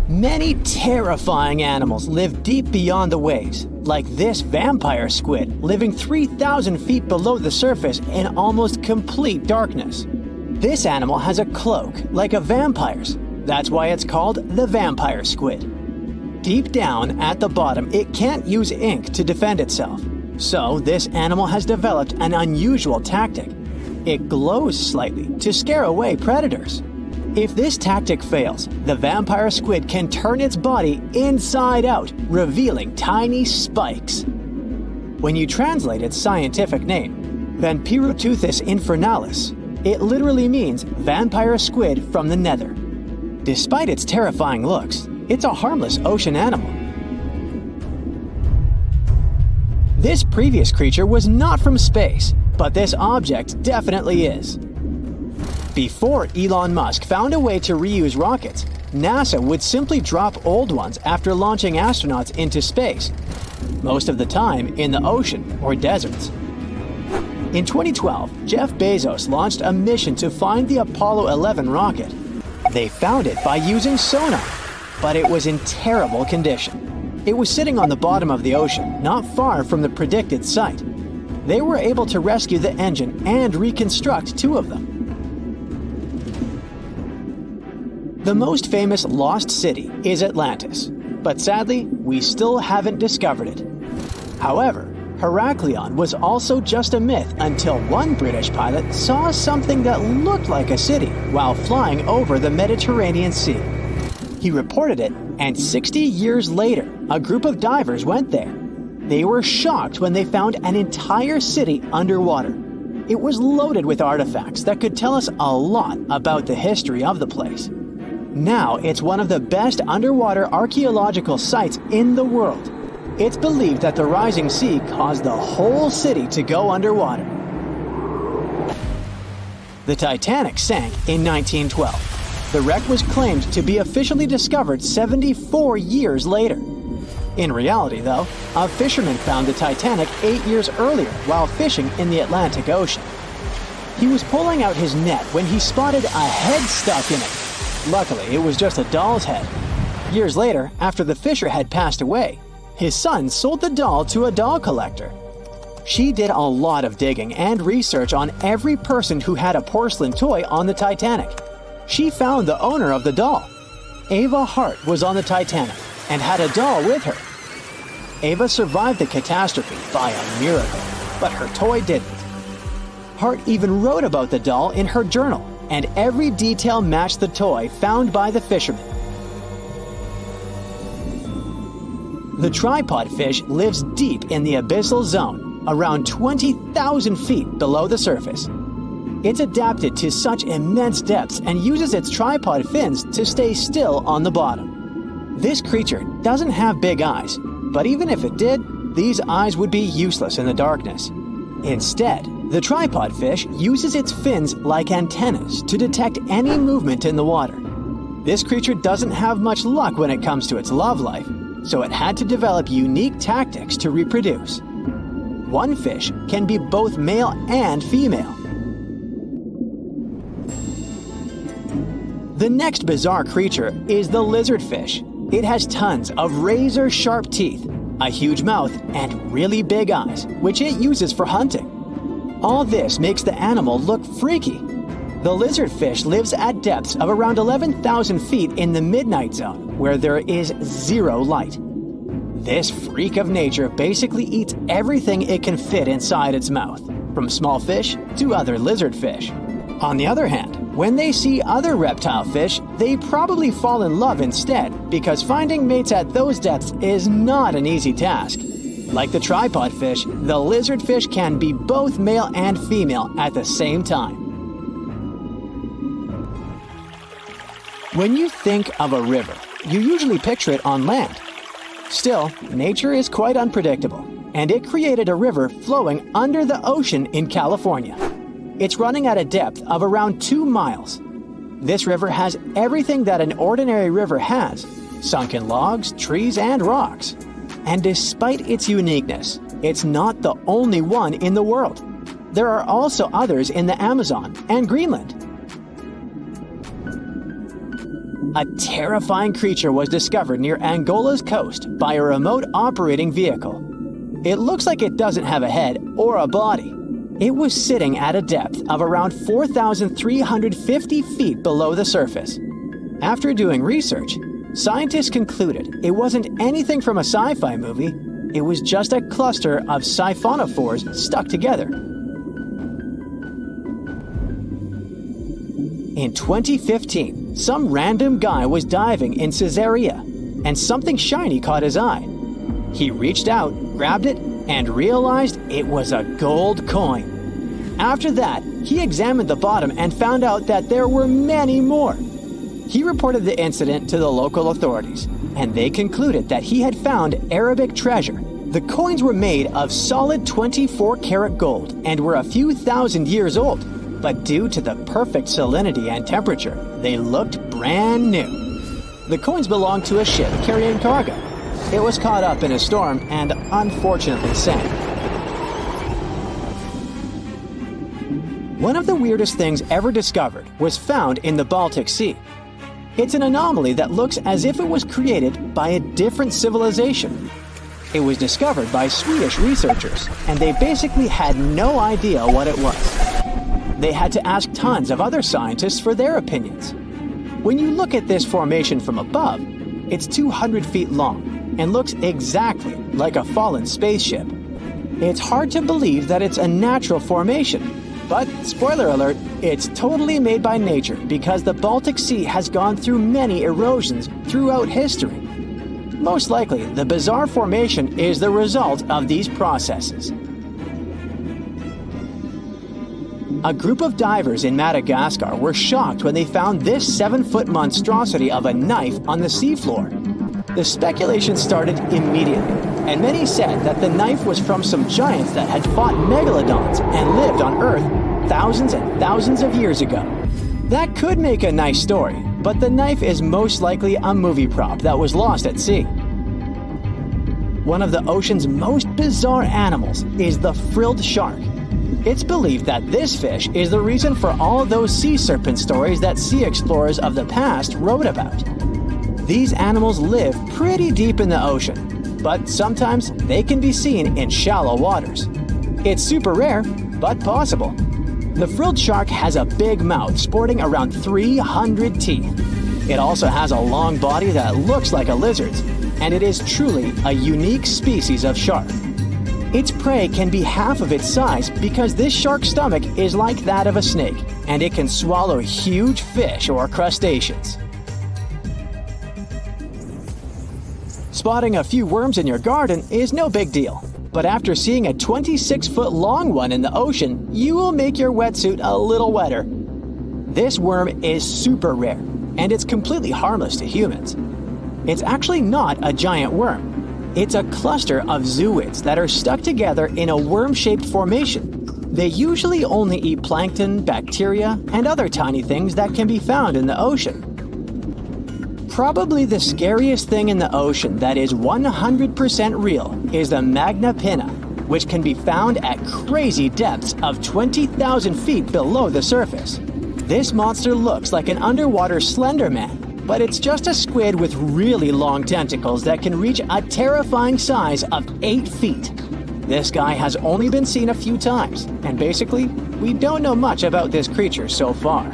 Many terrifying animals live deep beyond the waves, like this vampire squid living 3,000 feet below the surface in almost complete darkness. This animal has a cloak, like a vampire's. That's why it's called the vampire squid. Deep down at the bottom, it can't use ink to defend itself. So this animal has developed an unusual tactic. It glows slightly to scare away predators. If this tactic fails, the vampire squid can turn its body inside out, revealing tiny spikes. When you translate its scientific name, Vampiroteuthis infernalis, it literally means vampire squid from the nether. Despite its terrifying looks, it's a harmless ocean animal. This previous creature was not from space, but this object definitely is. Before Elon Musk found a way to reuse rockets, NASA would simply drop old ones after launching astronauts into space, most of the time in the ocean or deserts. In 2012, Jeff Bezos launched a mission to find the Apollo 11 rocket. They found it by using sonar, but it was in terrible condition. It was sitting on the bottom of the ocean, not far from the predicted site. They were able to rescue the engine and reconstruct 2 of them. The most famous lost city is Atlantis, but sadly, we still haven't discovered it. However, Heraklion was also just a myth until one British pilot saw something that looked like a city while flying over the Mediterranean Sea. He reported it, and 60 years later, a group of divers went there. They were shocked when they found an entire city underwater. It was loaded with artifacts that could tell us a lot about the history of the place. Now it's one of the best underwater archaeological sites in the world. It's believed that the rising sea caused the whole city to go underwater. The Titanic sank in 1912. The wreck was claimed to be officially discovered 74 years later. In reality, though, a fisherman found the Titanic 8 years earlier while fishing in the Atlantic Ocean. He was pulling out his net when he spotted a head stuck in it. Luckily, it was just a doll's head. Years later, after the fisher had passed away, his son sold the doll to a doll collector. She did a lot of digging and research on every person who had a porcelain toy on the Titanic. She found the owner of the doll. Ava Hart was on the Titanic and had a doll with her. Ava survived the catastrophe by a miracle, but her toy didn't. Hart even wrote about the doll in her journal, and every detail matched the toy found by the fisherman. The tripod fish lives deep in the abyssal zone, around 20,000 feet below the surface. It's adapted to such immense depths and uses its tripod fins to stay still on the bottom. This creature doesn't have big eyes, but even if it did, these eyes would be useless in the darkness. Instead, the tripod fish uses its fins like antennas to detect any movement in the water. This creature doesn't have much luck when it comes to its love life, so it had to develop unique tactics to reproduce. One fish can be both male and female. The next bizarre creature is the lizardfish. It has tons of razor-sharp teeth, a huge mouth, and really big eyes, which it uses for hunting. All this makes the animal look freaky. The lizardfish lives at depths of around 11,000 feet in the midnight zone, where there is zero light. This freak of nature basically eats everything it can fit inside its mouth, from small fish to other lizardfish. On the other hand, when they see other reptile fish, they probably fall in love instead, because finding mates at those depths is not an easy task. Like the tripod fish, the lizardfish can be both male and female at the same time. When you think of a river, you usually picture it on land. Still, nature is quite unpredictable, and it created a river flowing under the ocean in California. It's running at a depth of around 2 miles. This river has everything that an ordinary river has: sunken logs, trees, and rocks. And despite its uniqueness, it's not the only one in the world. There are also others in the Amazon and Greenland. a terrifying creature was discovered near Angola's coast by a remote operating vehicle. It looks like it doesn't have a head or a body. It was sitting at a depth of around 4,350 feet below the surface. After doing research, scientists concluded it wasn't anything from a sci-fi movie, it was just a cluster of Siphonophores stuck together. In 2015, some random guy was diving in Caesarea, and something shiny caught his eye. He reached out, grabbed it, and realized it was a gold coin. After that, he examined the bottom and found out that there were many more. He reported the incident to the local authorities, and they concluded that he had found Arabic treasure. The coins were made of solid 24-karat gold and were a few thousand years old, but due to the perfect salinity and temperature, they looked brand new. The coins belonged to a ship carrying cargo. It was caught up in a storm and unfortunately sank. One of the weirdest things ever discovered was found in the Baltic Sea. It's an anomaly that looks as if it was created by a different civilization. It was discovered by Swedish researchers, and they basically had no idea what it was. They had to ask tons of other scientists for their opinions. When you look at this formation from above, it's 200 feet long and looks exactly like a fallen spaceship. It's hard to believe that it's a natural formation, but spoiler alert, it's totally made by nature because the Baltic Sea has gone through many erosions throughout history. Most likely, the bizarre formation is the result of these processes. A group of divers in Madagascar were shocked when they found this 7-foot monstrosity of a knife on the seafloor. The speculation started immediately, and many said that the knife was from some giants that had fought megalodons and lived on Earth thousands and thousands of years ago. That could make a nice story, but the knife is most likely a movie prop that was lost at sea. One of the ocean's most bizarre animals is the frilled shark. It's believed that this fish is the reason for all those sea serpent stories that sea explorers of the past wrote about. These animals live pretty deep in the ocean, but sometimes they can be seen in shallow waters. It's super rare, but possible. The frilled shark has a big mouth sporting around 300 teeth. It also has a long body that looks like a lizard's, and it is truly a unique species of shark. Its prey can be half of its size because this shark's stomach is like that of a snake, and it can swallow huge fish or crustaceans. Spotting a few worms in your garden is no big deal, but after seeing a 26-foot long one in the ocean, you will make your wetsuit a little wetter. This worm is super rare, and it's completely harmless to humans. It's actually not a giant worm. It's a cluster of zooids that are stuck together in a worm-shaped formation. They usually only eat plankton, bacteria, and other tiny things that can be found in the ocean. Probably the scariest thing in the ocean that is 100% real is the Magna Pinna, which can be found at crazy depths of 20,000 feet below the surface. This monster looks like an underwater Slender Man, but it's just a squid with really long tentacles that can reach a terrifying size of 8 feet. This guy has only been seen a few times, and basically, we don't know much about this creature so far.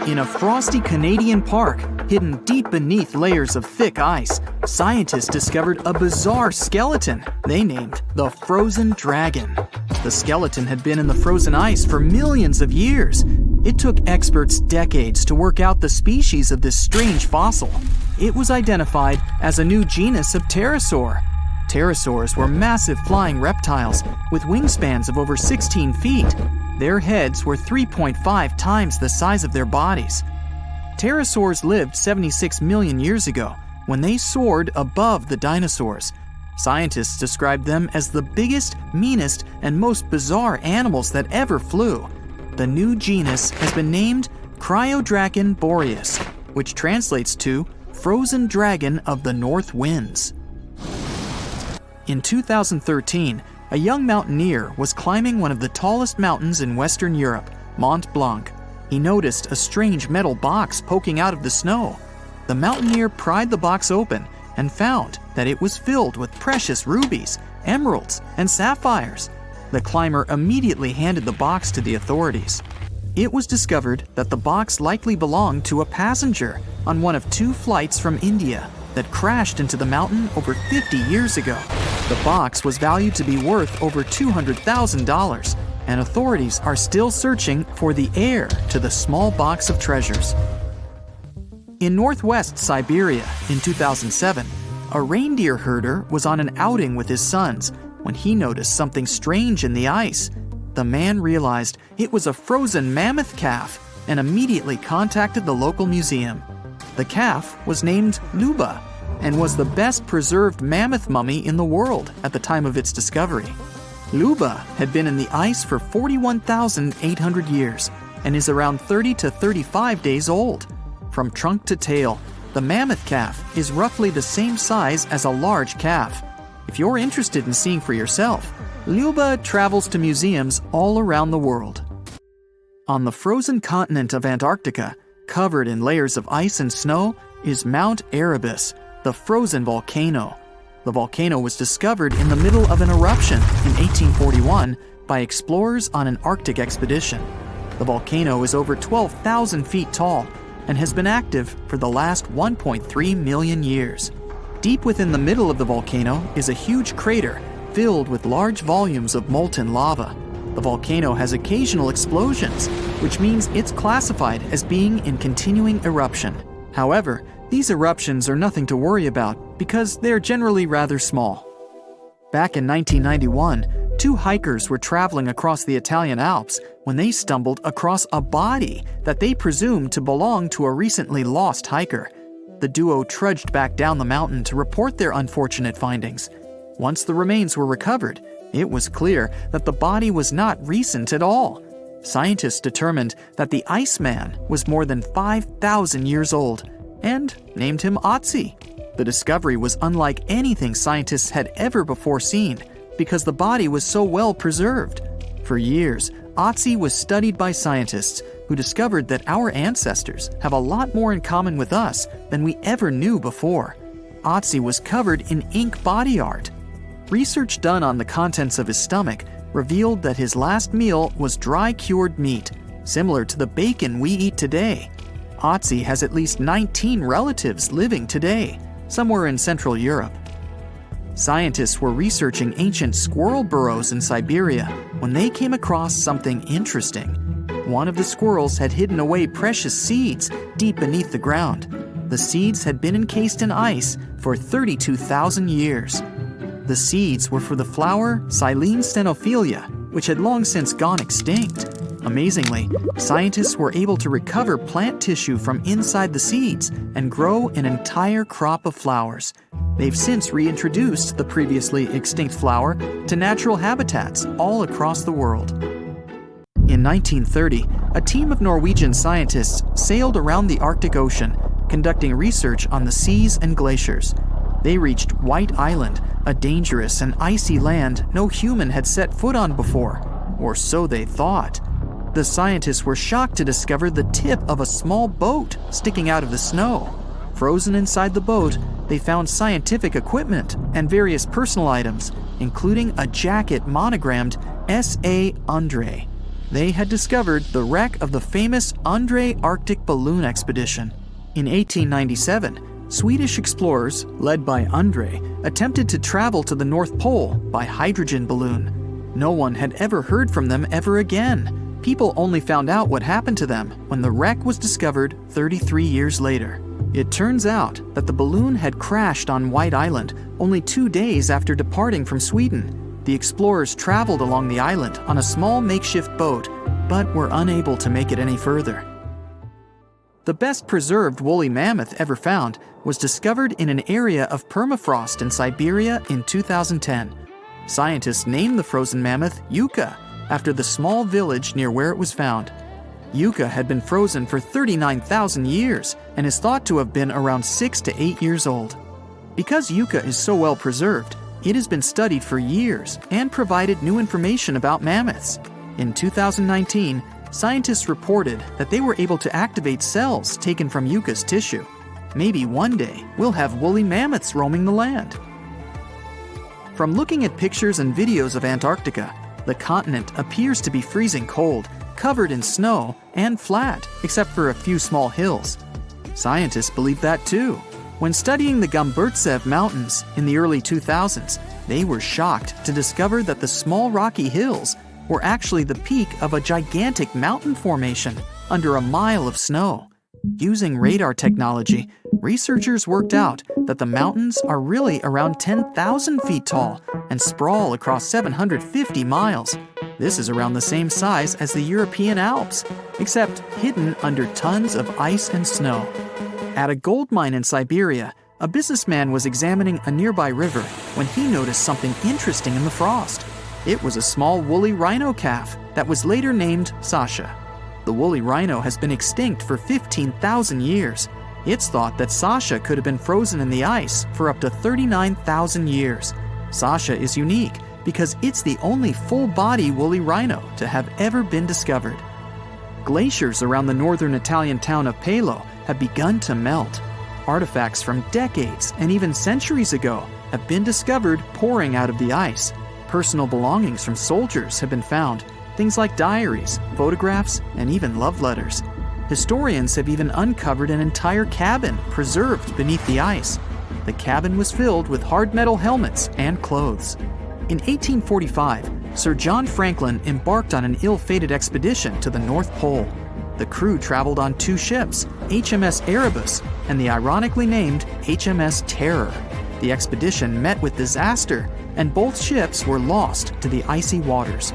In a frosty Canadian park, hidden deep beneath layers of thick ice, scientists discovered a bizarre skeleton they named the Frozen Dragon. The skeleton had been in the frozen ice for millions of years. It took experts decades to work out the species of this strange fossil. It was identified as a new genus of pterosaur. Pterosaurs were massive flying reptiles with wingspans of over 16 feet. Their heads were 3.5 times the size of their bodies. Pterosaurs lived 76 million years ago when they soared above the dinosaurs. Scientists described them as the biggest, meanest, and most bizarre animals that ever flew. The new genus has been named Cryodragon boreas, which translates to Frozen Dragon of the North Winds. In 2013, a young mountaineer was climbing one of the tallest mountains in Western Europe, Mont Blanc. he noticed a strange metal box poking out of the snow. The mountaineer pried the box open and found that it was filled with precious rubies, emeralds, and sapphires. The climber immediately handed the box to the authorities. It was discovered that the box likely belonged to a passenger on one of 2 flights from India that crashed into the mountain over 50 years ago. The box was valued to be worth over $200,000, and authorities are still searching for the heir to the small box of treasures. In northwest Siberia in 2007, a reindeer herder was on an outing with his sons when he noticed something strange in the ice. The man realized it was a frozen mammoth calf and immediately contacted the local museum. The calf was named Luba and was the best preserved mammoth mummy in the world at the time of its discovery. Luba had been in the ice for 41,800 years and is around 30 to 35 days old. From trunk to tail, the mammoth calf is roughly the same size as a large calf. If you're interested in seeing for yourself, Luba travels to museums all around the world. On the frozen continent of Antarctica, covered in layers of ice and snow, is Mount Erebus, the frozen volcano. The volcano was discovered in the middle of an eruption in 1841 by explorers on an Arctic expedition. The volcano is over 12,000 feet tall and has been active for the last 1.3 million years. Deep within the middle of the volcano is a huge crater filled with large volumes of molten lava. The volcano has occasional explosions, which means it's classified as being in continuing eruption. However, these eruptions are nothing to worry about because they're generally rather small. Back in 1991, 2 hikers were traveling across the Italian Alps when they stumbled across a body that they presumed to belong to a recently lost hiker. The duo trudged back down the mountain to report their unfortunate findings. Once the remains were recovered, it was clear that the body was not recent at all. Scientists determined that the Iceman was more than 5,000 years old and named him Otzi. The discovery was unlike anything scientists had ever before seen because the body was so well preserved. For years, Otzi was studied by scientists who discovered that our ancestors have a lot more in common with us than we ever knew before. Otzi was covered in ink body art. Research done on the contents of his stomach revealed that his last meal was dry cured meat, similar to the bacon we eat today. Otzi has at least 19 relatives living today, somewhere in Central Europe. Scientists were researching ancient squirrel burrows in Siberia when they came across something interesting. One of the squirrels had hidden away precious seeds deep beneath the ground. The seeds had been encased in ice for 32,000 years. The seeds were for the flower Silene stenophilia, which had long since gone extinct. Amazingly, scientists were able to recover plant tissue from inside the seeds and grow an entire crop of flowers. They've since reintroduced the previously extinct flower to natural habitats all across the world. In 1930, a team of Norwegian scientists sailed around the Arctic Ocean, conducting research on the seas and glaciers. They reached White Island, a dangerous and icy land no human had set foot on before, or so they thought. The scientists were shocked to discover the tip of a small boat sticking out of the snow. Frozen inside the boat, they found scientific equipment and various personal items, including a jacket monogrammed S.A. Undre. They had discovered the wreck of the famous Undre Arctic balloon expedition. In 1897, Swedish explorers, led by Undre, attempted to travel to the North Pole by hydrogen balloon. No one had ever heard from them ever again. People only found out what happened to them when the wreck was discovered 33 years later. It turns out that the balloon had crashed on White Island only 2 days after departing from Sweden. The explorers traveled along the island on a small makeshift boat, but were unable to make it any further. The best preserved woolly mammoth ever found was discovered in an area of permafrost in Siberia in 2010. Scientists named the frozen mammoth Yucca, after the small village near where it was found. Yucca had been frozen for 39,000 years and is thought to have been around 6 to 8 years old. Because Yucca is so well preserved, it has been studied for years and provided new information about mammoths. In 2019, scientists reported that they were able to activate cells taken from Yucca's tissue. Maybe one day we'll have woolly mammoths roaming the land. From looking at pictures and videos of Antarctica, the continent appears to be freezing cold, covered in snow, and flat, except for a few small hills. Scientists believe that too. When studying the Gomburtsev Mountains in the early 2000s, they were shocked to discover that the small rocky hills were actually the peak of a gigantic mountain formation under a mile of snow. Using radar technology, researchers worked out that the mountains are really around 10,000 feet tall and sprawl across 750 miles. This is around the same size as the European Alps, except hidden under tons of ice and snow. At a gold mine in Siberia, a businessman was examining a nearby river when he noticed something interesting in the frost. It was a small woolly rhino calf that was later named Sasha. The woolly rhino has been extinct for 15,000 years. It's thought that Sasha could have been frozen in the ice for up to 39,000 years. Sasha is unique because it's the only full-body woolly rhino to have ever been discovered. Glaciers around the northern Italian town of Pelo have begun to melt. Artifacts from decades and even centuries ago have been discovered pouring out of the ice. Personal belongings from soldiers have been found, things like diaries, photographs, and even love letters. Historians have even uncovered an entire cabin preserved beneath the ice. The cabin was filled with hard metal helmets and clothes. In 1845, Sir John Franklin embarked on an ill-fated expedition to the North Pole. The crew traveled on two ships, HMS Erebus and the ironically named HMS Terror. The expedition met with disaster, and both ships were lost to the icy waters.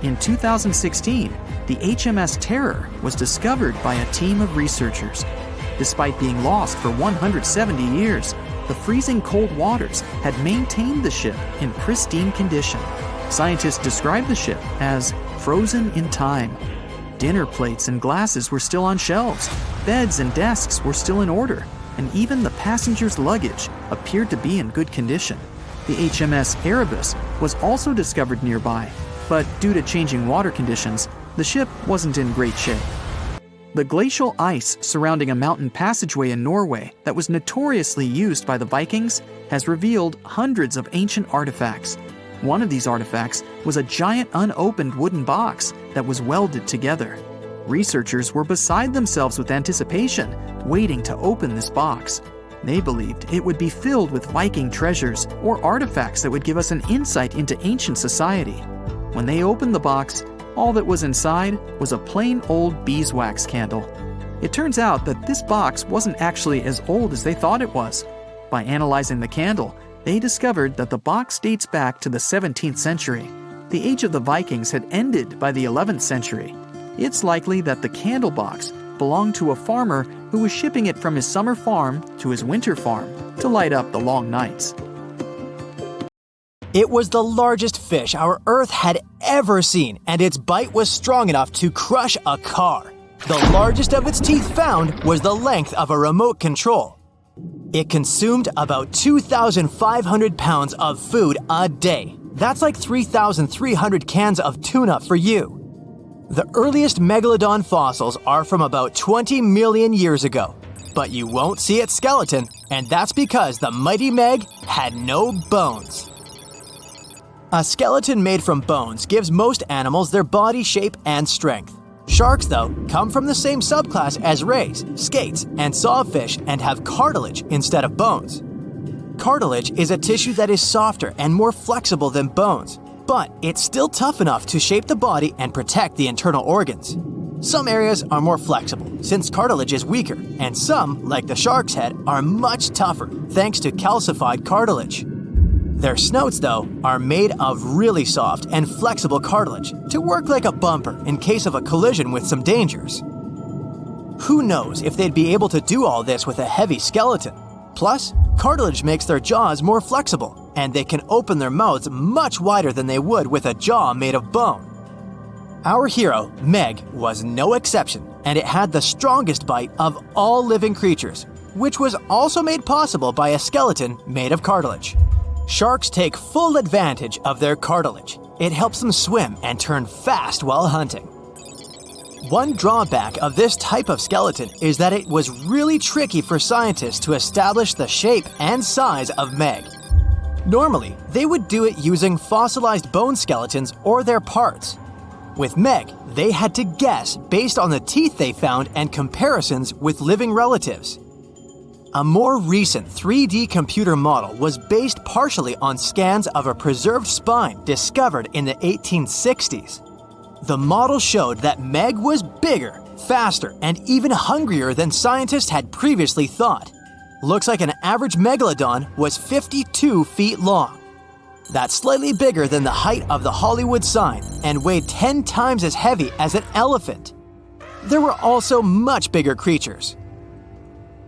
In 2016, the HMS Terror was discovered by a team of researchers. Despite being lost for 170 years, the freezing cold waters had maintained the ship in pristine condition. Scientists describe the ship as frozen in time. Dinner plates and glasses were still on shelves, beds and desks were still in order, and even the passengers' luggage appeared to be in good condition. The HMS Erebus was also discovered nearby, but due to changing water conditions, the ship wasn't in great shape. The glacial ice surrounding a mountain passageway in Norway that was notoriously used by the Vikings has revealed hundreds of ancient artifacts. One of these artifacts was a giant unopened wooden box that was welded together. Researchers were beside themselves with anticipation, waiting to open this box. They believed it would be filled with Viking treasures or artifacts that would give us an insight into ancient society. When they opened the box, all that was inside was a plain old beeswax candle. It turns out that this box wasn't actually as old as they thought it was. By analyzing the candle, they discovered that the box dates back to the 17th century. The age of the Vikings had ended by the 11th century. It's likely that the candle box belonged to a farmer who was shipping it from his summer farm to his winter farm to light up the long nights. It was the largest fish our Earth had ever seen, and its bite was strong enough to crush a car. The largest of its teeth found was the length of a remote control. It consumed about 2,500 pounds of food a day. That's like 3,300 cans of tuna for you. The earliest Megalodon fossils are from about 20 million years ago, but you won't see its skeleton, and that's because the mighty Meg had no bones. A skeleton made from bones gives most animals their body shape and strength. Sharks, though, come from the same subclass as rays, skates, and sawfish and have cartilage instead of bones. Cartilage is a tissue that is softer and more flexible than bones, but it's still tough enough to shape the body and protect the internal organs. Some areas are more flexible, since cartilage is weaker, and some, like the shark's head, are much tougher thanks to calcified cartilage. Their snouts, though, are made of really soft and flexible cartilage to work like a bumper in case of a collision with some dangers. Who knows if they'd be able to do all this with a heavy skeleton? Plus, cartilage makes their jaws more flexible, and they can open their mouths much wider than they would with a jaw made of bone. Our hero, Meg, was no exception, and it had the strongest bite of all living creatures, which was also made possible by a skeleton made of cartilage. Sharks take full advantage of their cartilage. It helps them swim and turn fast while hunting. One drawback of this type of skeleton is that it was really tricky for scientists to establish the shape and size of Meg. Normally, they would do it using fossilized bone skeletons or their parts. With Meg, they had to guess based on the teeth they found and comparisons with living relatives. A more recent 3D computer model was based partially on scans of a preserved spine discovered in the 1860s. The model showed that Meg was bigger, faster, and even hungrier than scientists had previously thought. Looks like an average Megalodon was 52 feet long. That's slightly bigger than the height of the Hollywood sign and weighed 10 times as heavy as an elephant. There were also much bigger creatures.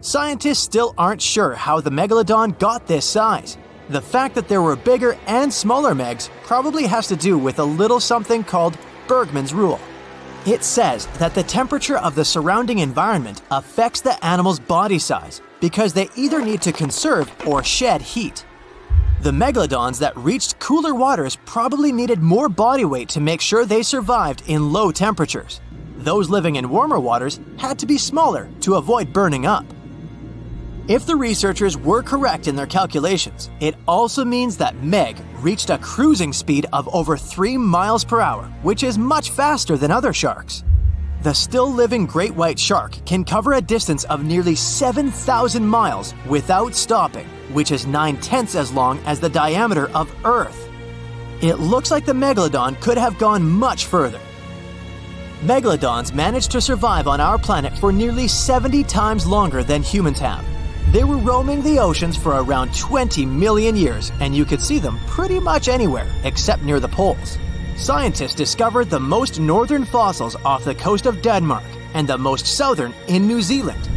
Scientists still aren't sure how the Megalodon got this size. The fact that there were bigger and smaller Megs probably has to do with a little something called Bergmann's rule. It says that the temperature of the surrounding environment affects the animal's body size because they either need to conserve or shed heat. The Megalodons that reached cooler waters probably needed more body weight to make sure they survived in low temperatures. Those living in warmer waters had to be smaller to avoid burning up. If the researchers were correct in their calculations, it also means that Meg reached a cruising speed of over 3 miles per hour, which is much faster than other sharks. The still-living great white shark can cover a distance of nearly 7,000 miles without stopping, which is 9/10 as long as the diameter of Earth. It looks like the Megalodon could have gone much further. Megalodons managed to survive on our planet for nearly 70 times longer than humans have. They were roaming the oceans for around 20 million years, and you could see them pretty much anywhere except near the poles. Scientists discovered the most northern fossils off the coast of Denmark and the most southern in New Zealand.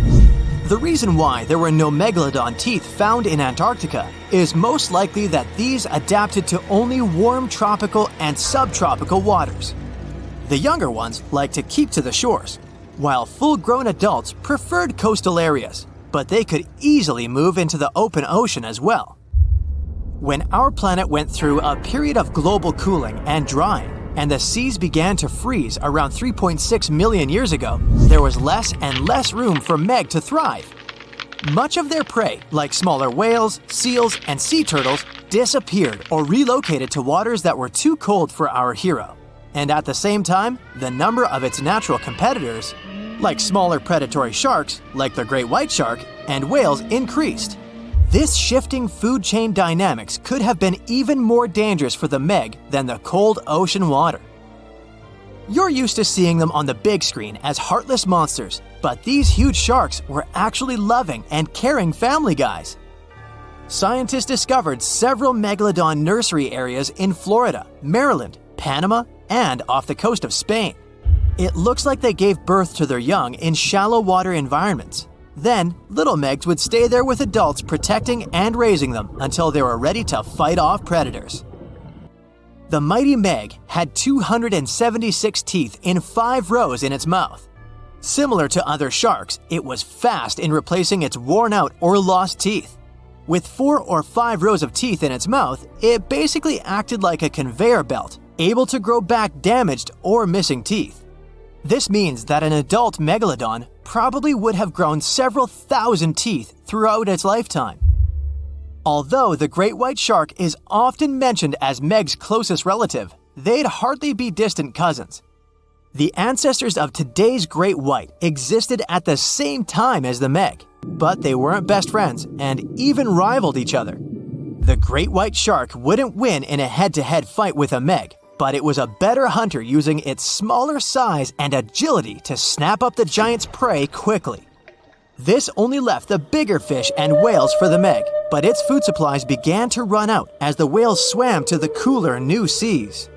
The reason why there were no Megalodon teeth found in Antarctica is most likely that these adapted to only warm tropical and subtropical waters. The younger ones like to keep to the shores, while full-grown adults preferred coastal areas, but they could easily move into the open ocean as well. When our planet went through a period of global cooling and drying, and the seas began to freeze around 3.6 million years ago, there was less and less room for Meg to thrive. Much of their prey, like smaller whales, seals, and sea turtles, disappeared or relocated to waters that were too cold for our hero. And at the same time, the number of its natural competitors, like smaller predatory sharks, like the great white shark, and whales, increased. This shifting food chain dynamics could have been even more dangerous for the Meg than the cold ocean water. You're used to seeing them on the big screen as heartless monsters, but these huge sharks were actually loving and caring family guys. Scientists discovered several Megalodon nursery areas in Florida, Maryland, Panama, and off the coast of Spain. It looks like they gave birth to their young in shallow water environments. Then, little Megs would stay there with adults protecting and raising them until they were ready to fight off predators. The mighty Meg had 276 teeth in 5 rows in its mouth. Similar to other sharks, it was fast in replacing its worn-out or lost teeth. With 4 or 5 rows of teeth in its mouth, it basically acted like a conveyor belt, able to grow back damaged or missing teeth. This means that an adult Megalodon probably would have grown several thousand teeth throughout its lifetime. Although the great white shark is often mentioned as Meg's closest relative, they'd hardly be distant cousins. The ancestors of today's great white existed at the same time as the Meg, but they weren't best friends and even rivaled each other. The great white shark wouldn't win in a head-to-head fight with a Meg, but it was a better hunter using its smaller size and agility to snap up the giant's prey quickly. This only left the bigger fish and whales for the Meg, but its food supplies began to run out as the whales swam to the cooler new seas.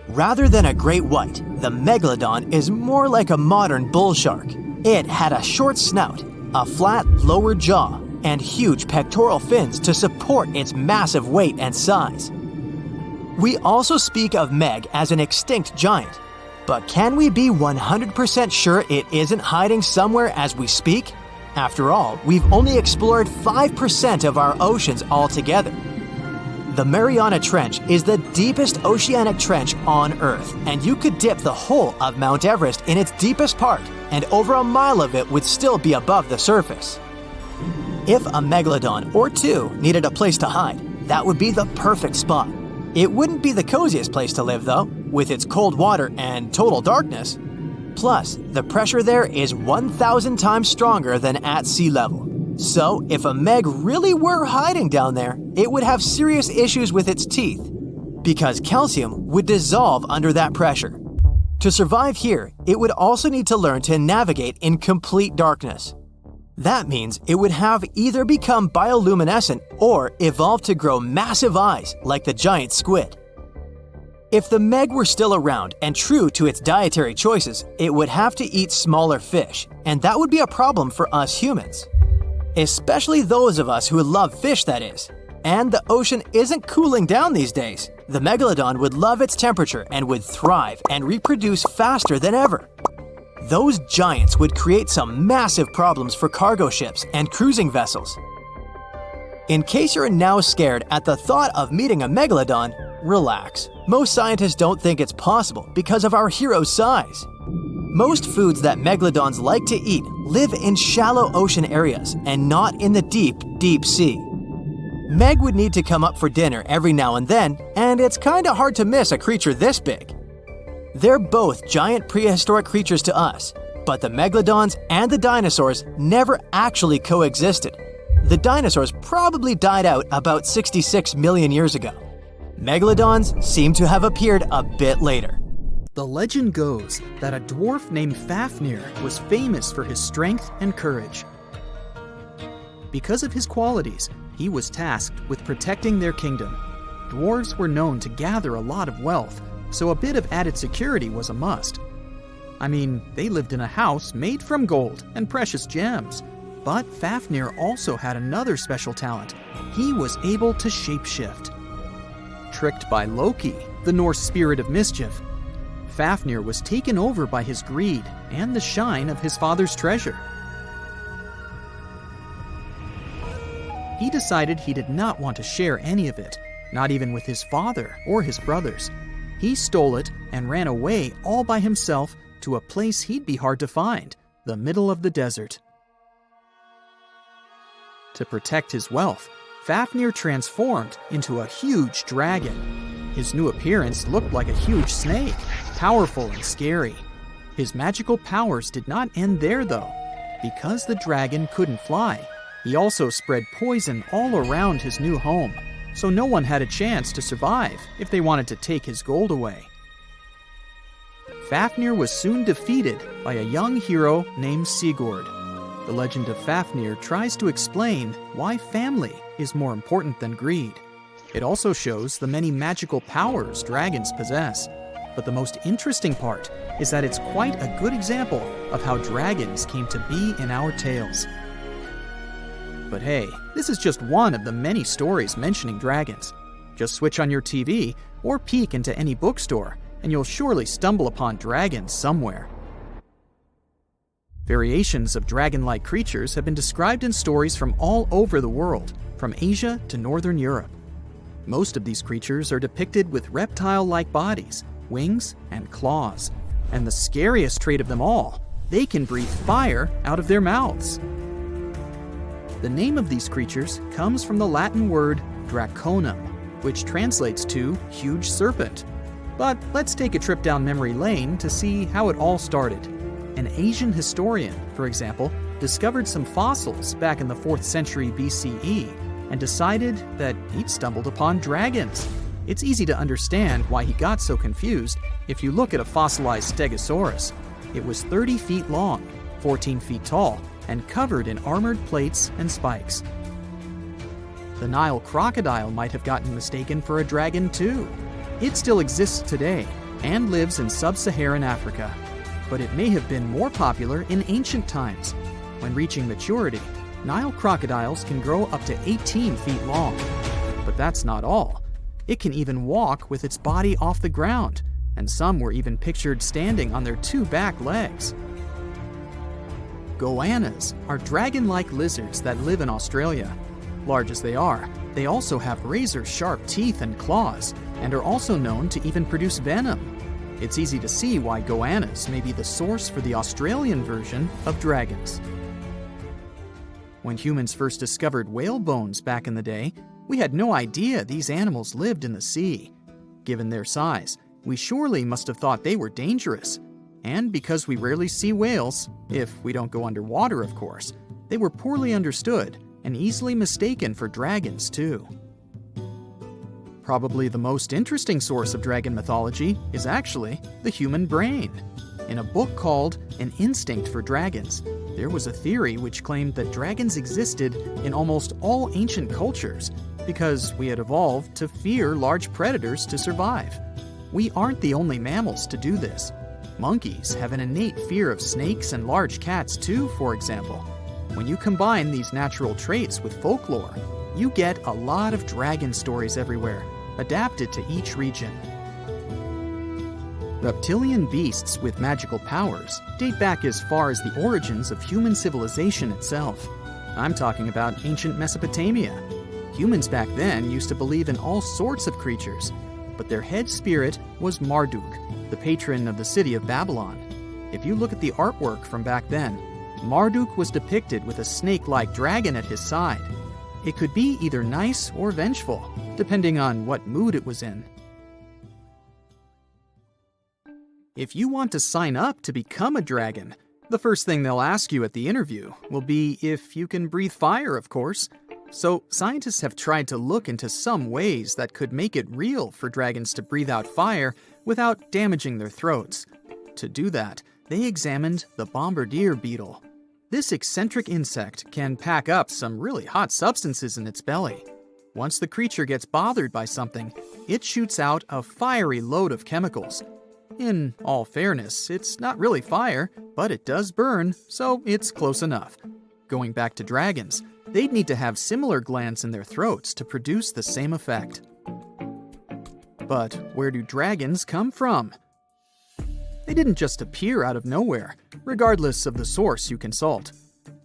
Rather than a great white, the Megalodon is more like a modern bull shark. It had a short snout, a flat lower jaw, and huge pectoral fins to support its massive weight and size. We also speak of Meg as an extinct giant, but can we be 100% sure it isn't hiding somewhere as we speak? After all, we've only explored 5% of our oceans altogether. The Mariana Trench is the deepest oceanic trench on Earth, and you could dip the whole of Mount Everest in its deepest part, and over a mile of it would still be above the surface. If a megalodon or two needed a place to hide, that would be the perfect spot. It wouldn't be the coziest place to live, though, with its cold water and total darkness. Plus, the pressure there is 1,000 times stronger than at sea level. So, if a meg really were hiding down there, it would have serious issues with its teeth, because calcium would dissolve under that pressure. To survive here, it would also need to learn to navigate in complete darkness. That means it would have either become bioluminescent or evolve to grow massive eyes like the giant squid. If the meg were still around and true to its dietary choices, it would have to eat smaller fish, and that would be a problem for us humans. Especially those of us who love fish, that is. And the ocean isn't cooling down these days. The megalodon would love its temperature and would thrive and reproduce faster than ever. Those giants would create some massive problems for cargo ships and cruising vessels. In case you're now scared at the thought of meeting a megalodon, relax. Most scientists don't think it's possible because of our hero's size. Most foods that megalodons like to eat live in shallow ocean areas and not in the deep, deep sea. Meg would need to come up for dinner every now and then, and it's kinda hard to miss a creature this big. They're both giant prehistoric creatures to us, but the megalodons and the dinosaurs never actually coexisted. The dinosaurs probably died out about 66 million years ago. Megalodons seem to have appeared a bit later. The legend goes that a dwarf named Fafnir was famous for his strength and courage. Because of his qualities, he was tasked with protecting their kingdom. Dwarves were known to gather a lot of wealth, so a bit of added security was a must. I mean, they lived in a house made from gold and precious gems. But Fafnir also had another special talent. He was able to shapeshift. Tricked by Loki, the Norse spirit of mischief, Fafnir was taken over by his greed and the shine of his father's treasure. He decided he did not want to share any of it, not even with his father or his brothers. He stole it and ran away all by himself to a place he'd be hard to find, the middle of the desert. To protect his wealth, Fafnir transformed into a huge dragon. His new appearance looked like a huge snake, powerful and scary. His magical powers did not end there, though. Because the dragon couldn't fly, he also spread poison all around his new home, so no one had a chance to survive if they wanted to take his gold away. Fafnir was soon defeated by a young hero named Sigurd. The legend of Fafnir tries to explain why family is more important than greed. It also shows the many magical powers dragons possess. But the most interesting part is that it's quite a good example of how dragons came to be in our tales. But hey, this is just one of the many stories mentioning dragons. Just switch on your TV or peek into any bookstore, and you'll surely stumble upon dragons somewhere. Variations of dragon-like creatures have been described in stories from all over the world, from Asia to Northern Europe. Most of these creatures are depicted with reptile-like bodies, wings, and claws. And the scariest trait of them all, they can breathe fire out of their mouths. The name of these creatures comes from the Latin word draconum, which translates to huge serpent. But let's take a trip down memory lane to see how it all started. An Asian historian, for example, discovered some fossils back in the 4th century BCE and decided that he'd stumbled upon dragons. It's easy to understand why he got so confused if you look at a fossilized stegosaurus. It was 30 feet long, 14 feet tall, and covered in armored plates and spikes. The Nile crocodile might have gotten mistaken for a dragon too. It still exists today and lives in sub-Saharan Africa. But it may have been more popular in ancient times. When reaching maturity, Nile crocodiles can grow up to 18 feet long. But that's not all. It can even walk with its body off the ground, and some were even pictured standing on their 2 back legs. Goannas are dragon-like lizards that live in Australia. Large as they are, they also have razor-sharp teeth and claws, and are also known to even produce venom. It's easy to see why goannas may be the source for the Australian version of dragons. When humans first discovered whale bones back in the day, we had no idea these animals lived in the sea. Given their size, we surely must have thought they were dangerous. And because we rarely see whales, if we don't go underwater of course, they were poorly understood and easily mistaken for dragons too. Probably the most interesting source of dragon mythology is actually the human brain. In a book called An Instinct for Dragons, there was a theory which claimed that dragons existed in almost all ancient cultures because we had evolved to fear large predators to survive. We aren't the only mammals to do this. Monkeys have an innate fear of snakes and large cats too, for example. When you combine these natural traits with folklore, you get a lot of dragon stories everywhere, adapted to each region. Reptilian beasts with magical powers date back as far as the origins of human civilization itself. I'm talking about ancient Mesopotamia. Humans back then used to believe in all sorts of creatures, but their head spirit was Marduk, the patron of the city of Babylon. If you look at the artwork from back then, Marduk was depicted with a snake-like dragon at his side. It could be either nice or vengeful, depending on what mood it was in. If you want to sign up to become a dragon, the first thing they'll ask you at the interview will be if you can breathe fire, of course. So scientists have tried to look into some ways that could make it real for dragons to breathe out fire without damaging their throats. To do that, they examined the bombardier beetle. This eccentric insect can pack up some really hot substances in its belly. Once the creature gets bothered by something, it shoots out a fiery load of chemicals. In all fairness, it's not really fire, but it does burn, so it's close enough. Going back to dragons, they'd need to have similar glands in their throats to produce the same effect. But where do dragons come from? They didn't just appear out of nowhere, regardless of the source you consult.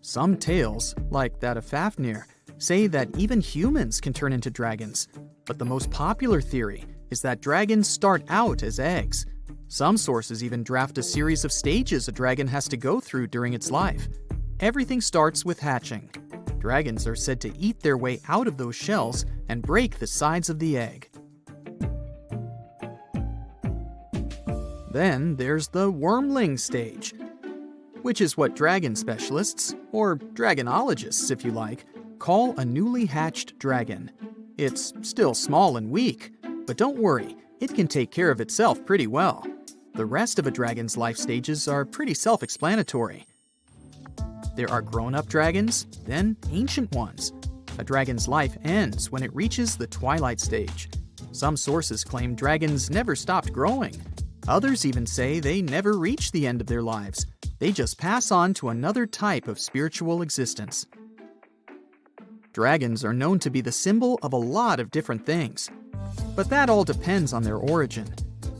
Some tales, like that of Fafnir, say that even humans can turn into dragons. But the most popular theory is that dragons start out as eggs. Some sources even draft a series of stages a dragon has to go through during its life. Everything starts with hatching. Dragons are said to eat their way out of those shells and break the sides of the egg. Then there's the wormling stage, which is what dragon specialists, or dragonologists if you like, call a newly hatched dragon. It's still small and weak, but don't worry, it can take care of itself pretty well. The rest of a dragon's life stages are pretty self-explanatory. There are grown-up dragons, then ancient ones. A dragon's life ends when it reaches the twilight stage. Some sources claim dragons never stopped growing. Others even say they never reach the end of their lives. They just pass on to another type of spiritual existence. Dragons are known to be the symbol of a lot of different things, but that all depends on their origin.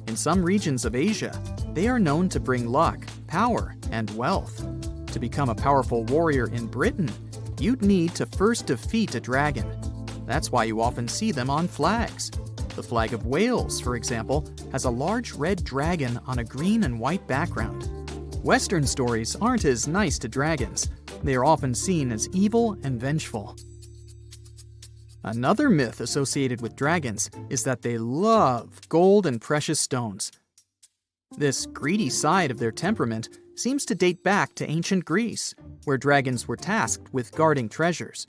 In some regions of Asia, they are known to bring luck, power, and wealth. To become a powerful warrior in Britain, you'd need to first defeat a dragon. That's why you often see them on flags. The flag of Wales, for example, has a large red dragon on a green and white background. Western stories aren't as nice to dragons. They are often seen as evil and vengeful. Another myth associated with dragons is that they love gold and precious stones. This greedy side of their temperament seems to date back to ancient Greece, where dragons were tasked with guarding treasures.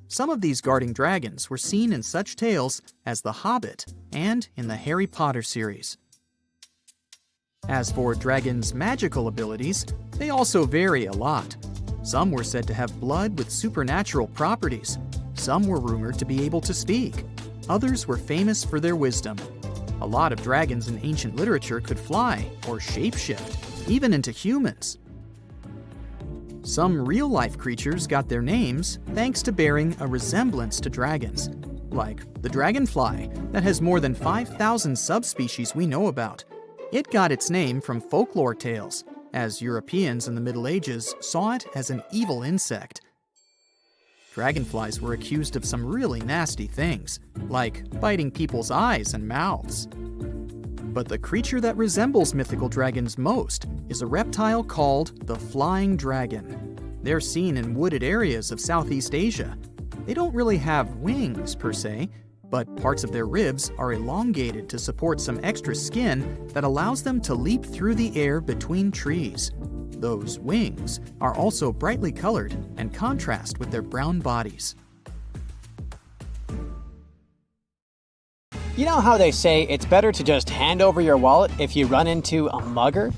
Some of these guarding dragons were seen in such tales as The Hobbit and in the Harry Potter series. As for dragons' magical abilities, they also vary a lot. Some were said to have blood with supernatural properties. Some were rumored to be able to speak. Others were famous for their wisdom. A lot of dragons in ancient literature could fly or shapeshift, even into humans. Some real-life creatures got their names thanks to bearing a resemblance to dragons, like the dragonfly that has more than 5,000 subspecies we know about. It got its name from folklore tales, as Europeans in the Middle Ages saw it as an evil insect. Dragonflies were accused of some really nasty things, like biting people's eyes and mouths. But the creature that resembles mythical dragons most is a reptile called the flying dragon. They're seen in wooded areas of Southeast Asia. They don't really have wings per se, but parts of their ribs are elongated to support some extra skin that allows them to leap through the air between trees. Those wings are also brightly colored and contrast with their brown bodies. You know how they say it's better to just hand over your wallet if you run into a mugger?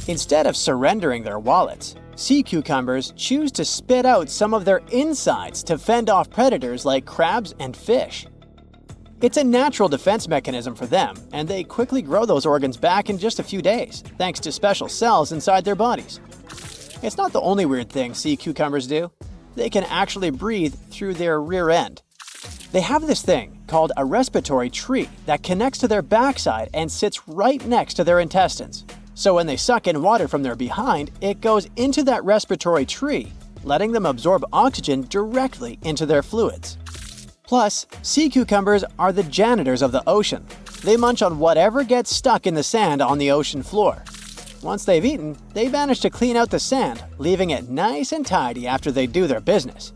Instead of surrendering their wallets, sea cucumbers choose to spit out some of their insides to fend off predators like crabs and fish. It's a natural defense mechanism for them, and they quickly grow those organs back in just a few days, thanks to special cells inside their bodies. It's not the only weird thing sea cucumbers do. They can actually breathe through their rear end. They have this thing called a respiratory tree that connects to their backside and sits right next to their intestines. So when they suck in water from their behind, it goes into that respiratory tree, letting them absorb oxygen directly into their fluids. Plus, sea cucumbers are the janitors of the ocean. They munch on whatever gets stuck in the sand on the ocean floor. Once they've eaten, they manage to clean out the sand, leaving it nice and tidy after they do their business.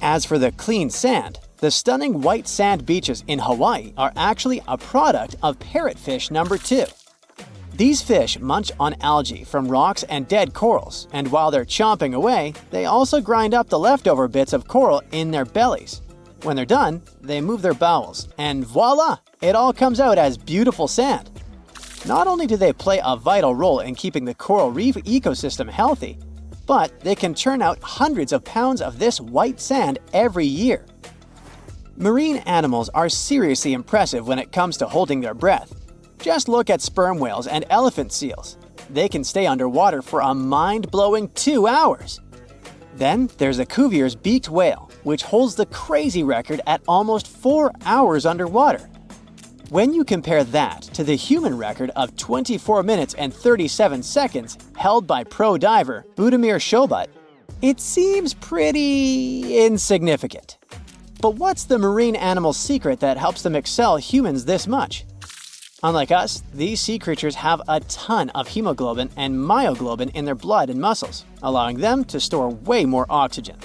As for the clean sand, the stunning white sand beaches in Hawaii are actually a product of parrotfish number 2. These fish munch on algae from rocks and dead corals, and while they're chomping away, they also grind up the leftover bits of coral in their bellies. When they're done, they move their bowels, and voila! It all comes out as beautiful sand. Not only do they play a vital role in keeping the coral reef ecosystem healthy, but they can churn out hundreds of pounds of this white sand every year. Marine animals are seriously impressive when it comes to holding their breath. Just look at sperm whales and elephant seals. They can stay underwater for a mind-blowing 2 hours. Then there's the Cuvier's beaked whale, which holds the crazy record at almost 4 hours underwater. When you compare that to the human record of 24 minutes and 37 seconds held by pro diver Budimir Shobut, it seems pretty insignificant. But what's the marine animal's secret that helps them excel humans this much? Unlike us, these sea creatures have a ton of hemoglobin and myoglobin in their blood and muscles, allowing them to store way more oxygen.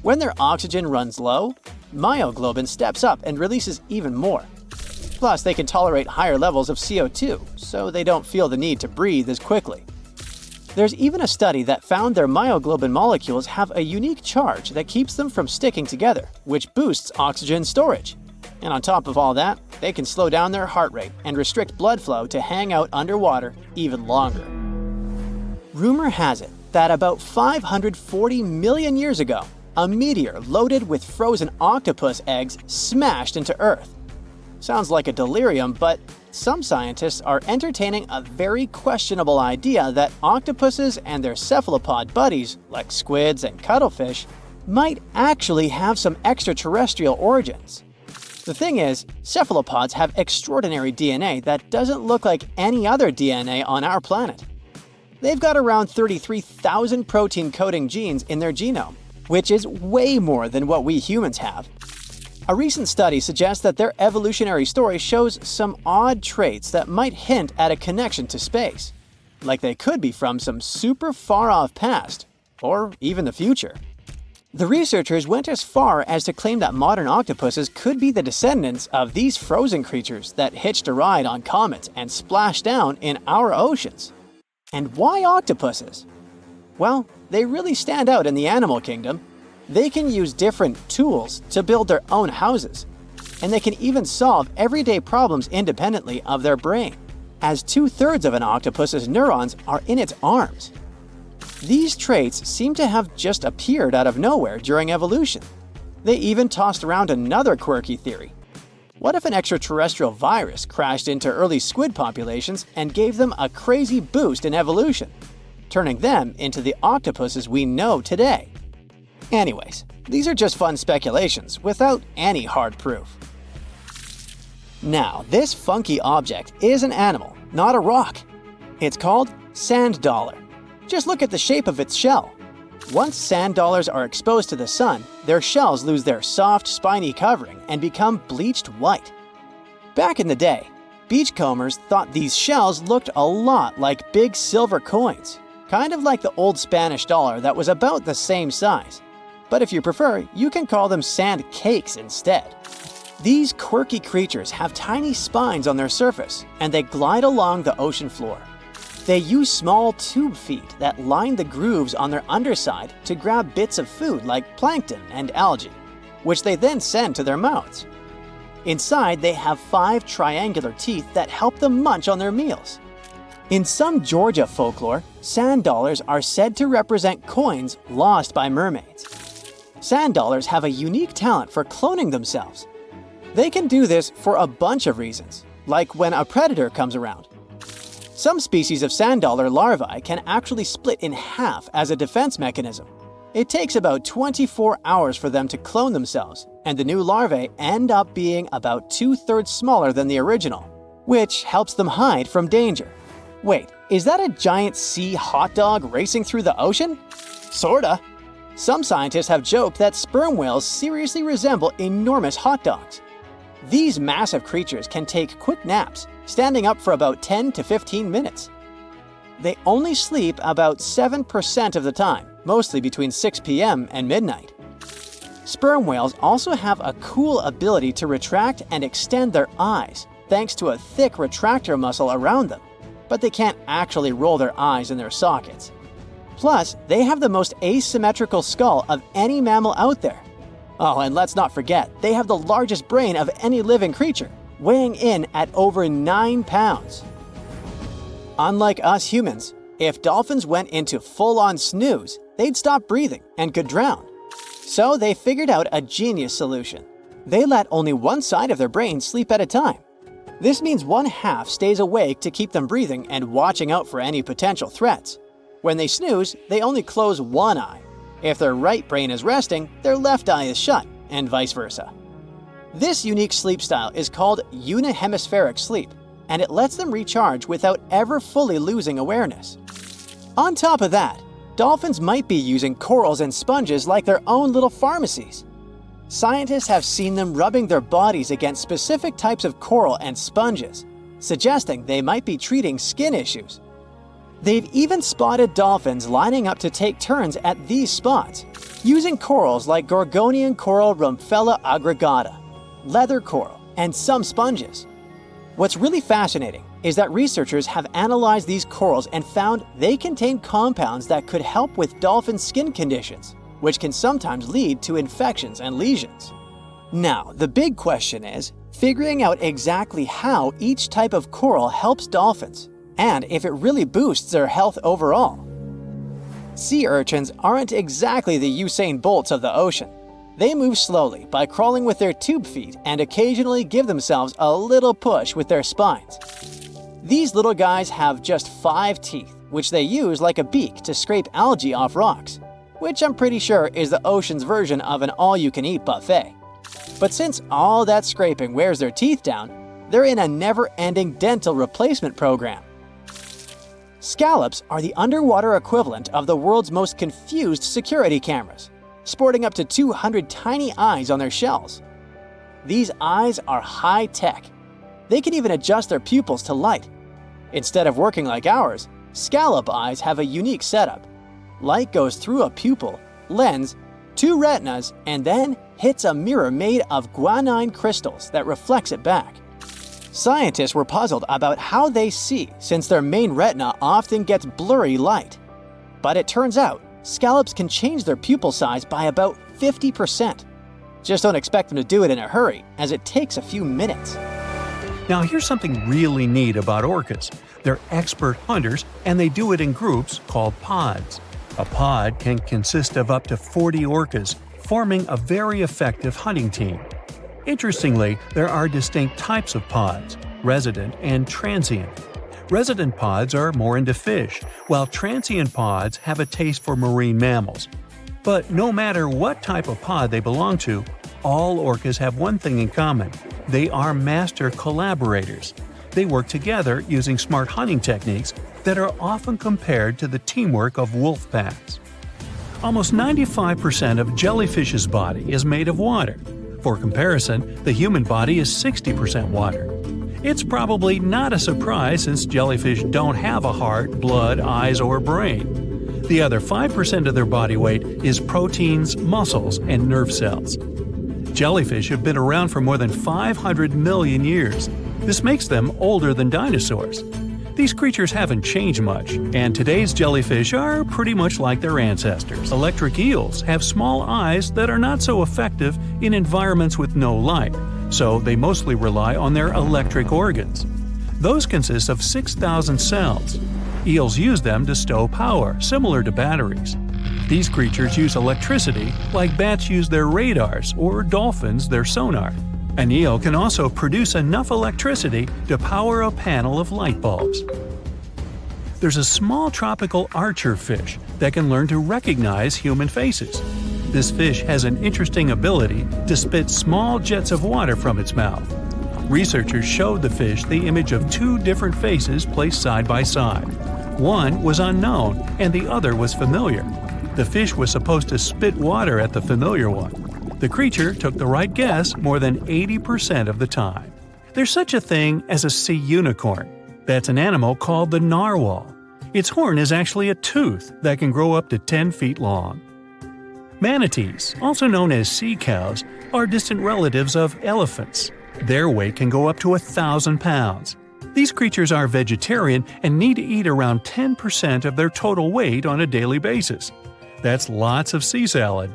When their oxygen runs low, myoglobin steps up and releases even more. Plus, they can tolerate higher levels of CO2, so they don't feel the need to breathe as quickly. There's even a study that found their myoglobin molecules have a unique charge that keeps them from sticking together, which boosts oxygen storage. And on top of all that, they can slow down their heart rate and restrict blood flow to hang out underwater even longer. Rumor has it that about 540 million years ago, a meteor loaded with frozen octopus eggs smashed into Earth. Sounds like a delirium, but some scientists are entertaining a very questionable idea that octopuses and their cephalopod buddies, like squids and cuttlefish, might actually have some extraterrestrial origins. The thing is, cephalopods have extraordinary DNA that doesn't look like any other DNA on our planet. They've got around 33,000 protein-coding genes in their genome, which is way more than what we humans have. A recent study suggests that their evolutionary story shows some odd traits that might hint at a connection to space, like they could be from some super far-off past, or even the future. The researchers went as far as to claim that modern octopuses could be the descendants of these frozen creatures that hitched a ride on comets and splashed down in our oceans. And why octopuses? Well, they really stand out in the animal kingdom. They can use different tools to build their own houses, and they can even solve everyday problems independently of their brain, as 2/3 of an octopus's neurons are in its arms. These traits seem to have just appeared out of nowhere during evolution. They even tossed around another quirky theory. What if an extraterrestrial virus crashed into early squid populations and gave them a crazy boost in evolution, turning them into the octopuses we know today? Anyways, these are just fun speculations without any hard proof. Now, this funky object is an animal, not a rock. It's called sand dollar. Just look at the shape of its shell. Once sand dollars are exposed to the sun, their shells lose their soft, spiny covering and become bleached white. Back in the day, beachcombers thought these shells looked a lot like big silver coins, kind of like the old Spanish dollar that was about the same size. But if you prefer, you can call them sand cakes instead. These quirky creatures have tiny spines on their surface, and they glide along the ocean floor. They use small tube feet that line the grooves on their underside to grab bits of food like plankton and algae, which they then send to their mouths. Inside, they have 5 triangular teeth that help them munch on their meals. In some Georgia folklore, sand dollars are said to represent coins lost by mermaids. Sand dollars have a unique talent for cloning themselves. They can do this for a bunch of reasons, like when a predator comes around. Some species of sand dollar larvae can actually split in half as a defense mechanism. It takes about 24 hours for them to clone themselves, and the new larvae end up being about 2/3 smaller than the original, which helps them hide from danger. Wait, is that a giant sea hot dog racing through the ocean? Sorta. Some scientists have joked that sperm whales seriously resemble enormous hot dogs. These massive creatures can take quick naps, standing up for about 10 to 15 minutes. They only sleep about 7% of the time, mostly between 6 p.m. and midnight. Sperm whales also have a cool ability to retract and extend their eyes, thanks to a thick retractor muscle around them, but they can't actually roll their eyes in their sockets. Plus, they have the most asymmetrical skull of any mammal out there. Oh, and let's not forget, they have the largest brain of any living creature, weighing in at over 9 pounds. Unlike us humans, if dolphins went into full-on snooze, they'd stop breathing and could drown. So they figured out a genius solution. They let only one side of their brain sleep at a time. This means one half stays awake to keep them breathing and watching out for any potential threats. When they snooze, they only close one eye. If their right brain is resting, their left eye is shut, and vice versa. This unique sleep style is called unihemispheric sleep, and it lets them recharge without ever fully losing awareness. On top of that, dolphins might be using corals and sponges like their own little pharmacies. Scientists have seen them rubbing their bodies against specific types of coral and sponges, suggesting they might be treating skin issues. They've even spotted dolphins lining up to take turns at these spots, using corals like Gorgonian coral Rumphella aggregata, leather coral, and some sponges. What's really fascinating is that researchers have analyzed these corals and found they contain compounds that could help with dolphin skin conditions, which can sometimes lead to infections and lesions. Now, the big question is figuring out exactly how each type of coral helps dolphins, and if it really boosts their health overall. Sea urchins aren't exactly the Usain Bolts of the ocean. They move slowly by crawling with their tube feet and occasionally give themselves a little push with their spines. These little guys have just 5 teeth, which they use like a beak to scrape algae off rocks, which I'm pretty sure is the ocean's version of an all-you-can-eat buffet. But since all that scraping wears their teeth down, they're in a never-ending dental replacement program. Scallops are the underwater equivalent of the world's most confused security cameras, sporting up to 200 tiny eyes on their shells. These eyes are high-tech. They can even adjust their pupils to light. Instead of working like ours, scallop eyes have a unique setup. Light goes through a pupil, lens, 2 retinas, and then hits a mirror made of guanine crystals that reflects it back. Scientists were puzzled about how they see since their main retina often gets blurry light. But it turns out, scallops can change their pupil size by about 50%. Just don't expect them to do it in a hurry, as it takes a few minutes. Now here's something really neat about orcas. They're expert hunters, and they do it in groups called pods. A pod can consist of up to 40 orcas, forming a very effective hunting team. Interestingly, there are distinct types of pods, resident and transient. Resident pods are more into fish, while transient pods have a taste for marine mammals. But no matter what type of pod they belong to, all orcas have one thing in common. They are master collaborators. They work together using smart hunting techniques that are often compared to the teamwork of wolf packs. Almost 95% of jellyfish's body is made of water. For comparison, the human body is 60% water. It's probably not a surprise since jellyfish don't have a heart, blood, eyes, or brain. The other 5% of their body weight is proteins, muscles, and nerve cells. Jellyfish have been around for more than 500 million years. This makes them older than dinosaurs. These creatures haven't changed much, and today's jellyfish are pretty much like their ancestors. Electric eels have small eyes that are not so effective in environments with no light, so they mostly rely on their electric organs. Those consist of 6,000 cells. Eels use them to stow power, similar to batteries. These creatures use electricity like bats use their radars or dolphins their sonar. An eel can also produce enough electricity to power a panel of light bulbs. There's a small tropical archer fish that can learn to recognize human faces. This fish has an interesting ability to spit small jets of water from its mouth. Researchers showed the fish the image of two different faces placed side by side. One was unknown and the other was familiar. The fish was supposed to spit water at the familiar one. The creature took the right guess more than 80% of the time. There's such a thing as a sea unicorn. That's an animal called the narwhal. Its horn is actually a tooth that can grow up to 10 feet long. Manatees, also known as sea cows, are distant relatives of elephants. Their weight can go up to 1,000 pounds. These creatures are vegetarian and need to eat around 10% of their total weight on a daily basis. That's lots of sea salad.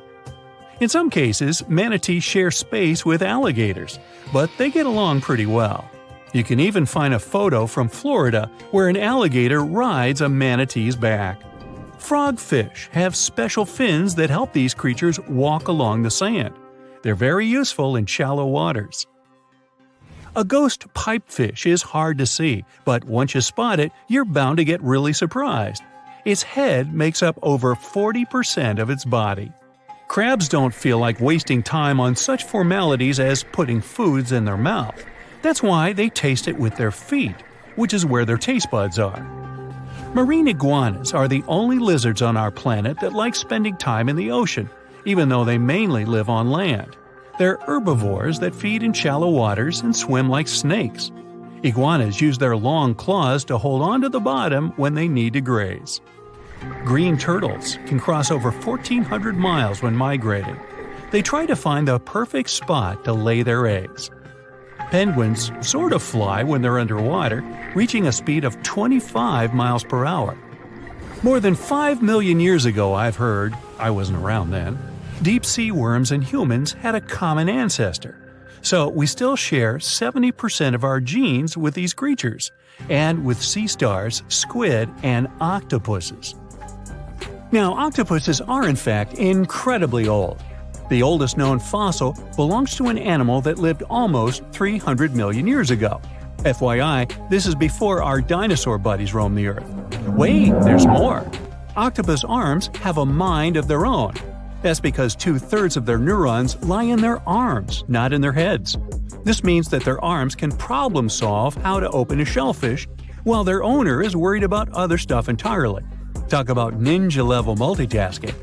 In some cases, manatees share space with alligators, but they get along pretty well. You can even find a photo from Florida where an alligator rides a manatee's back. Frogfish have special fins that help these creatures walk along the sand. They're very useful in shallow waters. A ghost pipefish is hard to see, but once you spot it, you're bound to get really surprised. Its head makes up over 40% of its body. Crabs don't feel like wasting time on such formalities as putting foods in their mouth. That's why they taste it with their feet, which is where their taste buds are. Marine iguanas are the only lizards on our planet that like spending time in the ocean, even though they mainly live on land. They're herbivores that feed in shallow waters and swim like snakes. Iguanas use their long claws to hold onto the bottom when they need to graze. Green turtles can cross over 1,400 miles when migrating. They try to find the perfect spot to lay their eggs. Penguins sort of fly when they're underwater, reaching a speed of 25 miles per hour. More than 5 million years ago, I've heard, I wasn't around then, deep sea worms and humans had a common ancestor. So we still share 70% of our genes with these creatures, and with sea stars, squid, and octopuses. Now, octopuses are in fact incredibly old. The oldest known fossil belongs to an animal that lived almost 300 million years ago. FYI, this is before our dinosaur buddies roamed the Earth. Wait, there's more! Octopus arms have a mind of their own. That's because 2/3 of their neurons lie in their arms, not in their heads. This means that their arms can problem solve how to open a shellfish, while their owner is worried about other stuff entirely. Talk about ninja-level multitasking.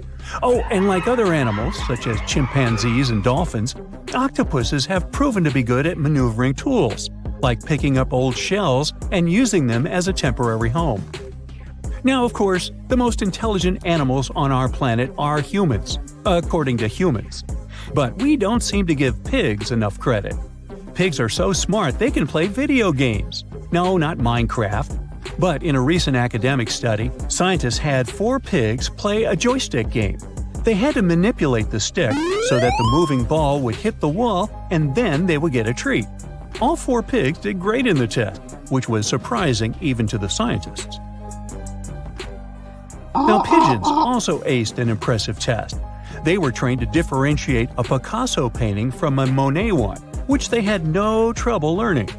Oh, and like other animals, such as chimpanzees and dolphins, octopuses have proven to be good at maneuvering tools, like picking up old shells and using them as a temporary home. Now, of course, the most intelligent animals on our planet are humans, according to humans. But we don't seem to give pigs enough credit. Pigs are so smart they can play video games. No, not Minecraft. But in a recent academic study, scientists had 4 pigs play a joystick game. They had to manipulate the stick so that the moving ball would hit the wall and then they would get a treat. All 4 pigs did great in the test, which was surprising even to the scientists. Now, pigeons also aced an impressive test. They were trained to differentiate a Picasso painting from a Monet one, which they had no trouble learning.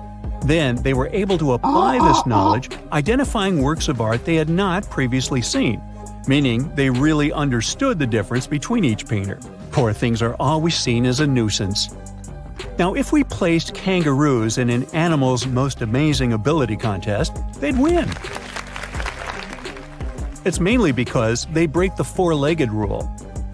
Then they were able to apply this knowledge, identifying works of art they had not previously seen, meaning they really understood the difference between each painter. Poor things are always seen as a nuisance. Now, if we placed kangaroos in an Animal's Most Amazing Ability contest, they'd win. It's mainly because they break the four-legged rule.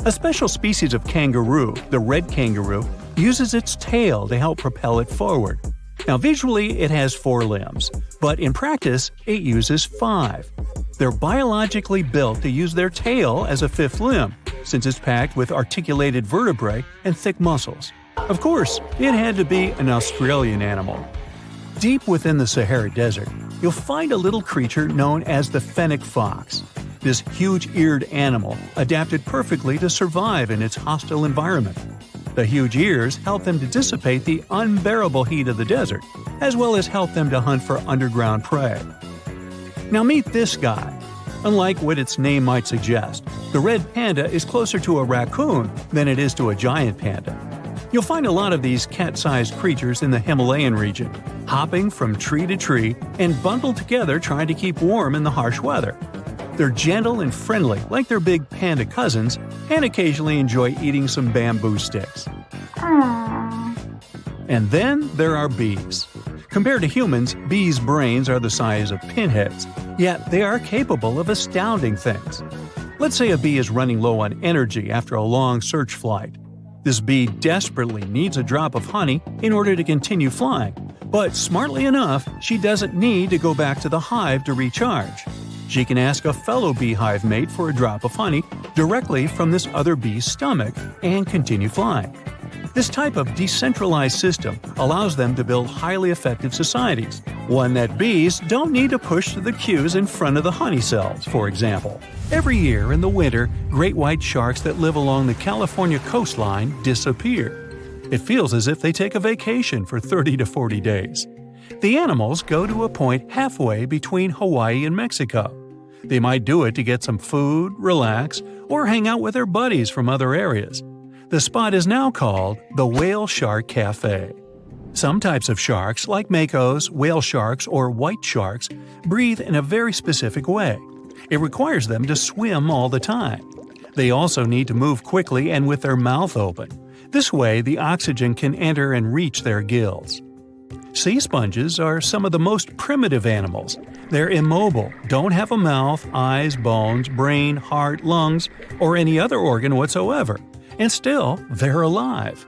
A special species of kangaroo, the red kangaroo, uses its tail to help propel it forward. Now visually it has 4 limbs, but in practice it uses 5. They're biologically built to use their tail as a 5th limb, since it's packed with articulated vertebrae and thick muscles. Of course, it had to be an Australian animal. Deep within the Sahara Desert, you'll find a little creature known as the fennec fox. This huge-eared animal adapted perfectly to survive in its hostile environment. The huge ears help them to dissipate the unbearable heat of the desert, as well as help them to hunt for underground prey. Now meet this guy. Unlike what its name might suggest, the red panda is closer to a raccoon than it is to a giant panda. You'll find a lot of these cat-sized creatures in the Himalayan region, hopping from tree to tree and bundled together trying to keep warm in the harsh weather. They're gentle and friendly like their big panda cousins, and occasionally enjoy eating some bamboo sticks. And then there are bees. Compared to humans, bees' brains are the size of pinheads, yet they are capable of astounding things. Let's say a bee is running low on energy after a long search flight. This bee desperately needs a drop of honey in order to continue flying, but smartly enough, she doesn't need to go back to the hive to recharge. She can ask a fellow beehive mate for a drop of honey directly from this other bee's stomach and continue flying. This type of decentralized system allows them to build highly effective societies, one that bees don't need to push to the queues in front of the honey cells, for example. Every year in the winter, great white sharks that live along the California coastline disappear. It feels as if they take a vacation for 30 to 40 days. The animals go to a point halfway between Hawaii and Mexico. They might do it to get some food, relax, or hang out with their buddies from other areas. The spot is now called the Whale Shark Cafe. Some types of sharks, like makos, whale sharks, or white sharks, breathe in a very specific way. It requires them to swim all the time. They also need to move quickly and with their mouth open. This way, the oxygen can enter and reach their gills. Sea sponges are some of the most primitive animals. They're immobile, don't have a mouth, eyes, bones, brain, heart, lungs, or any other organ whatsoever. And still, they're alive.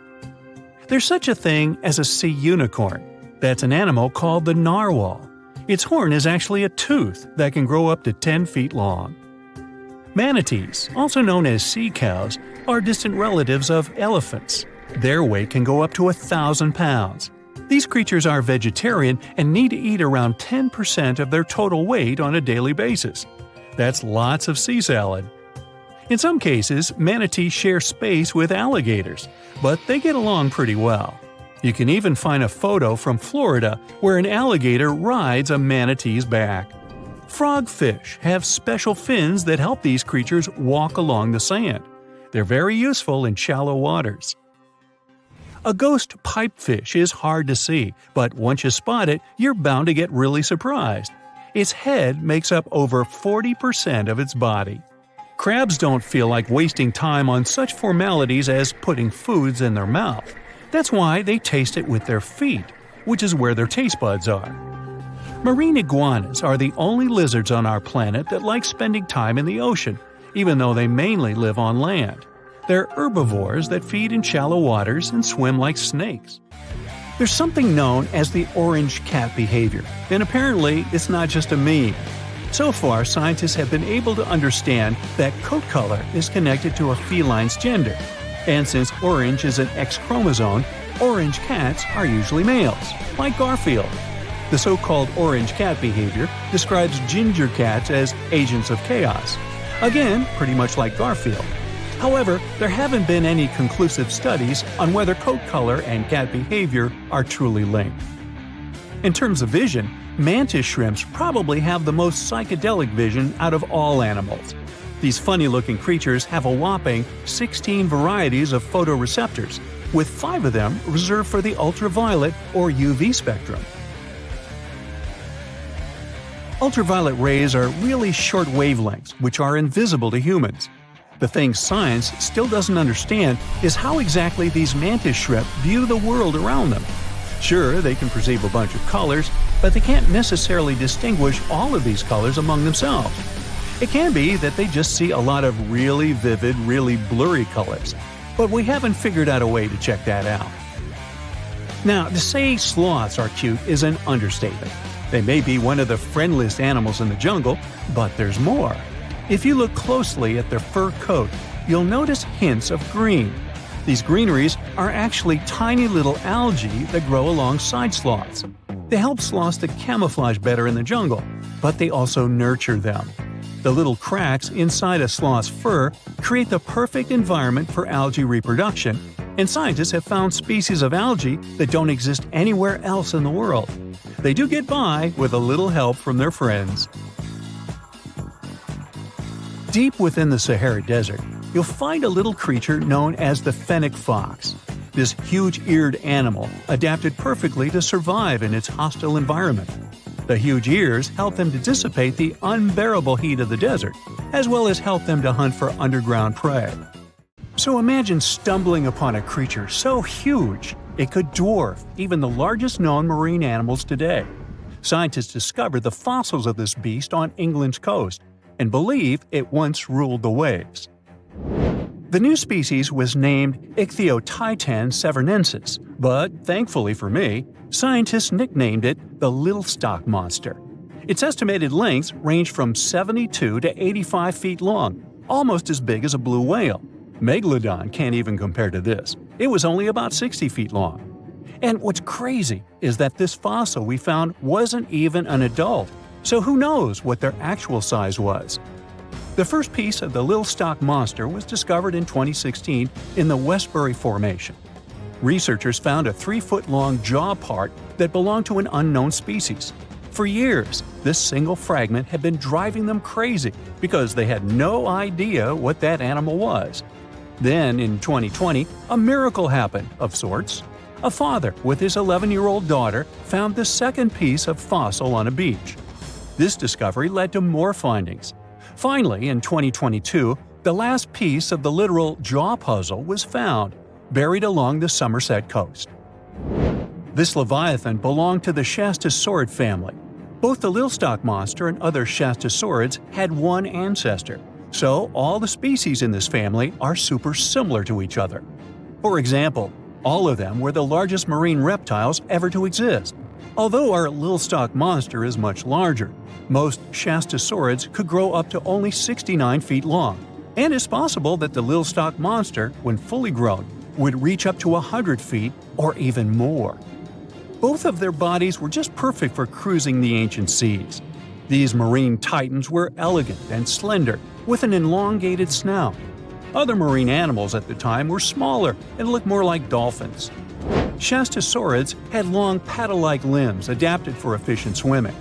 There's such a thing as a sea unicorn. That's an animal called the narwhal. Its horn is actually a tooth that can grow up to 10 feet long. Manatees, also known as sea cows, are distant relatives of elephants. Their weight can go up to 1,000 pounds. These creatures are vegetarian and need to eat around 10% of their total weight on a daily basis. That's lots of sea salad. In some cases, manatees share space with alligators, but they get along pretty well. You can even find a photo from Florida where an alligator rides a manatee's back. Frogfish have special fins that help these creatures walk along the sand. They're very useful in shallow waters. A ghost pipefish is hard to see, but once you spot it, you're bound to get really surprised. Its head makes up over 40% of its body. Crabs don't feel like wasting time on such formalities as putting foods in their mouth. That's why they taste it with their feet, which is where their taste buds are. Marine iguanas are the only lizards on our planet that like spending time in the ocean, even though they mainly live on land. They're herbivores that feed in shallow waters and swim like snakes. There's something known as the orange cat behavior, and apparently it's not just a meme. So far, scientists have been able to understand that coat color is connected to a feline's gender. And since orange is an X chromosome, orange cats are usually males, like Garfield. The so-called orange cat behavior describes ginger cats as agents of chaos. Again, pretty much like Garfield. However, there haven't been any conclusive studies on whether coat color and cat behavior are truly linked. In terms of vision, mantis shrimps probably have the most psychedelic vision out of all animals. These funny-looking creatures have a whopping 16 varieties of photoreceptors, with 5 of them reserved for the ultraviolet or UV spectrum. Ultraviolet rays are really short wavelengths, which are invisible to humans. The thing science still doesn't understand is how exactly these mantis shrimp view the world around them. Sure, they can perceive a bunch of colors, but they can't necessarily distinguish all of these colors among themselves. It can be that they just see a lot of really vivid, really blurry colors, but we haven't figured out a way to check that out. Now, to say sloths are cute is an understatement. They may be one of the friendliest animals in the jungle, but there's more. If you look closely at their fur coat, you'll notice hints of green. These greeneries are actually tiny little algae that grow alongside sloths. They help sloths to camouflage better in the jungle, but they also nurture them. The little cracks inside a sloth's fur create the perfect environment for algae reproduction, and scientists have found species of algae that don't exist anywhere else in the world. They do get by with a little help from their friends. Deep within the Sahara Desert, you'll find a little creature known as the fennec fox. This huge-eared animal adapted perfectly to survive in its hostile environment. The huge ears help them to dissipate the unbearable heat of the desert, as well as help them to hunt for underground prey. So imagine stumbling upon a creature so huge it could dwarf even the largest known marine animals today. Scientists discovered the fossils of this beast on England's coast and believe it once ruled the waves. The new species was named Ichthyotitan severnensis, but thankfully for me, scientists nicknamed it the Little Stock Monster. Its estimated lengths range from 72 to 85 feet long, almost as big as a blue whale. Megalodon can't even compare to this. It was only about 60 feet long. And what's crazy is that this fossil we found wasn't even an adult, so who knows what their actual size was. The first piece of the Little Stock Monster was discovered in 2016 in the Westbury Formation. Researchers found a 3-foot-long jaw part that belonged to an unknown species. For years, this single fragment had been driving them crazy because they had no idea what that animal was. Then, in 2020, a miracle happened, of sorts. A father with his 11-year-old daughter found the second piece of fossil on a beach. This discovery led to more findings. Finally, in 2022, the last piece of the literal jaw puzzle was found, buried along the Somerset coast. This leviathan belonged to the Shastasaurid family. Both the Little Stock Monster and other Shastasaurids had one ancestor, so all the species in this family are super similar to each other. For example, all of them were the largest marine reptiles ever to exist. Although our Little Stock Monster is much larger, most Shastasaurids could grow up to only 69 feet long, and it's possible that the Little Stock Monster, when fully grown, would reach up to 100 feet or even more. Both of their bodies were just perfect for cruising the ancient seas. These marine titans were elegant and slender, with an elongated snout. Other marine animals at the time were smaller and looked more like dolphins. Shastasaurids had long paddle-like limbs adapted for efficient swimming.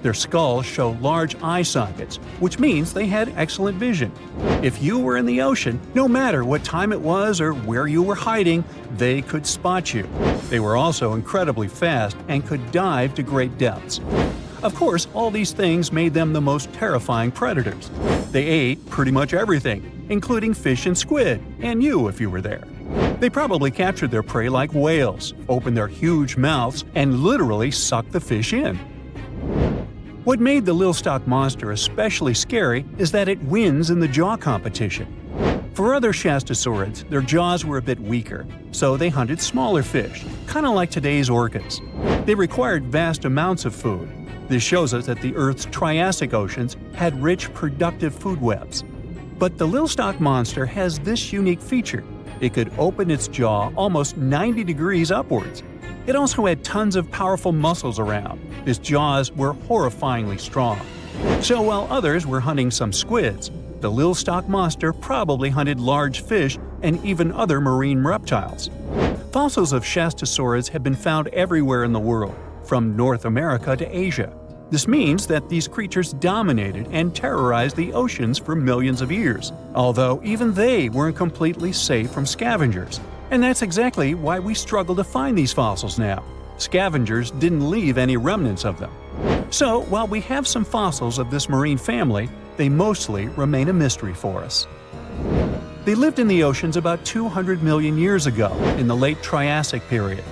Their skulls show large eye sockets, which means they had excellent vision. If you were in the ocean, no matter what time it was or where you were hiding, they could spot you. They were also incredibly fast and could dive to great depths. Of course, all these things made them the most terrifying predators. They ate pretty much everything, including fish and squid, and you if you were there. They probably captured their prey like whales, opened their huge mouths, and literally sucked the fish in. What made the Little Stock Monster especially scary is that it wins in the jaw competition. For other Shastasaurids, their jaws were a bit weaker, so they hunted smaller fish, kind of like today's orcas. They required vast amounts of food. This shows us that the Earth's Triassic oceans had rich, productive food webs. But the Little Stock Monster has this unique feature. It could open its jaw almost 90 degrees upwards. It also had tons of powerful muscles around. Its jaws were horrifyingly strong. So while others were hunting some squids, the Little Stock Monster probably hunted large fish and even other marine reptiles. Fossils of Shastasaurids have been found everywhere in the world, from North America to Asia. This means that these creatures dominated and terrorized the oceans for millions of years, although even they weren't completely safe from scavengers. And that's exactly why we struggle to find these fossils now. Scavengers didn't leave any remnants of them. So, while we have some fossils of this marine family, they mostly remain a mystery for us. They lived in the oceans about 200 million years ago, in the late Triassic period.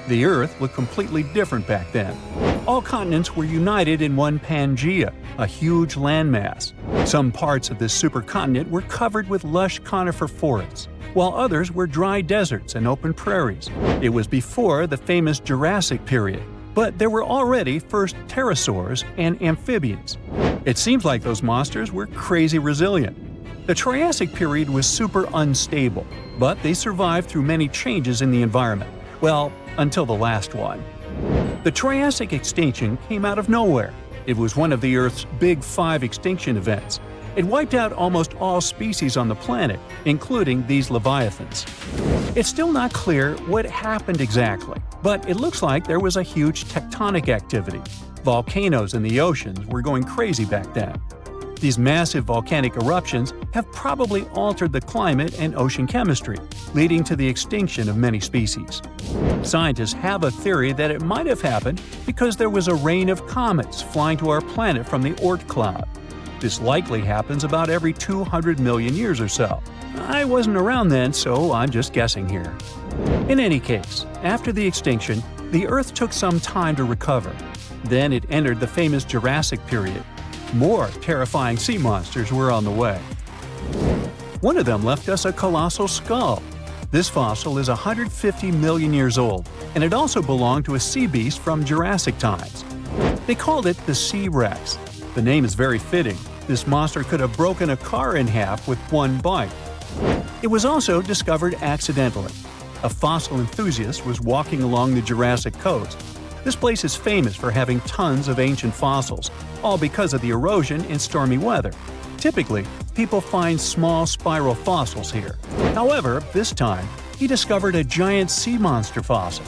The Earth looked completely different back then. All continents were united in one Pangaea, a huge landmass. Some parts of this supercontinent were covered with lush conifer forests, while others were dry deserts and open prairies. It was before the famous Jurassic period, but there were already first pterosaurs and amphibians. It seems like those monsters were crazy resilient. The Triassic period was super unstable, but they survived through many changes in the environment. Well, until the last one. The Triassic extinction came out of nowhere. It was one of the Earth's big 5 extinction events. It wiped out almost all species on the planet, including these leviathans. It's still not clear what happened exactly, but it looks like there was a huge tectonic activity. Volcanoes in the oceans were going crazy back then. These massive volcanic eruptions have probably altered the climate and ocean chemistry, leading to the extinction of many species. Scientists have a theory that it might have happened because there was a rain of comets flying to our planet from the Oort cloud. This likely happens about every 200 million years or so. I wasn't around then, so I'm just guessing here. In any case, after the extinction, the Earth took some time to recover. Then it entered the famous Jurassic period. More terrifying sea monsters were on the way. One of them left us a colossal skull. This fossil is 150 million years old, and it also belonged to a sea beast from Jurassic times. They called it the Shipwrecks. The name is very fitting. This monster could have broken a car in half with one bite. It was also discovered accidentally. A fossil enthusiast was walking along the Jurassic coast. This place is famous for having tons of ancient fossils, all because of the erosion in stormy weather. Typically, people find small spiral fossils here. However, this time, he discovered a giant sea monster fossil.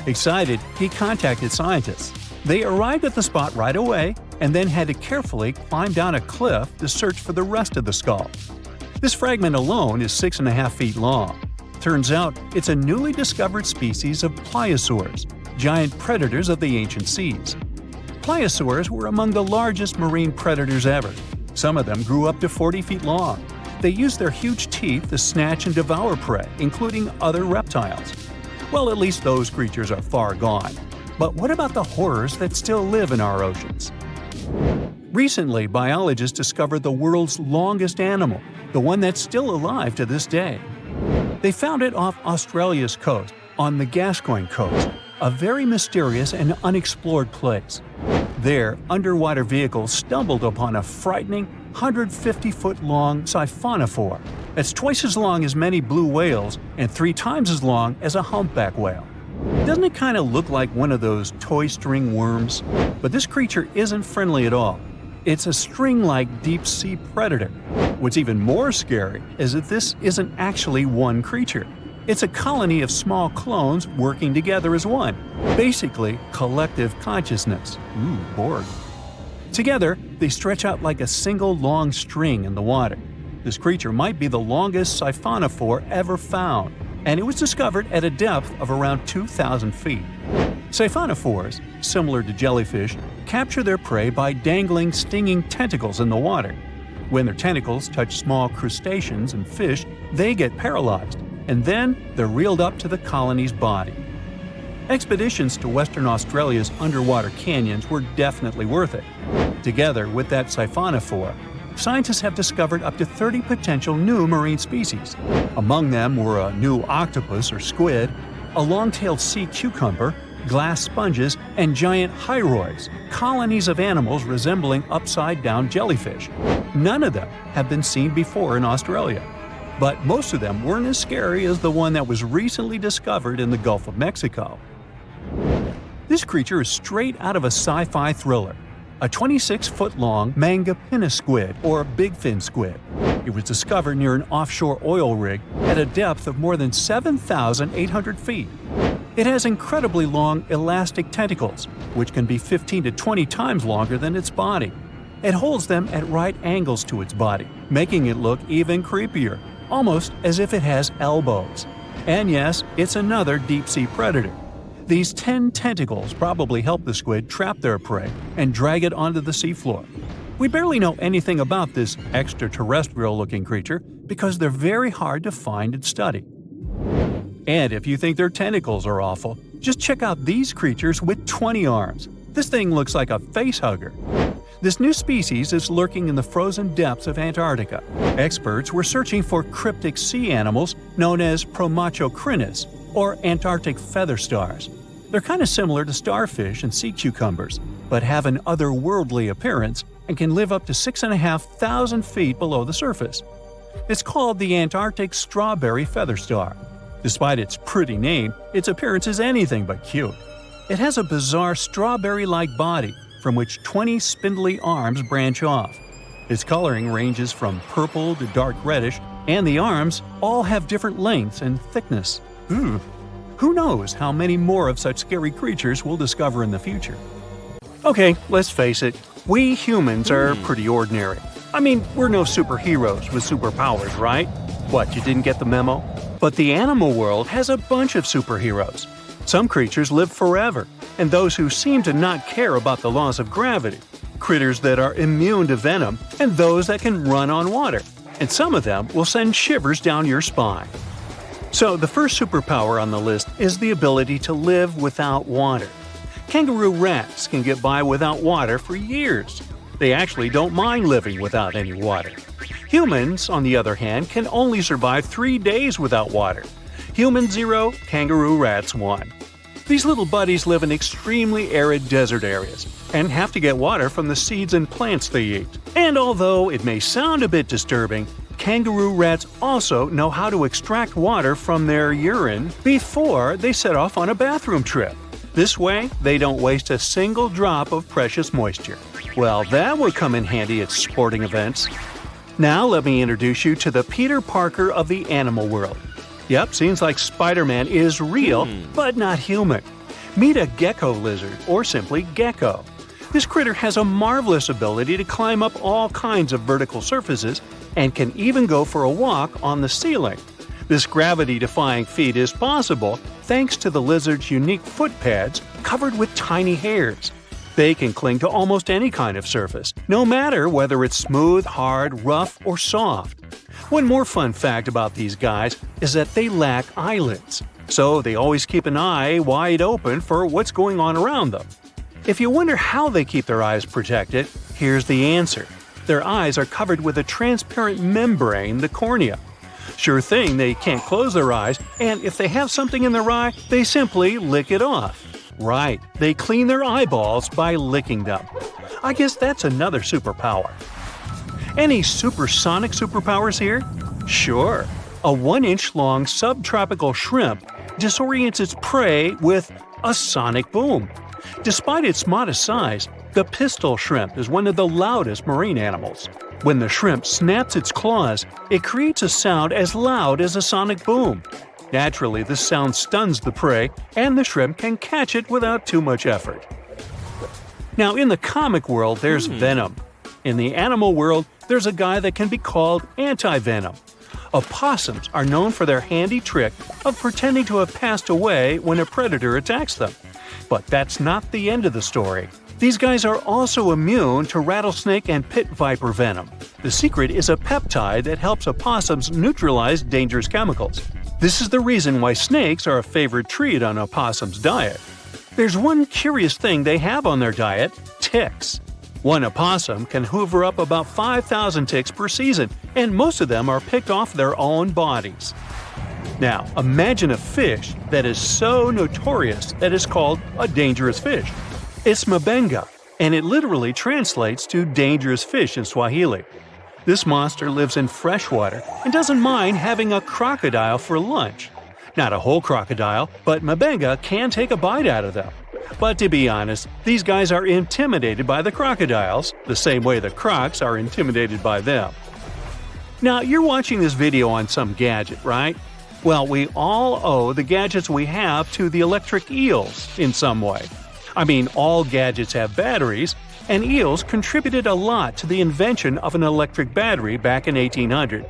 Excited, he contacted scientists. They arrived at the spot right away and then had to carefully climb down a cliff to search for the rest of the skull. This fragment alone is 6.5 feet long. Turns out, it's a newly discovered species of pliosaurs, giant predators of the ancient seas. Pliosaurs were among the largest marine predators ever. Some of them grew up to 40 feet long. They used their huge teeth to snatch and devour prey, including other reptiles. Well, at least those creatures are far gone. But what about the horrors that still live in our oceans? Recently, biologists discovered the world's longest animal, the one that's still alive to this day. They found it off Australia's coast, on the Gascoyne coast, a very mysterious and unexplored place. There, underwater vehicles stumbled upon a frightening 150-foot-long Siphonophore. That's twice as long as many blue whales and 3 times as long as a humpback whale. Doesn't it kind of look like one of those toy string worms? But this creature isn't friendly at all. It's a string-like deep-sea predator. What's even more scary is that this isn't actually one creature. It's a colony of small clones working together as one. Basically, collective consciousness. Ooh, Borg. Together, they stretch out like a single long string in the water. This creature might be the longest Siphonophore ever found, and it was discovered at a depth of around 2,000 feet. Siphonophores, similar to jellyfish, capture their prey by dangling stinging tentacles in the water. When their tentacles touch small crustaceans and fish, they get paralyzed, and then they're reeled up to the colony's body. Expeditions to Western Australia's underwater canyons were definitely worth it. Together with that Siphonophore, scientists have discovered up to 30 potential new marine species. Among them were a new octopus or squid, a long-tailed sea cucumber, glass sponges, and giant hyroids, colonies of animals resembling upside-down jellyfish. None of them have been seen before in Australia. But most of them weren't as scary as the one that was recently discovered in the Gulf of Mexico. This creature is straight out of a sci-fi thriller, a 26-foot-long mangapinna squid or bigfin squid. It was discovered near an offshore oil rig at a depth of more than 7,800 feet. It has incredibly long elastic tentacles, which can be 15 to 20 times longer than its body. It holds them at right angles to its body, making it look even creepier, almost as if it has elbows. And yes, it's another deep-sea predator. These 10 tentacles probably help the squid trap their prey and drag it onto the seafloor. We barely know anything about this extraterrestrial-looking creature because they're very hard to find and study. And if you think their tentacles are awful, Just check out these creatures with 20 arms. This thing looks like a face hugger. This new species is lurking in the frozen depths of Antarctica. Experts were searching for cryptic sea animals known as Promachocrinus, or Antarctic feather stars. They're kind of similar to starfish and sea cucumbers, but have an otherworldly appearance and can live up to 6,500 feet below the surface. It's called the Antarctic strawberry feather star. Despite its pretty name, its appearance is anything but cute. It has a bizarre strawberry-like body from which 20 spindly arms branch off. Its coloring ranges from purple to dark reddish, and the arms all have different lengths and thickness. Who knows how many more of such scary creatures we'll discover in the future? Okay, let's face it, we humans are pretty ordinary. I mean, we're no superheroes with superpowers, right? What, you didn't get the memo? But the animal world has a bunch of superheroes. Some creatures live forever, and those who seem to not care about the laws of gravity. Critters that are immune to venom, and those that can run on water. And some of them will send shivers down your spine. So the first superpower on the list is the ability to live without water. Kangaroo rats can get by without water for years. They actually don't mind living without any water. Humans, on the other hand, can only survive 3 days without water. Human 0, kangaroo rats 1. These little buddies live in extremely arid desert areas and have to get water from the seeds and plants they eat. And although it may sound a bit disturbing, kangaroo rats also know how to extract water from their urine before they set off on a bathroom trip. This way, they don't waste a single drop of precious moisture. Well, that would come in handy at sporting events. Now let me introduce you to the Peter Parker of the animal world. Yep, seems like Spider-Man is real, but not human. Meet a gecko lizard, or simply gecko. This critter has a marvelous ability to climb up all kinds of vertical surfaces and can even go for a walk on the ceiling. This gravity-defying feat is possible thanks to the lizard's unique foot pads covered with tiny hairs. They can cling to almost any kind of surface, no matter whether it's smooth, hard, rough, or soft. One more fun fact about these guys is that they lack eyelids, so they always keep an eye wide open for what's going on around them. If you wonder how they keep their eyes protected, here's the answer. Their eyes are covered with a transparent membrane, the cornea. Sure thing, they can't close their eyes, and if they have something in their eye, they simply lick it off. Right, they clean their eyeballs by licking them. I guess that's another superpower. Any supersonic superpowers here? Sure. A 1-inch long subtropical shrimp disorients its prey with a sonic boom. Despite its modest size, the pistol shrimp is one of the loudest marine animals. When the shrimp snaps its claws, it creates a sound as loud as a sonic boom. Naturally, this sound stuns the prey, and the shrimp can catch it without too much effort. Now, in the comic world, there's venom. In the animal world, there's a guy that can be called anti-venom. Opossums are known for their handy trick of pretending to have passed away when a predator attacks them. But that's not the end of the story. These guys are also immune to rattlesnake and pit viper venom. The secret is a peptide that helps opossums neutralize dangerous chemicals. This is the reason why snakes are a favorite treat on opossums' diet. There's one curious thing they have on their diet: ticks. One opossum can hoover up about 5,000 ticks per season, and most of them are picked off their own bodies. Now, imagine a fish that is so notorious that it's called a dangerous fish. It's mabenga, and it literally translates to dangerous fish in Swahili. This monster lives in freshwater and doesn't mind having a crocodile for lunch. Not a whole crocodile, but mabenga can take a bite out of them. But to be honest, these guys are intimidated by the crocodiles, the same way the crocs are intimidated by them. Now, you're watching this video on some gadget, right? Well, we all owe the gadgets we have to the electric eels in some way. I mean, all gadgets have batteries, and eels contributed a lot to the invention of an electric battery back in 1800.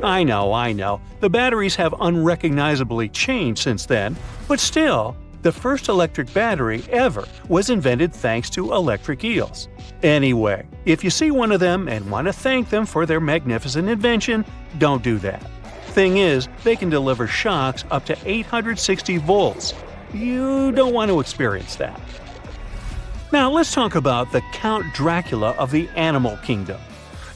I know, the batteries have unrecognizably changed since then, but still, the first electric battery ever was invented thanks to electric eels. Anyway, if you see one of them and want to thank them for their magnificent invention, don't do that. Thing is, they can deliver shocks up to 860 volts. You don't want to experience that. Now let's talk about the Count Dracula of the animal kingdom.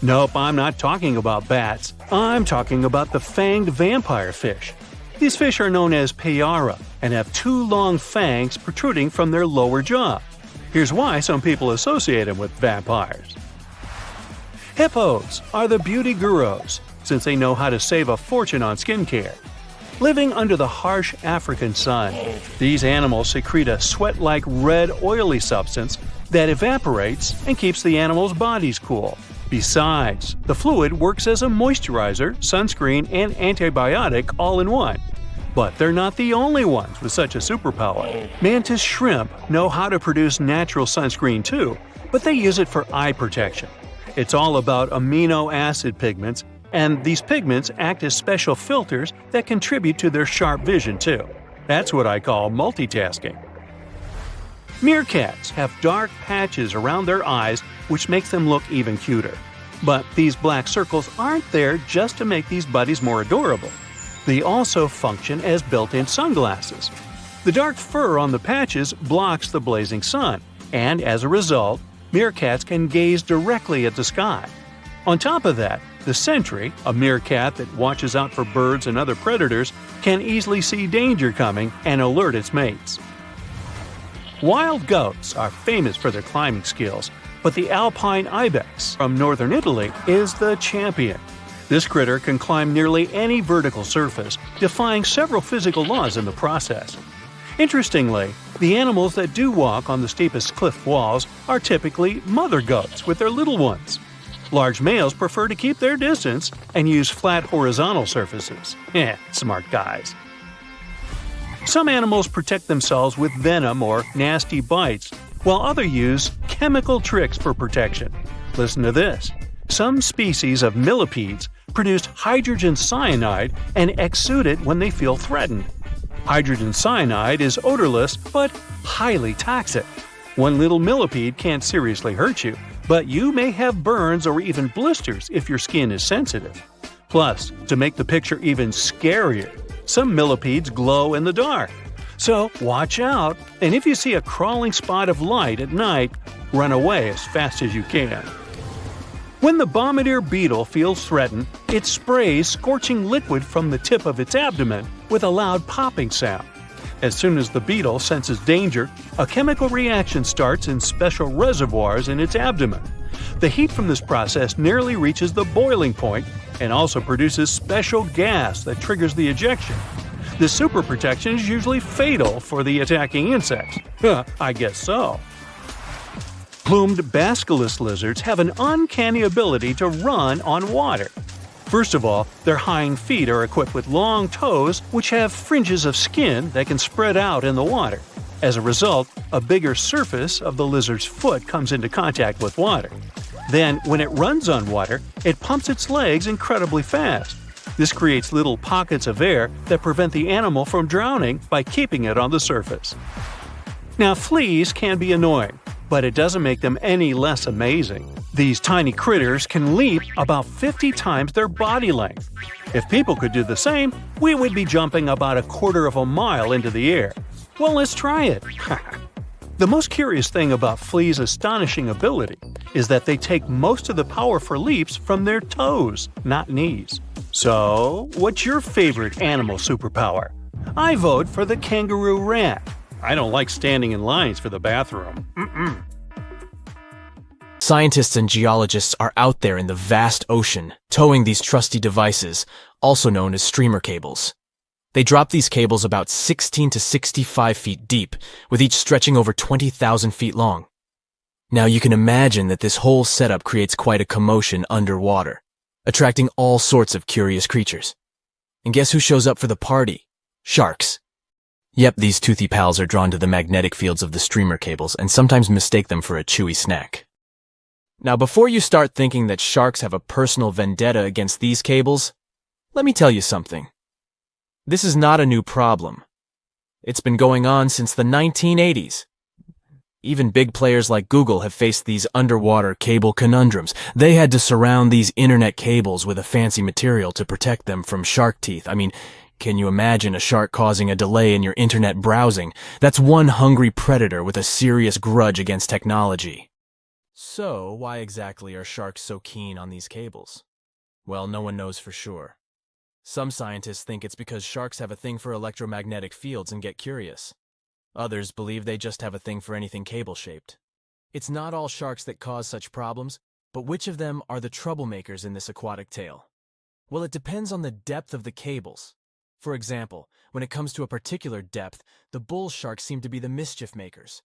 Nope, I'm not talking about bats. I'm talking about the fanged vampire fish. These fish are known as Payara and have two long fangs protruding from their lower jaw. Here's why some people associate them with vampires. Hippos are the beauty gurus, since they know how to save a fortune on skincare. Living under the harsh African sun, these animals secrete a sweat-like red oily substance that evaporates and keeps the animals' bodies cool. Besides, the fluid works as a moisturizer, sunscreen, and antibiotic all in one. But they're not the only ones with such a superpower. Mantis shrimp know how to produce natural sunscreen too, but they use it for eye protection. It's all about amino acid pigments, and these pigments act as special filters that contribute to their sharp vision too. That's what I call multitasking. Meerkats have dark patches around their eyes which makes them look even cuter. But these black circles aren't there just to make these buddies more adorable. They also function as built-in sunglasses. The dark fur on the patches blocks the blazing sun, and as a result, meerkats can gaze directly at the sky. On top of that, the sentry, a meerkat that watches out for birds and other predators, can easily see danger coming and alert its mates. Wild goats are famous for their climbing skills, but the alpine ibex from northern Italy is the champion. This critter can climb nearly any vertical surface, defying several physical laws in the process. Interestingly, the animals that do walk on the steepest cliff walls are typically mother goats with their little ones. Large males prefer to keep their distance and use flat horizontal surfaces. Smart guys. Some animals protect themselves with venom or nasty bites, while others use chemical tricks for protection. Listen to this. Some species of millipedes produce hydrogen cyanide and exude it when they feel threatened. Hydrogen cyanide is odorless but highly toxic. One little millipede can't seriously hurt you, but you may have burns or even blisters if your skin is sensitive. Plus, to make the picture even scarier, some millipedes glow in the dark. So watch out, and if you see a crawling spot of light at night, run away as fast as you can. When the bombardier beetle feels threatened, it sprays scorching liquid from the tip of its abdomen with a loud popping sound. As soon as the beetle senses danger, a chemical reaction starts in special reservoirs in its abdomen. The heat from this process nearly reaches the boiling point and also produces special gas that triggers the ejection. This super protection is usually fatal for the attacking insects. I guess so. Plumed basculus lizards have an uncanny ability to run on water. First of all, their hind feet are equipped with long toes which have fringes of skin that can spread out in the water. As a result, a bigger surface of the lizard's foot comes into contact with water. Then, when it runs on water, it pumps its legs incredibly fast. This creates little pockets of air that prevent the animal from drowning by keeping it on the surface. Now, fleas can be annoying, but it doesn't make them any less amazing. These tiny critters can leap about 50 times their body length. If people could do the same, we would be jumping about a quarter of a mile into the air. Well, let's try it. The most curious thing about fleas' astonishing ability is that they take most of the power for leaps from their toes, not knees. So, what's your favorite animal superpower? I vote for the kangaroo rat. I don't like standing in lines for the bathroom. Scientists and geologists are out there in the vast ocean, towing these trusty devices, also known as streamer cables. They drop these cables about 16 to 65 feet deep, with each stretching over 20,000 feet long. Now you can imagine that this whole setup creates quite a commotion underwater, attracting all sorts of curious creatures. And guess who shows up for the party? Sharks. Yep, these toothy pals are drawn to the magnetic fields of the streamer cables and sometimes mistake them for a chewy snack. Now, before you start thinking that sharks have a personal vendetta against these cables, let me tell you something. This is not a new problem. It's been going on since the 1980s. Even big players like Google have faced these underwater cable conundrums. They had to surround these internet cables with a fancy material to protect them from shark teeth. I mean, Can you imagine a shark causing a delay in your internet browsing? That's one hungry predator with a serious grudge against technology. So, why exactly are sharks so keen on these cables? Well, no one knows for sure. Some scientists think it's because sharks have a thing for electromagnetic fields and get curious. Others believe they just have a thing for anything cable-shaped. It's not all sharks that cause such problems, but which of them are the troublemakers in this aquatic tale? Well, it depends on the depth of the cables. For example, when it comes to a particular depth, the bull sharks seem to be the mischief makers.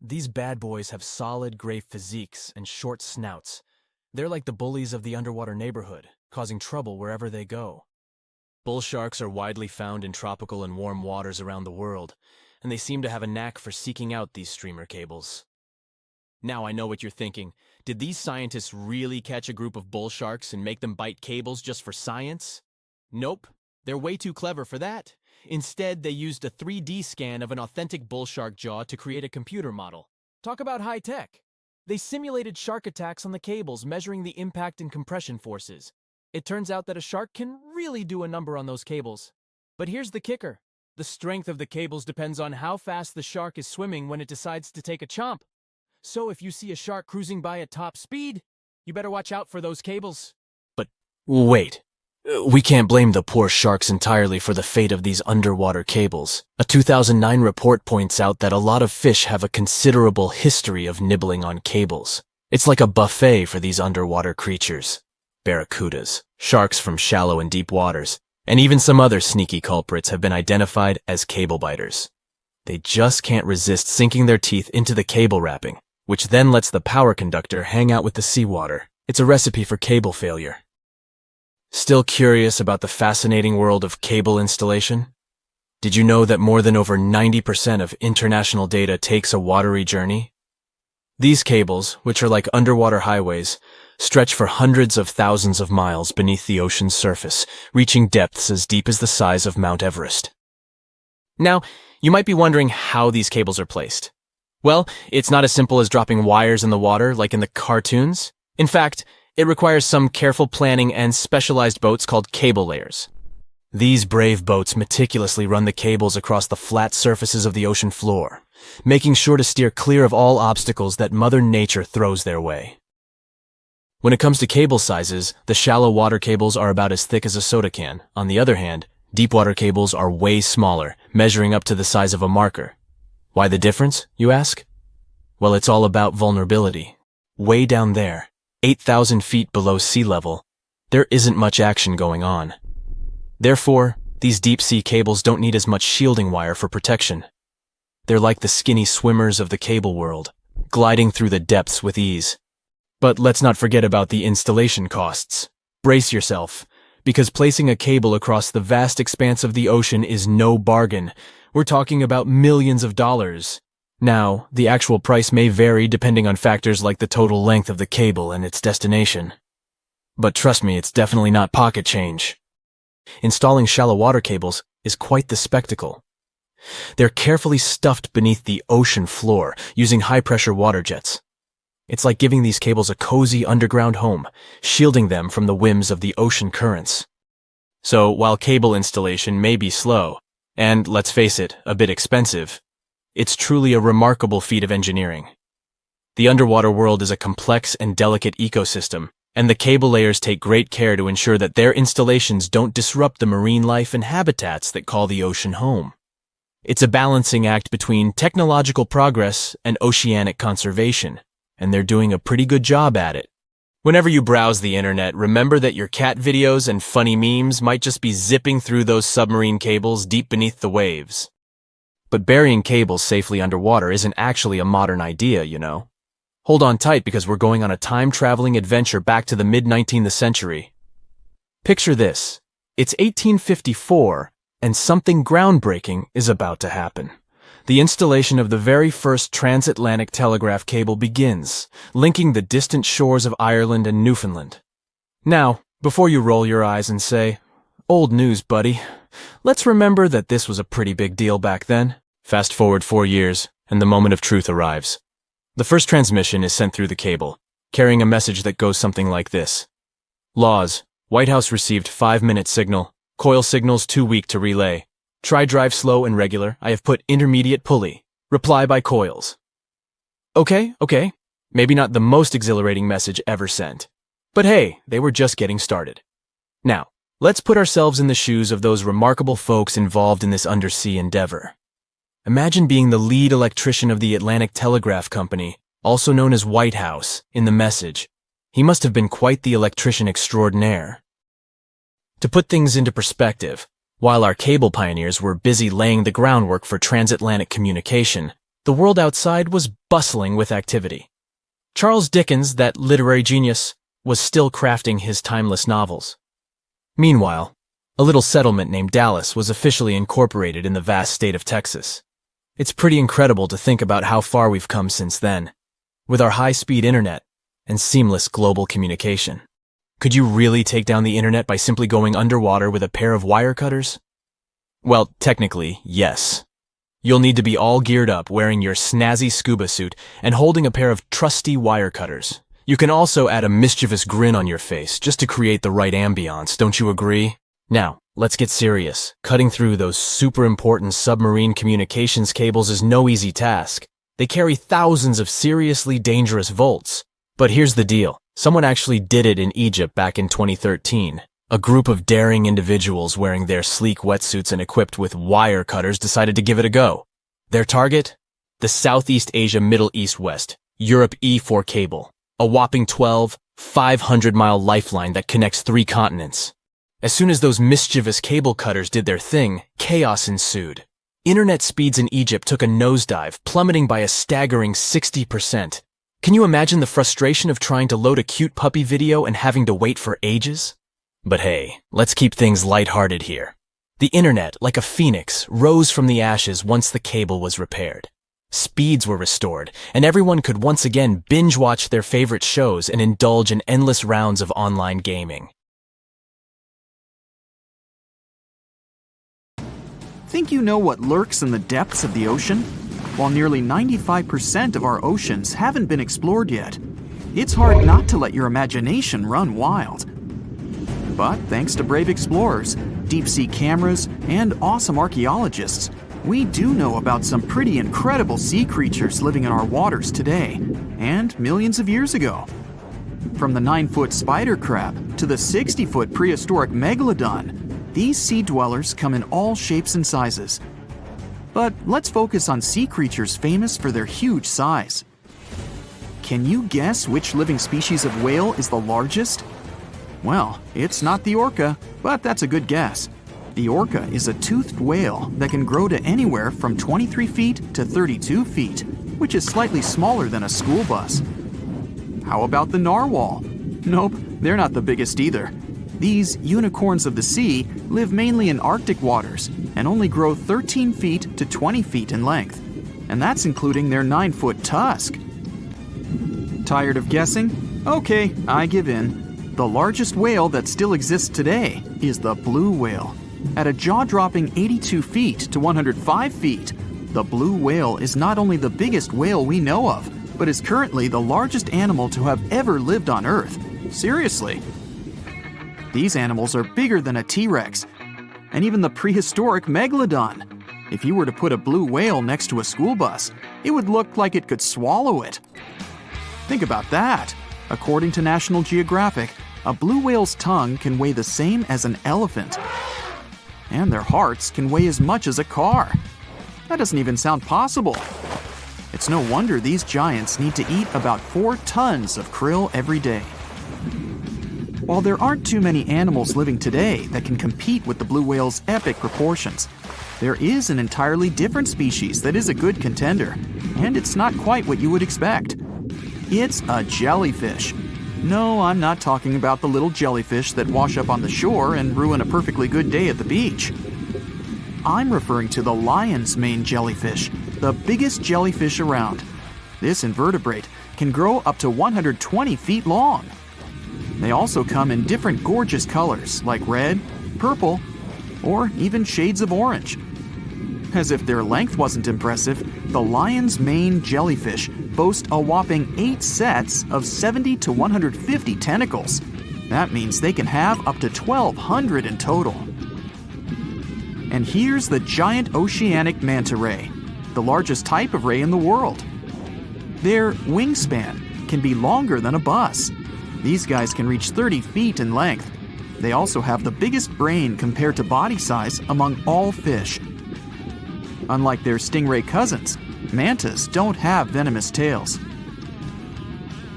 These bad boys have solid gray physiques and short snouts. They're like the bullies of the underwater neighborhood, causing trouble wherever they go. Bull sharks are widely found in tropical and warm waters around the world, and they seem to have a knack for seeking out these streamer cables. Now I know what you're thinking. Did these scientists really catch a group of bull sharks and make them bite cables just for science? Nope, they're way too clever for that. Instead, they used a 3D scan of an authentic bull shark jaw to create a computer model. Talk about high tech. They simulated shark attacks on the cables, measuring the impact and compression forces. It turns out that a shark can really do a number on those cables. But here's the kicker. The strength of the cables depends on how fast the shark is swimming when it decides to take a chomp. So if you see a shark cruising by at top speed, you better watch out for those cables. But wait, we can't blame the poor sharks entirely for the fate of these underwater cables. A 2009 report points out that a lot of fish have a considerable history of nibbling on cables. It's like a buffet for these underwater creatures. Barracudas, sharks from shallow and deep waters, and even some other sneaky culprits have been identified as cable biters. They just can't resist sinking their teeth into the cable wrapping, which then lets the power conductor hang out with the seawater. It's a recipe for cable failure. Still curious about the fascinating world of cable installation? Did you know that more than over 90% of international data takes a watery journey? These cables, which are like underwater highways, stretch for hundreds of thousands of miles beneath the ocean's surface, reaching depths as deep as the size of Mount Everest. Now, you might be wondering how these cables are placed. Well, it's not as simple as dropping wires in the water like in the cartoons. In fact, it requires some careful planning and specialized boats called cable layers. These brave boats meticulously run the cables across the flat surfaces of the ocean floor, making sure to steer clear of all obstacles that Mother Nature throws their way. When it comes to cable sizes, the shallow water cables are about as thick as a soda can. On the other hand, deep water cables are way smaller, measuring up to the size of a marker. Why the difference, you ask? Well, it's all about vulnerability. Way down there, 8,000 feet below sea level, there isn't much action going on. Therefore, these deep-sea cables don't need as much shielding wire for protection. They're like the skinny swimmers of the cable world, gliding through the depths with ease. But let's not forget about the installation costs. Brace yourself, because placing a cable across the vast expanse of the ocean is no bargain. We're talking about millions of dollars. Now, the actual price may vary depending on factors like the total length of the cable and its destination. But trust me, it's definitely not pocket change. Installing shallow water cables is quite the spectacle. They're carefully stuffed beneath the ocean floor using high-pressure water jets. It's like giving these cables a cozy underground home, shielding them from the whims of the ocean currents. So, while cable installation may be slow, and, let's face it, a bit expensive, it's truly a remarkable feat of engineering. The underwater world is a complex and delicate ecosystem, and the cable layers take great care to ensure that their installations don't disrupt the marine life and habitats that call the ocean home. It's a balancing act between technological progress and oceanic conservation, and they're doing a pretty good job at it. Whenever you browse the internet, remember that your cat videos and funny memes might just be zipping through those submarine cables deep beneath the waves. But burying cables safely underwater isn't actually a modern idea, you know. Hold on tight because we're going on a time-traveling adventure back to the mid-19th century. Picture this. It's 1854, and something groundbreaking is about to happen. The installation of the very first transatlantic telegraph cable begins, linking the distant shores of Ireland and Newfoundland. Now, before you roll your eyes and say, "Old news, buddy," let's remember that this was a pretty big deal back then. Fast forward 4 years, and the moment of truth arrives. The first transmission is sent through the cable, carrying a message that goes something like this. Laws. White House received 5-minute signal. Coil signals too weak to relay. Try drive slow and regular. I have put intermediate pulley. Reply by coils. Okay. Maybe not the most exhilarating message ever sent. But hey, they were just getting started. Now, let's put ourselves in the shoes of those remarkable folks involved in this undersea endeavor. Imagine being the lead electrician of the Atlantic Telegraph Company, also known as White House, in the message. He must have been quite the electrician extraordinaire. To put things into perspective, while our cable pioneers were busy laying the groundwork for transatlantic communication, the world outside was bustling with activity. Charles Dickens, that literary genius, was still crafting his timeless novels. Meanwhile, a little settlement named Dallas was officially incorporated in the vast state of Texas. It's pretty incredible to think about how far we've come since then, with our high-speed internet and seamless global communication. Could you really take down the internet by simply going underwater with a pair of wire cutters? Well, technically, yes. You'll need to be all geared up, wearing your snazzy scuba suit and holding a pair of trusty wire cutters. You can also add a mischievous grin on your face just to create the right ambiance, don't you agree? Now, let's get serious. Cutting through those super important submarine communications cables is no easy task. They carry thousands of seriously dangerous volts. But here's the deal. Someone actually did it in Egypt back in 2013. A group of daring individuals wearing their sleek wetsuits and equipped with wire cutters decided to give it a go. Their target? The Southeast Asia Middle East West, Europe E4 cable. A whopping 500-mile lifeline that connects 3 continents. As soon as those mischievous cable cutters did their thing, chaos ensued. Internet speeds in Egypt took a nosedive, plummeting by a staggering 60%. Can you imagine the frustration of trying to load a cute puppy video and having to wait for ages? But hey, let's keep things lighthearted here. The internet, like a phoenix, rose from the ashes once the cable was repaired. Speeds were restored, and everyone could once again binge-watch their favorite shows and indulge in endless rounds of online gaming. Think you know what lurks in the depths of the ocean? While nearly 95% of our oceans haven't been explored yet, it's hard not to let your imagination run wild. But thanks to brave explorers, deep-sea cameras, and awesome archaeologists, we do know about some pretty incredible sea creatures living in our waters today, and millions of years ago. From the 9-foot spider crab to the 60-foot prehistoric Megalodon, these sea dwellers come in all shapes and sizes. But let's focus on sea creatures famous for their huge size. Can you guess which living species of whale is the largest? Well, it's not the orca, but that's a good guess. The orca is a toothed whale that can grow to anywhere from 23 feet to 32 feet, which is slightly smaller than a school bus. How about the narwhal? Nope, they're not the biggest either. These unicorns of the sea live mainly in Arctic waters and only grow 13 feet to 20 feet in length, and that's including their 9-foot tusk. Tired of guessing? Okay, I give in. The largest whale that still exists today is the blue whale. At a jaw-dropping 82 feet to 105 feet, the blue whale is not only the biggest whale we know of, but is currently the largest animal to have ever lived on Earth. Seriously. These animals are bigger than a T-Rex, and even the prehistoric Megalodon. If you were to put a blue whale next to a school bus, it would look like it could swallow it. Think about that. According to National Geographic, a blue whale's tongue can weigh the same as an elephant. And their hearts can weigh as much as a car. That doesn't even sound possible. It's no wonder these giants need to eat about 4 tons of krill every day. While there aren't too many animals living today that can compete with the blue whale's epic proportions, there is an entirely different species that is a good contender, and it's not quite what you would expect. It's a jellyfish. No, I'm not talking about the little jellyfish that wash up on the shore and ruin a perfectly good day at the beach. I'm referring to the lion's mane jellyfish, the biggest jellyfish around. This invertebrate can grow up to 120 feet long. They also come in different gorgeous colors like red, purple, or even shades of orange. As if their length wasn't impressive, the lion's mane jellyfish boast a whopping 8 sets of 70 to 150 tentacles. That means they can have up to 1,200 in total. And here's the giant oceanic manta ray, the largest type of ray in the world. Their wingspan can be longer than a bus. These guys can reach 30 feet in length. They also have the biggest brain compared to body size among all fish. Unlike their stingray cousins, mantas don't have venomous tails.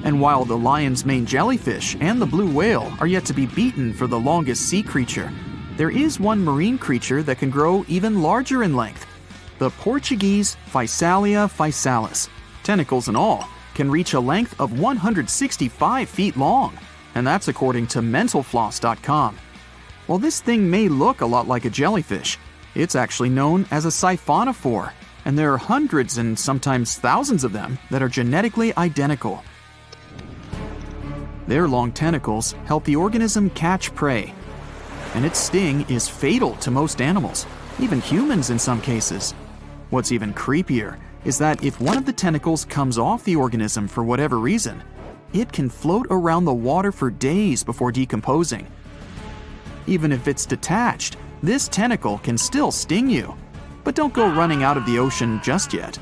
And while the lion's mane jellyfish and the blue whale are yet to be beaten for the longest sea creature, there is one marine creature that can grow even larger in length. The Portuguese Physalia physalis, tentacles and all, can reach a length of 165 feet long, and that's according to mentalfloss.com. While this thing may look a lot like a jellyfish, it's actually known as a Siphonophore, and there are hundreds and sometimes thousands of them that are genetically identical. Their long tentacles help the organism catch prey, and its sting is fatal to most animals, even humans in some cases. What's even creepier is that if one of the tentacles comes off the organism for whatever reason, it can float around the water for days before decomposing. Even if it's detached, this tentacle can still sting you. But don't go running out of the ocean just yet.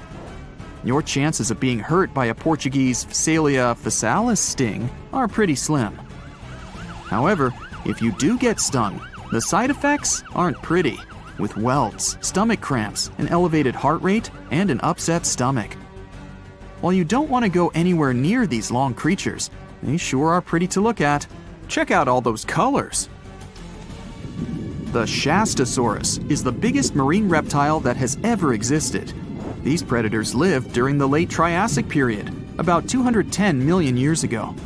Your chances of being hurt by a Portuguese Physalia physalis sting are pretty slim. However, if you do get stung, the side effects aren't pretty, with welts, stomach cramps, an elevated heart rate, and an upset stomach. While you don't want to go anywhere near these long creatures, they sure are pretty to look at. Check out all those colors. The Shastasaurus is the biggest marine reptile that has ever existed. These predators lived during the late Triassic period, about 210 million years ago.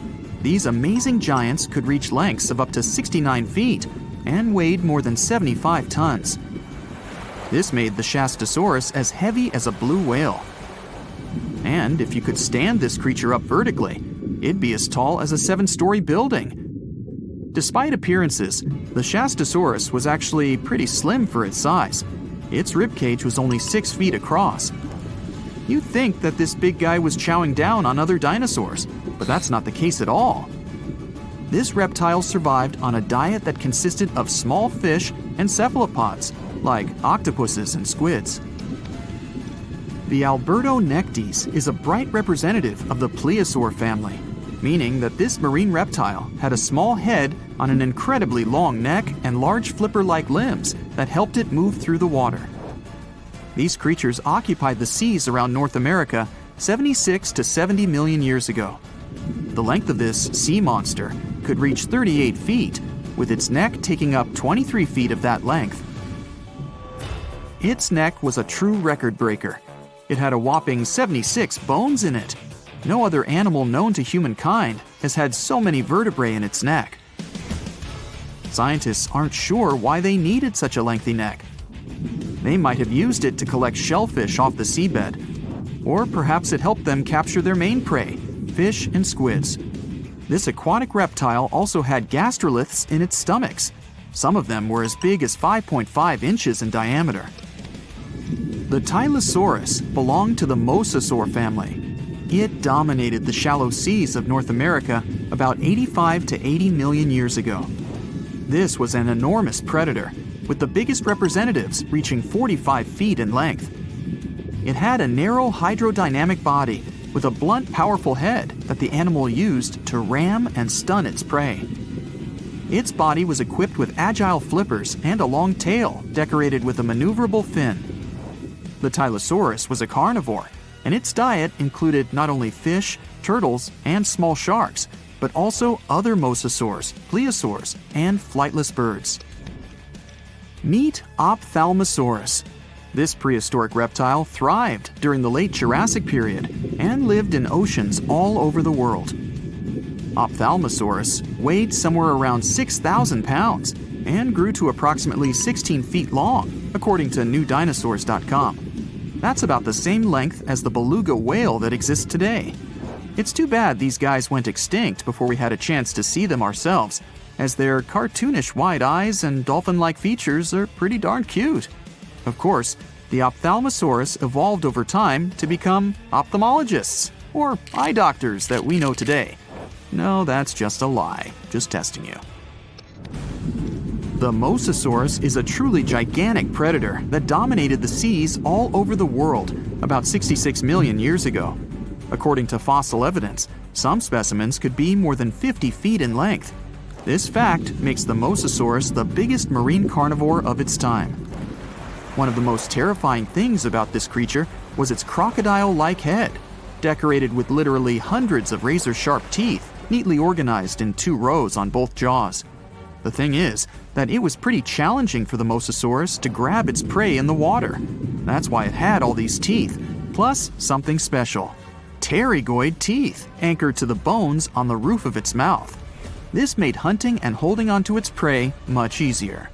These amazing giants could reach lengths of up to 69 feet and weighed more than 75 tons. This made the Shastasaurus as heavy as a blue whale. And if you could stand this creature up vertically, it'd be as tall as a 7-story building. Despite appearances, the Shastasaurus was actually pretty slim for its size. Its ribcage was only 6 feet across. You'd think that this big guy was chowing down on other dinosaurs, but that's not the case at all. This reptile survived on a diet that consisted of small fish and cephalopods, like octopuses and squids. The Albertonectes is a bright representative of the plesiosaur family, meaning that this marine reptile had a small head on an incredibly long neck and large flipper-like limbs that helped it move through the water. These creatures occupied the seas around North America 76 to 70 million years ago. The length of this sea monster could reach 38 feet, with its neck taking up 23 feet of that length. Its neck was a true record breaker. It had a whopping 76 bones in it. No other animal known to humankind has had so many vertebrae in its neck. Scientists aren't sure why they needed such a lengthy neck. They might have used it to collect shellfish off the seabed, or perhaps it helped them capture their main prey, fish and squids. This aquatic reptile also had gastroliths in its stomachs. Some of them were as big as 5.5 inches in diameter. The Tylosaurus belonged to the Mosasaur family. It dominated the shallow seas of North America about 85 to 80 million years ago. This was an enormous predator, with the biggest representatives reaching 45 feet in length. It had a narrow hydrodynamic body with a blunt, powerful head that the animal used to ram and stun its prey. Its body was equipped with agile flippers and a long tail decorated with a maneuverable fin. The Tylosaurus was a carnivore, and its diet included not only fish, turtles, and small sharks, but also other mosasaurs, plesiosaurs, and flightless birds. Meet Ophthalmosaurus. This prehistoric reptile thrived during the late Jurassic period and lived in oceans all over the world. Ophthalmosaurus weighed somewhere around 6,000 pounds and grew to approximately 16 feet long, according to newdinosaurs.com. That's about the same length as the beluga whale that exists today. It's too bad these guys went extinct before we had a chance to see them ourselves, as their cartoonish wide eyes and dolphin-like features are pretty darn cute. Of course, the Ophthalmosaurus evolved over time to become ophthalmologists, or eye doctors that we know today. No, that's just a lie. Just testing you. The Mosasaurus is a truly gigantic predator that dominated the seas all over the world about 66 million years ago. According to fossil evidence, some specimens could be more than 50 feet in length. This fact makes the Mosasaurus the biggest marine carnivore of its time. One of the most terrifying things about this creature was its crocodile-like head, decorated with literally hundreds of razor-sharp teeth, neatly organized in 2 rows on both jaws. The thing is that it was pretty challenging for the Mosasaurus to grab its prey in the water. That's why it had all these teeth, plus something special: pterygoid teeth anchored to the bones on the roof of its mouth. This made hunting and holding onto its prey much easier.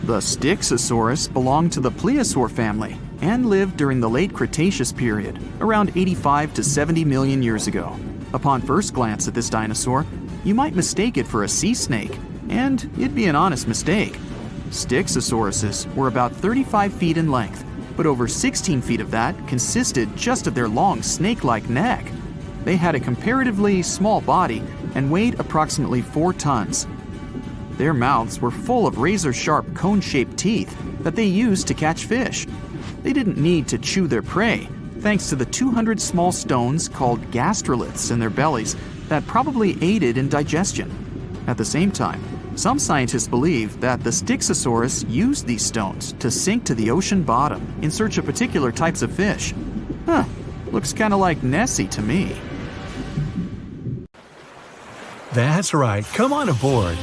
The Styxosaurus belonged to the plesiosaur family and lived during the late Cretaceous period, around 85 to 70 million years ago. Upon first glance at this dinosaur, you might mistake it for a sea snake, and it'd be an honest mistake. Styxosauruses were about 35 feet in length, but over 16 feet of that consisted just of their long snake-like neck. They had a comparatively small body and weighed approximately 4 tons. Their mouths were full of razor-sharp cone-shaped teeth that they used to catch fish. They didn't need to chew their prey, thanks to the 200 small stones called gastroliths in their bellies that probably aided in digestion. At the same time, some scientists believe that the Styxosaurus used these stones to sink to the ocean bottom in search of particular types of fish. Looks kind of like Nessie to me. That's right, come on aboard.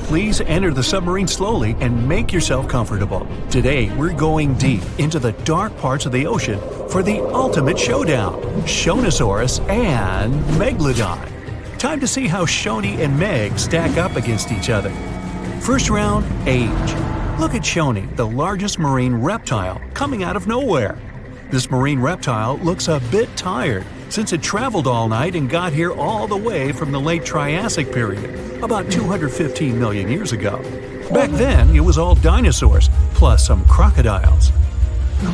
Please enter the submarine slowly and make yourself comfortable. Today, we're going deep into the dark parts of the ocean for the ultimate showdown: Shonisaurus and Megalodon. Time to see how Shoni and Meg stack up against each other. First round, age. Look at Shoni, the largest marine reptile, coming out of nowhere. This marine reptile looks a bit tired, since it traveled all night and got here all the way from the late Triassic period, about 215 million years ago. Back then, it was all dinosaurs, plus some crocodiles.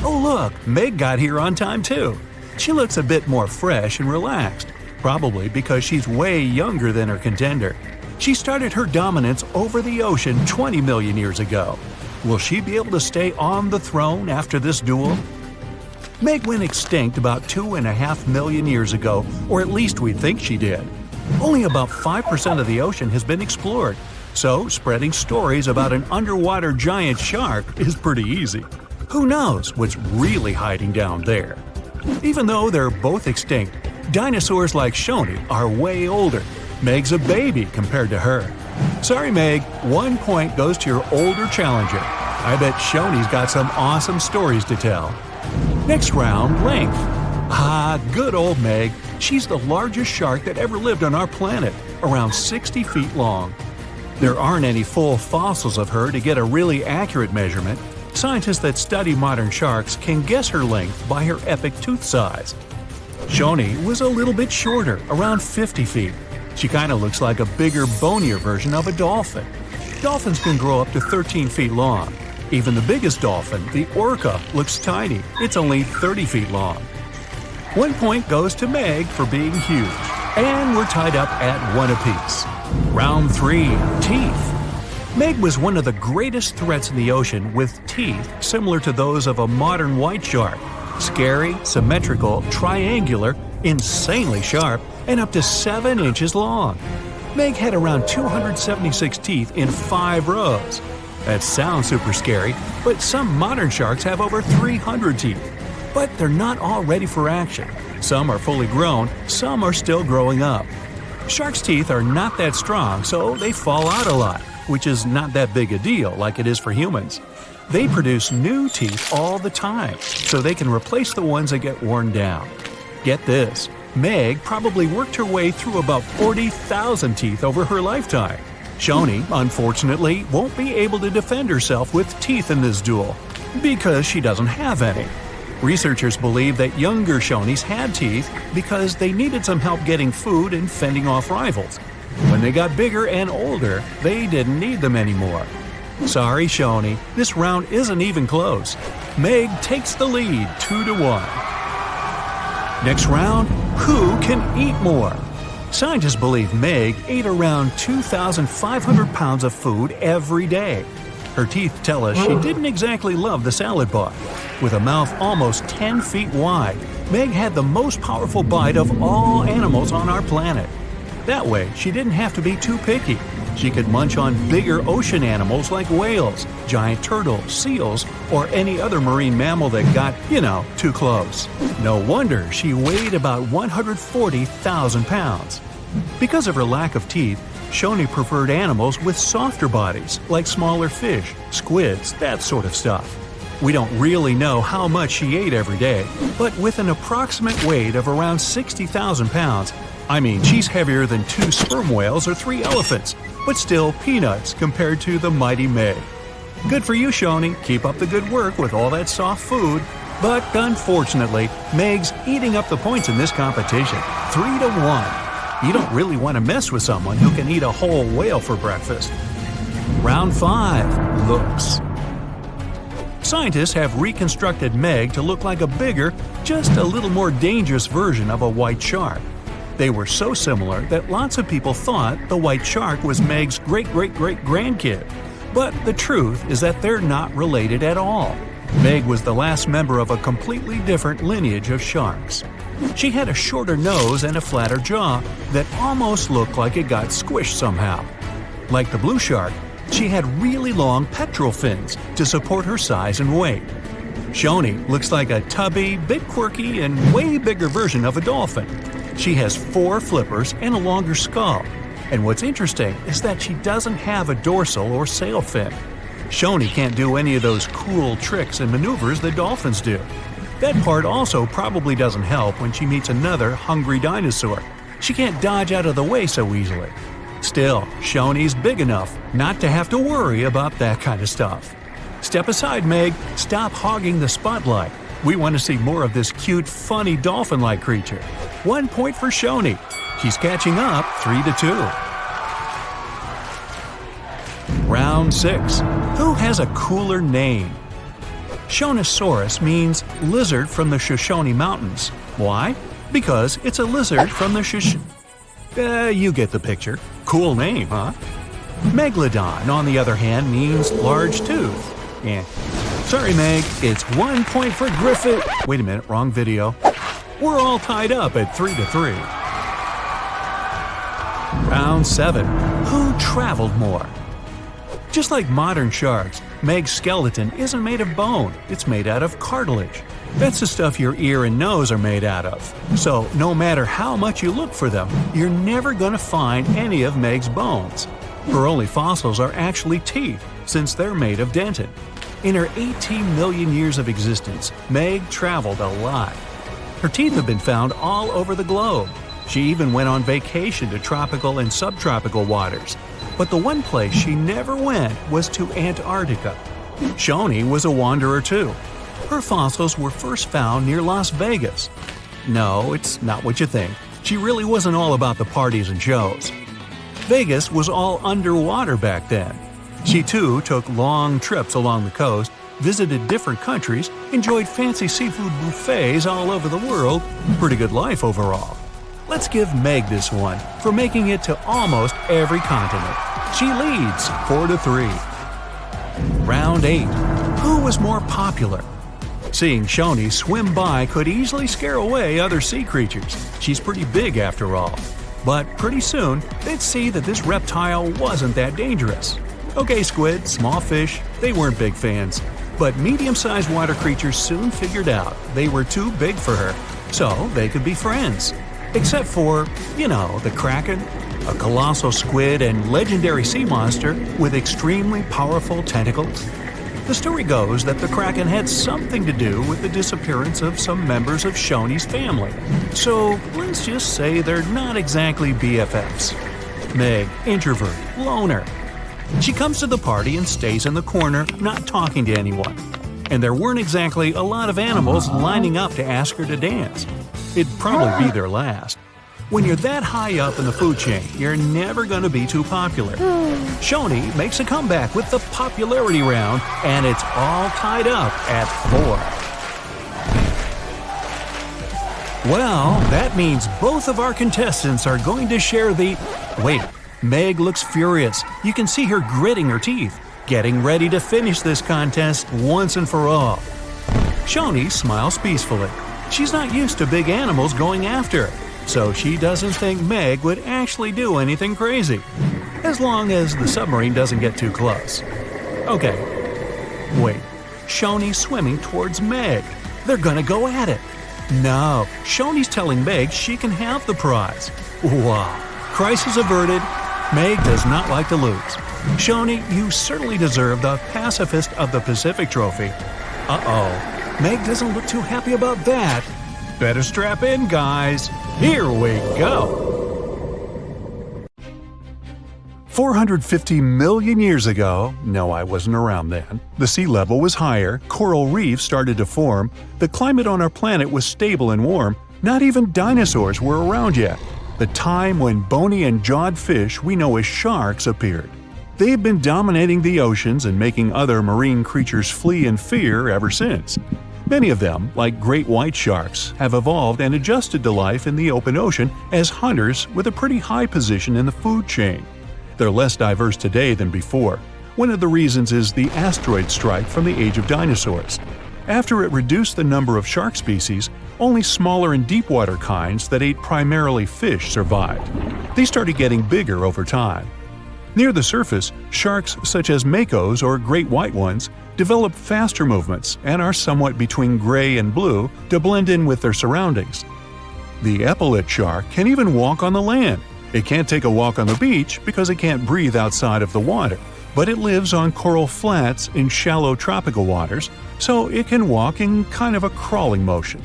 Oh look, Meg got here on time too. She looks a bit more fresh and relaxed, probably because she's way younger than her contender. She started her dominance over the ocean 20 million years ago. Will she be able to stay on the throne after this duel? Meg went extinct about 2.5 million years ago, or at least we think she did. Only about 5% of the ocean has been explored, so spreading stories about an underwater giant shark is pretty easy. Who knows what's really hiding down there? Even though they're both extinct, dinosaurs like Shoni are way older. Meg's a baby compared to her. Sorry Meg, 1 point goes to your older challenger. I bet Shoni's got some awesome stories to tell. Next round, length. Good old Meg. She's the largest shark that ever lived on our planet, around 60 feet long. There aren't any full fossils of her to get a really accurate measurement. Scientists that study modern sharks can guess her length by her epic tooth size. Shoni was a little bit shorter, around 50 feet. She kinda looks like a bigger, bonier version of a dolphin. Dolphins can grow up to 13 feet long. Even the biggest dolphin, the orca, looks tiny. It's only 30 feet long. 1 point goes to Meg for being huge. And we're tied up at 1 apiece. Round 3, teeth. Meg was one of the greatest threats in the ocean, with teeth similar to those of a modern white shark. Scary, symmetrical, triangular, insanely sharp, and up to 7 inches long. Meg had around 276 teeth in 5 rows. That sounds super scary, but some modern sharks have over 300 teeth. But they're not all ready for action. Some are fully grown, some are still growing up. Sharks' teeth are not that strong, so they fall out a lot, which is not that big a deal like it is for humans. They produce new teeth all the time, so they can replace the ones that get worn down. Get this, Meg probably worked her way through about 40,000 teeth over her lifetime. Shoni, unfortunately, won't be able to defend herself with teeth in this duel, because she doesn't have any. Researchers believe that younger Shonis had teeth because they needed some help getting food and fending off rivals. When they got bigger and older, they didn't need them anymore. Sorry, Shoni, this round isn't even close. Meg takes the lead 2-1. Next round, who can eat more? Scientists believe Meg ate around 2,500 pounds of food every day. Her teeth tell us she didn't exactly love the salad bar. With a mouth almost 10 feet wide, Meg had the most powerful bite of all animals on our planet. That way, she didn't have to be too picky. She could munch on bigger ocean animals like whales, giant turtles, seals, or any other marine mammal that got, too close. No wonder she weighed about 140,000 pounds. Because of her lack of teeth, Shoni preferred animals with softer bodies, like smaller fish, squids, that sort of stuff. We don't really know how much she ate every day, but with an approximate weight of around 60,000 pounds, she's heavier than 2 sperm whales or 3 elephants, but still peanuts compared to the mighty Meg. Good for you, Shoni. Keep up the good work with all that soft food. But unfortunately, Meg's eating up the points in this competition, 3-1. You don't really want to mess with someone who can eat a whole whale for breakfast. Round 5. Looks. Scientists have reconstructed Meg to look like a bigger, just a little more dangerous version of a white shark. They were so similar that lots of people thought the white shark was Meg's great-great-great-grandkid. But the truth is that they're not related at all. Meg was the last member of a completely different lineage of sharks. She had a shorter nose and a flatter jaw that almost looked like it got squished somehow. Like the blue shark, she had really long pectoral fins to support her size and weight. Shoni looks like a tubby, bit quirky, and way bigger version of a dolphin. She has 4 flippers and a longer skull. And what's interesting is that she doesn't have a dorsal or sail fin. Shoni can't do any of those cool tricks and maneuvers that dolphins do. That part also probably doesn't help when she meets another hungry dinosaur. She can't dodge out of the way so easily. Still, Shoni's big enough not to have to worry about that kind of stuff. Step aside, Meg. Stop hogging the spotlight. We want to see more of this cute, funny dolphin-like creature. 1 point for Shoni. She's catching up 3-2. Round 6. Who has a cooler name? Shonisaurus means lizard from the Shoshone Mountains. Why? Because it's a lizard from the you get the picture. Cool name, huh? Megalodon, on the other hand, means large tooth. Sorry, Meg, it's 1 point for Griffith. Wait a minute, wrong video. We're all tied up at 3-3. Round 7. Who traveled more? Just like modern sharks, Meg's skeleton isn't made of bone, it's made out of cartilage. That's the stuff your ear and nose are made out of. So, no matter how much you look for them, you're never going to find any of Meg's bones. Her only fossils are actually teeth, since they're made of dentin. In her 18 million years of existence, Meg traveled a lot. Her teeth have been found all over the globe. She even went on vacation to tropical and subtropical waters. But the one place she never went was to Antarctica. Shoni was a wanderer too. Her fossils were first found near Las Vegas. No, it's not what you think. She really wasn't all about the parties and shows. Vegas was all underwater back then. She too took long trips along the coast, visited different countries, enjoyed fancy seafood buffets all over the world. Pretty good life overall. Let's give Meg this one for making it to almost every continent. She leads 4-3. Round 8. Who was more popular? Seeing Shoni swim by could easily scare away other sea creatures. She's pretty big after all. But pretty soon, they'd see that this reptile wasn't that dangerous. Okay, squid, small fish, they weren't big fans. But medium-sized water creatures soon figured out they were too big for her, so they could be friends. Except for, the Kraken, a colossal squid and legendary sea monster with extremely powerful tentacles. The story goes that the Kraken had something to do with the disappearance of some members of Shoni's family. So let's just say they're not exactly BFFs. Meg, introvert, loner. She comes to the party and stays in the corner, not talking to anyone. And there weren't exactly a lot of animals lining up to ask her to dance. It'd probably be their last. When you're that high up in the food chain, you're never going to be too popular. Shoni makes a comeback with the popularity round, and it's all tied up at 4. Well, that means both of our contestants are going to share the… Wait, Meg looks furious. You can see her gritting her teeth, getting ready to finish this contest once and for all. Shoni smiles peacefully. She's not used to big animals going after her, so she doesn't think Meg would actually do anything crazy, as long as the submarine doesn't get too close. Okay, wait, Shoni's swimming towards Meg. They're gonna go at it. No, Shoni's telling Meg she can have the prize. Wow, crisis averted. Meg does not like to lose. Shoni, you certainly deserve the Pacifist of the Pacific trophy. Uh-oh, Meg doesn't look too happy about that. Better strap in, guys. Here we go. 450 million years ago, no, I wasn't around then, the sea level was higher, coral reefs started to form, the climate on our planet was stable and warm, not even dinosaurs were around yet. The time when bony and jawed fish we know as sharks appeared. They've been dominating the oceans and making other marine creatures flee in fear ever since. Many of them, like great white sharks, have evolved and adjusted to life in the open ocean as hunters with a pretty high position in the food chain. They're less diverse today than before. One of the reasons is the asteroid strike from the age of dinosaurs. After it reduced the number of shark species, only smaller and deep-water kinds that ate primarily fish survived. They started getting bigger over time. Near the surface, sharks such as makos or great white ones develop faster movements and are somewhat between gray and blue to blend in with their surroundings. The epaulet shark can even walk on the land. It can't take a walk on the beach because it can't breathe outside of the water, but it lives on coral flats in shallow tropical waters, so it can walk in kind of a crawling motion.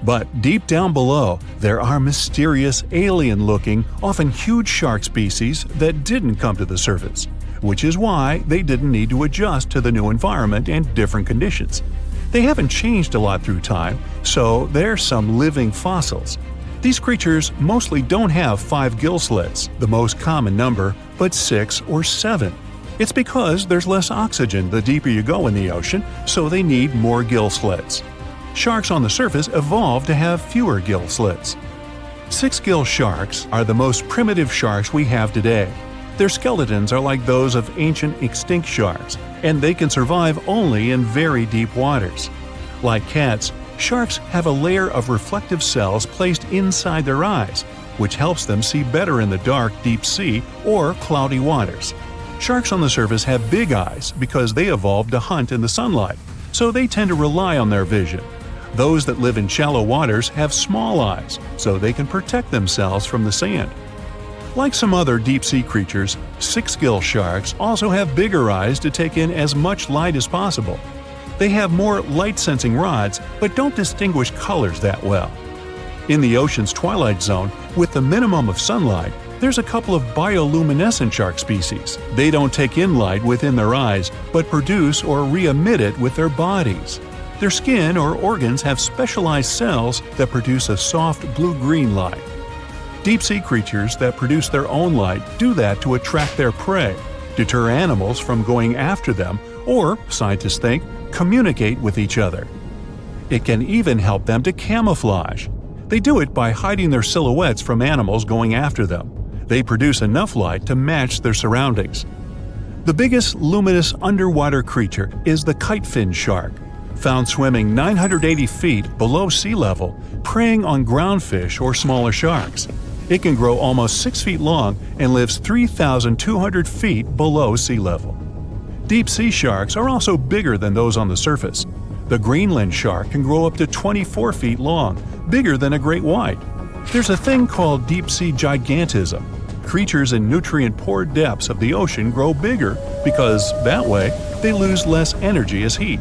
But deep down below, there are mysterious, alien-looking, often huge shark species that didn't come to the surface, which is why they didn't need to adjust to the new environment and different conditions. They haven't changed a lot through time, so they're some living fossils. These creatures mostly don't have 5 gill slits, the most common number, but 6 or 7. It's because there's less oxygen the deeper you go in the ocean, so they need more gill slits. Sharks on the surface evolved to have fewer gill slits. 6-gill sharks are the most primitive sharks we have today. Their skeletons are like those of ancient extinct sharks, and they can survive only in very deep waters. Like cats, sharks have a layer of reflective cells placed inside their eyes, which helps them see better in the dark, deep sea or cloudy waters. Sharks on the surface have big eyes because they evolved to hunt in the sunlight, so they tend to rely on their vision. Those that live in shallow waters have small eyes, so they can protect themselves from the sand. Like some other deep-sea creatures, 6-gill sharks also have bigger eyes to take in as much light as possible. They have more light-sensing rods, but don't distinguish colors that well. In the ocean's twilight zone, with the minimum of sunlight, there's a couple of bioluminescent shark species. They don't take in light within their eyes, but produce or re-emit it with their bodies. Their skin or organs have specialized cells that produce a soft blue-green light. Deep-sea creatures that produce their own light do that to attract their prey, deter animals from going after them, or, scientists think, communicate with each other. It can even help them to camouflage. They do it by hiding their silhouettes from animals going after them. They produce enough light to match their surroundings. The biggest luminous underwater creature is the kitefin shark, found swimming 980 feet below sea level, preying on groundfish or smaller sharks. It can grow almost 6 feet long and lives 3,200 feet below sea level. Deep-sea sharks are also bigger than those on the surface. The Greenland shark can grow up to 24 feet long, bigger than a great white. There's a thing called deep-sea gigantism. Creatures in nutrient-poor depths of the ocean grow bigger because, that way, they lose less energy as heat.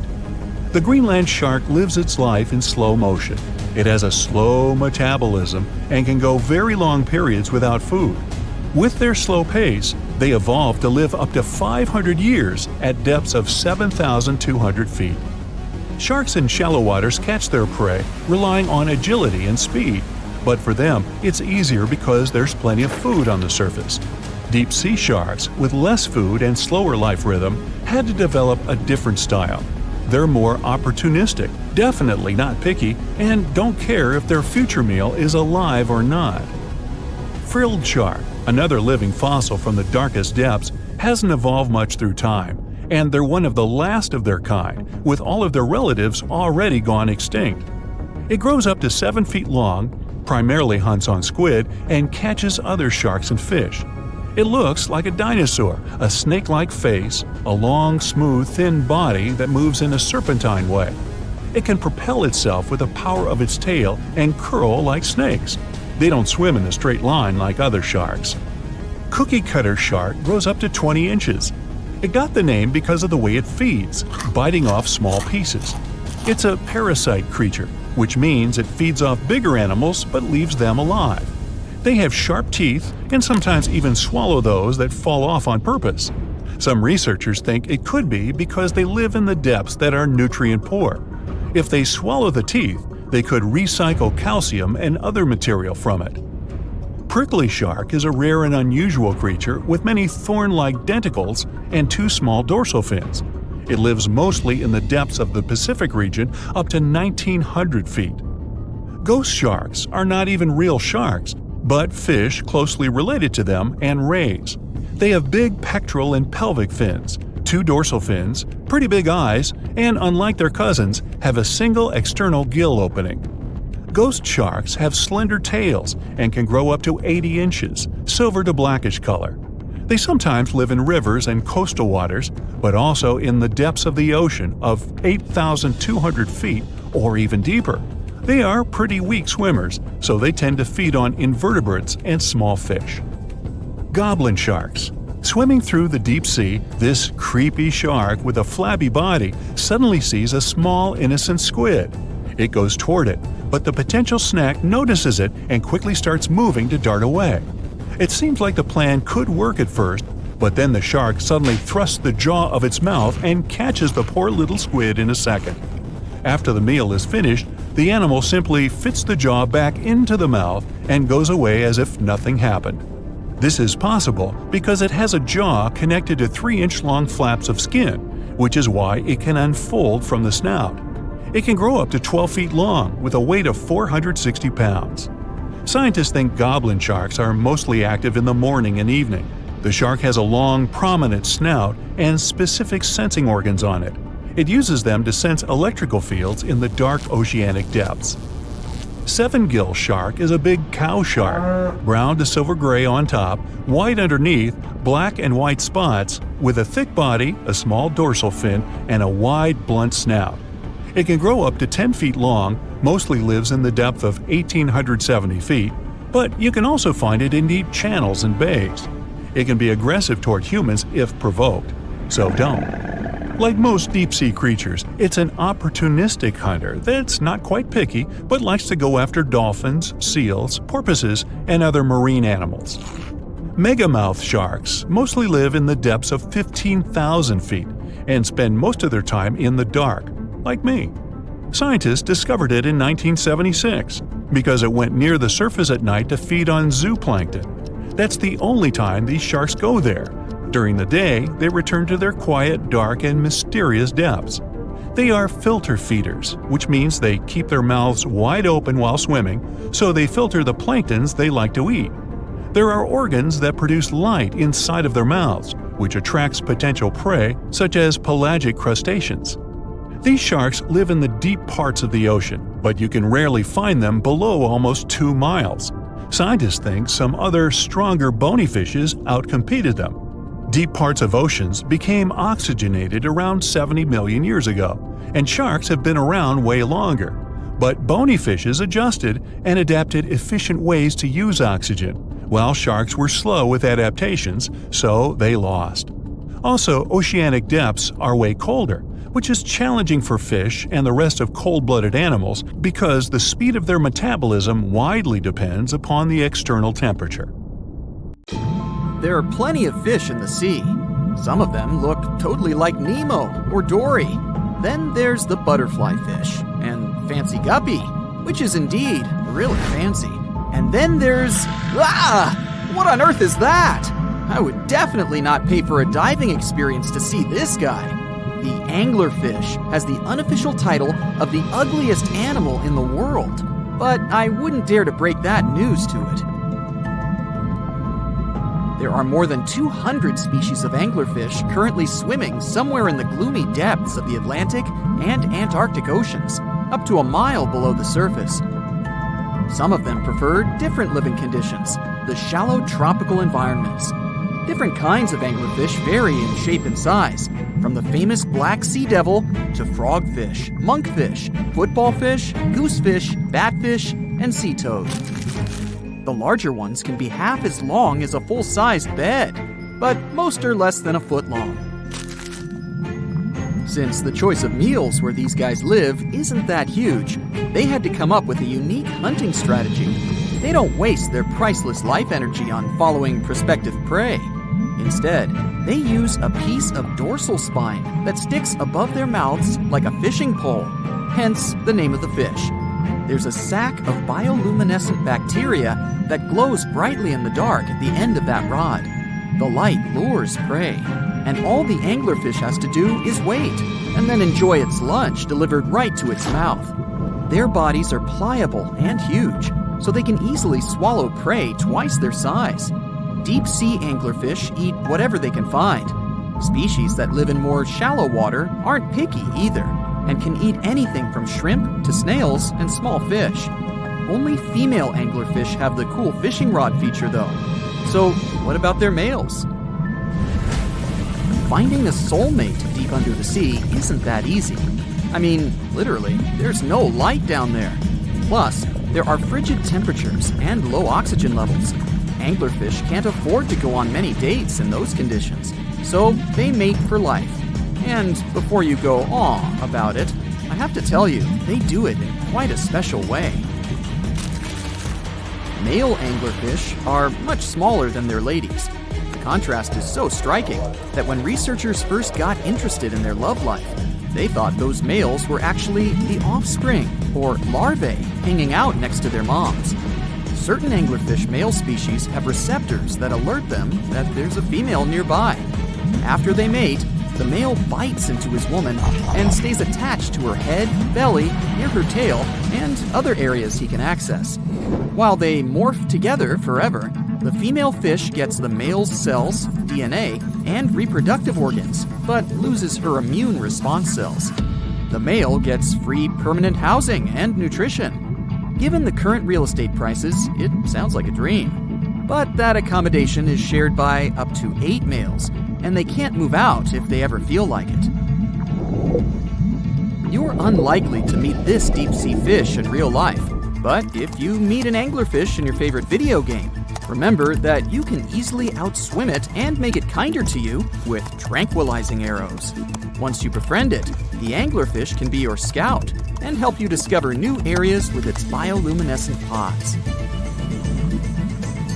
The Greenland shark lives its life in slow motion. It has a slow metabolism and can go very long periods without food. With their slow pace, they evolved to live up to 500 years at depths of 7,200 feet. Sharks in shallow waters catch their prey relying on agility and speed, but for them, it's easier because there's plenty of food on the surface. Deep-sea sharks, with less food and slower life rhythm, had to develop a different style. They're more opportunistic, definitely not picky, and don't care if their future meal is alive or not. Frilled shark, another living fossil from the darkest depths, hasn't evolved much through time, and they're one of the last of their kind, with all of their relatives already gone extinct. It grows up to 7 feet long, primarily hunts on squid, and catches other sharks and fish. It looks like a dinosaur, a snake-like face, a long, smooth, thin body that moves in a serpentine way. It can propel itself with the power of its tail and curl like snakes. They don't swim in a straight line like other sharks. Cookie-cutter shark grows up to 20 inches. It got the name because of the way it feeds, biting off small pieces. It's a parasite creature, which means it feeds off bigger animals but leaves them alive. They have sharp teeth and sometimes even swallow those that fall off on purpose. Some researchers think it could be because they live in the depths that are nutrient poor. If they swallow the teeth, they could recycle calcium and other material from it. Prickly shark is a rare and unusual creature with many thorn-like denticles and 2 small dorsal fins. It lives mostly in the depths of the Pacific region up to 1,900 feet. Ghost sharks are not even real sharks, but fish closely related to them and rays. They have big pectoral and pelvic fins, 2 dorsal fins, pretty big eyes, and unlike their cousins, have a single external gill opening. Ghost sharks have slender tails and can grow up to 80 inches, silver to blackish color. They sometimes live in rivers and coastal waters, but also in the depths of the ocean of 8,200 feet or even deeper. They are pretty weak swimmers, so they tend to feed on invertebrates and small fish. Goblin sharks. Swimming through the deep sea, this creepy shark with a flabby body suddenly sees a small, innocent squid. It goes toward it, but the potential snack notices it and quickly starts moving to dart away. It seems like the plan could work at first, but then the shark suddenly thrusts the jaw of its mouth and catches the poor little squid in a second. After the meal is finished, the animal simply fits the jaw back into the mouth and goes away as if nothing happened. This is possible because it has a jaw connected to 3-inch-long flaps of skin, which is why it can unfold from the snout. It can grow up to 12 feet long with a weight of 460 pounds. Scientists think goblin sharks are mostly active in the morning and evening. The shark has a long, prominent snout and specific sensing organs on it. It uses them to sense electrical fields in the dark oceanic depths. Seven-gill shark is a big cow shark, brown to silver-gray on top, white underneath, black and white spots, with a thick body, a small dorsal fin, and a wide, blunt snout. It can grow up to 10 feet long, mostly lives in the depth of 1,870 feet, but you can also find it in deep channels and bays. It can be aggressive toward humans if provoked, so don't. Like most deep-sea creatures, it's an opportunistic hunter that's not quite picky but likes to go after dolphins, seals, porpoises, and other marine animals. Megamouth sharks mostly live in the depths of 15,000 feet and spend most of their time in the dark, like me. Scientists discovered it in 1976 because it went near the surface at night to feed on zooplankton. That's the only time these sharks go there. During the day, they return to their quiet, dark, and mysterious depths. They are filter feeders, which means they keep their mouths wide open while swimming, so they filter the planktons they like to eat. There are organs that produce light inside of their mouths, which attracts potential prey, such as pelagic crustaceans. These sharks live in the deep parts of the ocean, but you can rarely find them below almost 2 miles. Scientists think some other, stronger bony fishes outcompeted them. Deep parts of oceans became oxygenated around 70 million years ago, and sharks have been around way longer. But bony fishes adjusted and adapted efficient ways to use oxygen, while sharks were slow with adaptations, so they lost. Also, oceanic depths are way colder, which is challenging for fish and the rest of cold-blooded animals because the speed of their metabolism widely depends upon the external temperature. There are plenty of fish in the sea. Some of them look totally like Nemo or Dory. Then there's the butterfly fish and fancy guppy, which is indeed really fancy. And then there's... What on earth is that? I would definitely not pay for a diving experience to see this guy. The anglerfish has the unofficial title of the ugliest animal in the world, but I wouldn't dare to break that news to it. There are more than 200 species of anglerfish currently swimming somewhere in the gloomy depths of the Atlantic and Antarctic Oceans, up to a mile below the surface. Some of them prefer different living conditions, the shallow tropical environments. Different kinds of anglerfish vary in shape and size, from the famous black sea devil to frogfish, monkfish, footballfish, goosefish, batfish, and sea toad. The larger ones can be half as long as a full-sized bed, but most are less than a foot long. Since the choice of meals where these guys live isn't that huge, they had to come up with a unique hunting strategy. They don't waste their priceless life energy on following prospective prey. Instead, they use a piece of dorsal spine that sticks above their mouths like a fishing pole, hence the name of the fish. There's a sac of bioluminescent bacteria that glows brightly in the dark at the end of that rod. The light lures prey, and all the anglerfish has to do is wait, and then enjoy its lunch delivered right to its mouth. Their bodies are pliable and huge, so they can easily swallow prey twice their size. Deep-sea anglerfish eat whatever they can find. Species that live in more shallow water aren't picky either, and can eat anything from shrimp to snails and small fish. Only female anglerfish have the cool fishing rod feature though. So what about their males? Finding a soulmate deep under the sea isn't that easy. I mean, literally, there's no light down there. Plus, there are frigid temperatures and low oxygen levels. Anglerfish can't afford to go on many dates in those conditions, so they mate for life. And before you go aw about it, I have to tell you, they do it in quite a special way. Male anglerfish are much smaller than their ladies. The contrast is so striking that when researchers first got interested in their love life, they thought those males were actually the offspring, or larvae, hanging out next to their moms. Certain anglerfish male species have receptors that alert them that there's a female nearby. After they mate, the male bites into his woman and stays attached to her head, belly, near her tail, and other areas he can access. While they morph together forever, the female fish gets the male's cells, DNA, and reproductive organs, but loses her immune response cells. The male gets free permanent housing and nutrition. Given the current real estate prices, it sounds like a dream. But that accommodation is shared by up to 8 males, and they can't move out if they ever feel like it. You're unlikely to meet this deep-sea fish in real life, but if you meet an anglerfish in your favorite video game, remember that you can easily outswim it and make it kinder to you with tranquilizing arrows. Once you befriend it, the anglerfish can be your scout and help you discover new areas with its bioluminescent pods.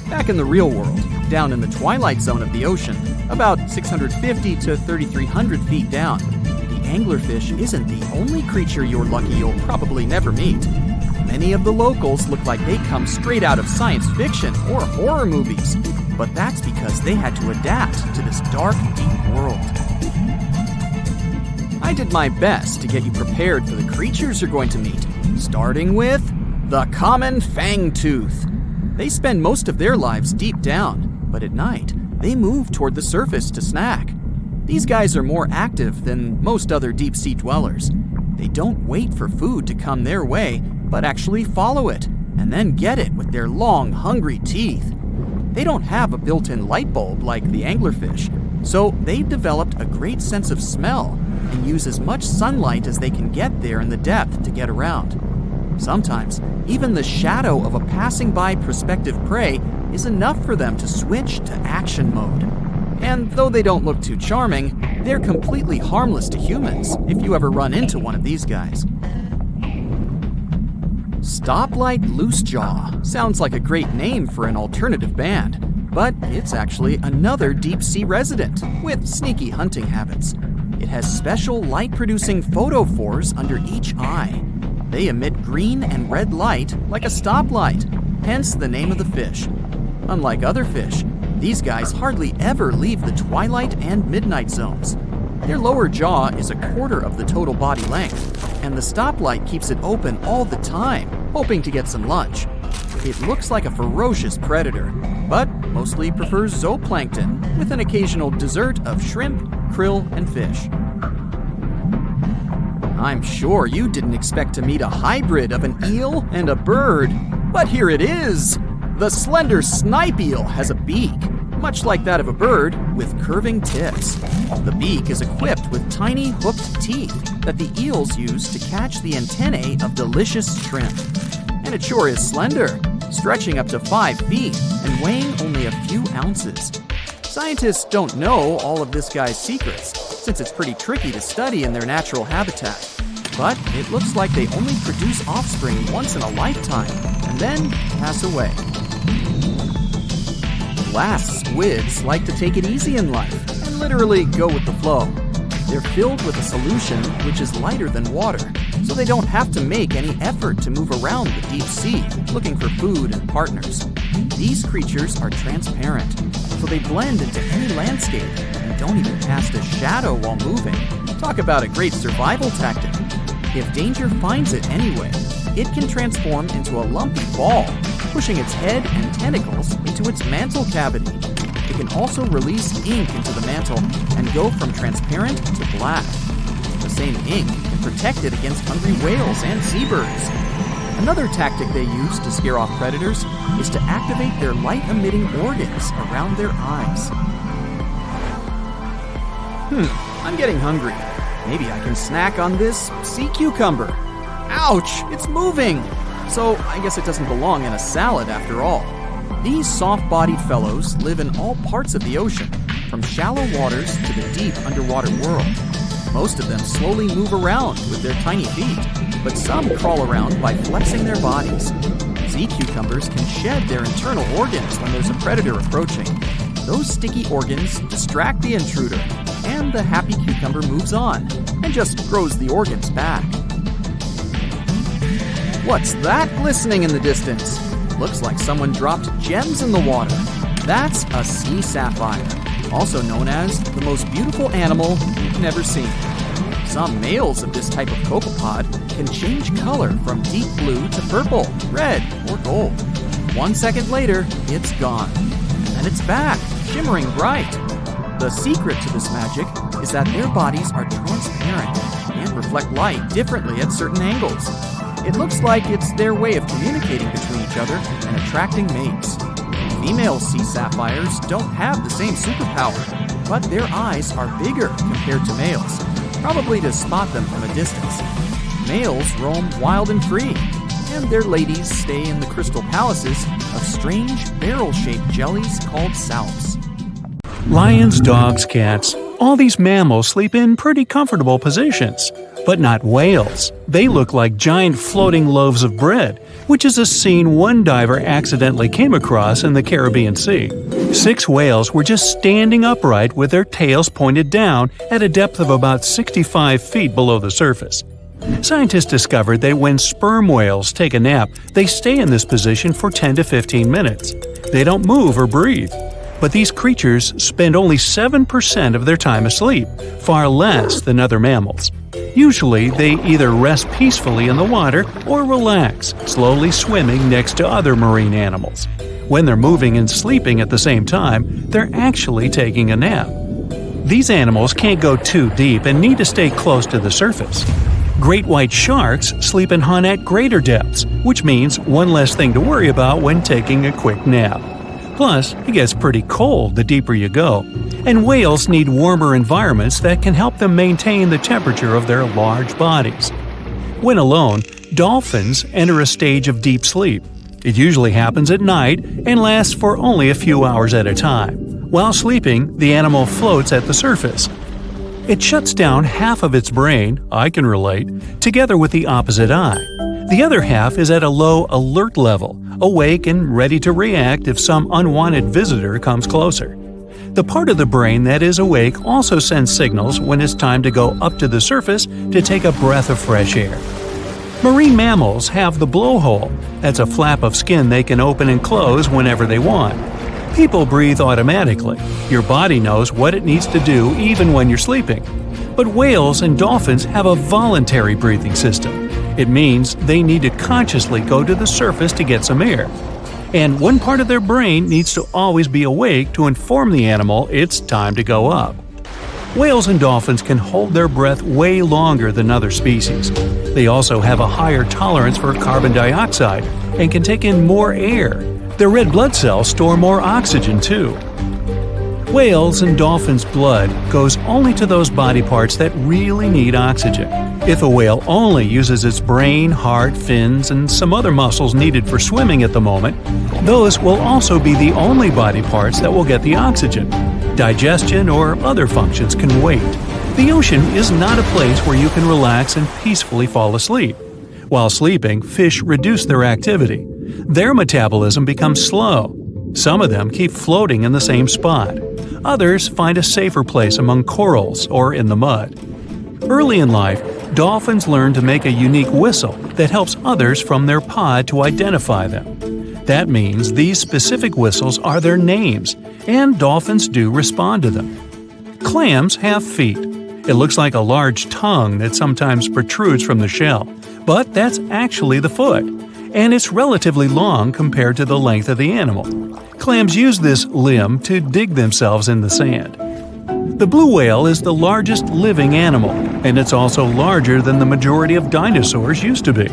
Back in the real world, down in the twilight zone of the ocean, about 650 to 3,300 feet down, the anglerfish isn't the only creature you're lucky you'll probably never meet. Many of the locals look like they come straight out of science fiction or horror movies, but that's because they had to adapt to this dark, deep world. I did my best to get you prepared for the creatures you're going to meet, starting with the common fangtooth. They spend most of their lives deep down, but at night, they move toward the surface to snack. These guys are more active than most other deep-sea dwellers. They don't wait for food to come their way, but actually follow it, and then get it with their long, hungry teeth. They don't have a built-in light bulb like the anglerfish, so they've developed a great sense of smell and use as much sunlight as they can get there in the depth to get around. Sometimes, even the shadow of a passing by prospective prey is enough for them to switch to action mode. And though they don't look too charming, they're completely harmless to humans if you ever run into one of these guys. Stoplight Loosejaw sounds like a great name for an alternative band, but it's actually another deep-sea resident with sneaky hunting habits. It has special light-producing photophores under each eye. They emit green and red light like a stoplight, hence the name of the fish. Unlike other fish, these guys hardly ever leave the twilight and midnight zones. Their lower jaw is a quarter of the total body length, and the stoplight keeps it open all the time, hoping to get some lunch. It looks like a ferocious predator, but mostly prefers zooplankton, with an occasional dessert of shrimp, krill, and fish. I'm sure you didn't expect to meet a hybrid of an eel and a bird, but here it is! The slender snipe eel has a beak, much like that of a bird, with curving tips. The beak is equipped with tiny hooked teeth that the eels use to catch the antennae of delicious shrimp. And it sure is slender, stretching up to 5 feet and weighing only a few ounces. Scientists don't know all of this guy's secrets, since it's pretty tricky to study in their natural habitat. But it looks like they only produce offspring once in a lifetime, and then pass away. Glass squids like to take it easy in life, and literally go with the flow. They're filled with a solution which is lighter than water, so they don't have to make any effort to move around the deep sea, looking for food and partners. These creatures are transparent, so they blend into any landscape and don't even cast a shadow while moving. Talk about a great survival tactic. If danger finds it anyway, it can transform into a lumpy ball, pushing its head and tentacles into its mantle cavity. It can also release ink into the mantle and go from transparent to black. The same ink can protect it against hungry whales and seabirds. Another tactic they use to scare off predators is to activate their light-emitting organs around their eyes. I'm getting hungry. Maybe I can snack on this sea cucumber. Ouch, it's moving! So I guess it doesn't belong in a salad after all. These soft-bodied fellows live in all parts of the ocean, from shallow waters to the deep underwater world. Most of them slowly move around with their tiny feet, but some crawl around by flexing their bodies. Sea cucumbers can shed their internal organs when there's a predator approaching. Those sticky organs distract the intruder, and the happy cucumber moves on and just grows the organs back. What's that glistening in the distance? Looks like someone dropped gems in the water. That's a sea sapphire, also known as the most beautiful animal you've never seen. Some males of this type of copepod can change color from deep blue to purple, red, or gold. 1 second later, it's gone. And it's back, shimmering bright. The secret to this magic is that their bodies are transparent and reflect light differently at certain angles. It looks like it's their way of communicating between each other and attracting mates. Female sea sapphires don't have the same superpower, but their eyes are bigger compared to males, probably to spot them from a distance. Males roam wild and free, and their ladies stay in the crystal palaces of strange barrel-shaped jellies called salps. Lions, dogs, cats, all these mammals sleep in pretty comfortable positions. But not whales. They look like giant floating loaves of bread, which is a scene one diver accidentally came across in the Caribbean Sea. 6 whales were just standing upright with their tails pointed down at a depth of about 65 feet below the surface. Scientists discovered that when sperm whales take a nap, they stay in this position for 10 to 15 minutes. They don't move or breathe. But these creatures spend only 7% of their time asleep, far less than other mammals. Usually, they either rest peacefully in the water or relax, slowly swimming next to other marine animals. When they're moving and sleeping at the same time, they're actually taking a nap. These animals can't go too deep and need to stay close to the surface. Great white sharks sleep and hunt at greater depths, which means one less thing to worry about when taking a quick nap. Plus, it gets pretty cold the deeper you go, and whales need warmer environments that can help them maintain the temperature of their large bodies. When alone, dolphins enter a stage of deep sleep. It usually happens at night and lasts for only a few hours at a time. While sleeping, the animal floats at the surface. It shuts down half of its brain, I can relate, together with the opposite eye. The other half is at a low alert level, awake and ready to react if some unwanted visitor comes closer. The part of the brain that is awake also sends signals when it's time to go up to the surface to take a breath of fresh air. Marine mammals have the blowhole. That's a flap of skin they can open and close whenever they want. People breathe automatically. Your body knows what it needs to do even when you're sleeping. But whales and dolphins have a voluntary breathing system. It means they need to consciously go to the surface to get some air. And one part of their brain needs to always be awake to inform the animal it's time to go up. Whales and dolphins can hold their breath way longer than other species. They also have a higher tolerance for carbon dioxide and can take in more air. Their red blood cells store more oxygen too. Whales and dolphins' blood goes only to those body parts that really need oxygen. If a whale only uses its brain, heart, fins, and some other muscles needed for swimming at the moment, those will also be the only body parts that will get the oxygen. Digestion or other functions can wait. The ocean is not a place where you can relax and peacefully fall asleep. While sleeping, fish reduce their activity. Their metabolism becomes slow. Some of them keep floating in the same spot. Others find a safer place among corals or in the mud. Early in life, dolphins learn to make a unique whistle that helps others from their pod to identify them. That means these specific whistles are their names, and dolphins do respond to them. Clams have feet. It looks like a large tongue that sometimes protrudes from the shell, but that's actually the foot, and it's relatively long compared to the length of the animal. Clams use this limb to dig themselves in the sand. The blue whale is the largest living animal, and it's also larger than the majority of dinosaurs used to be.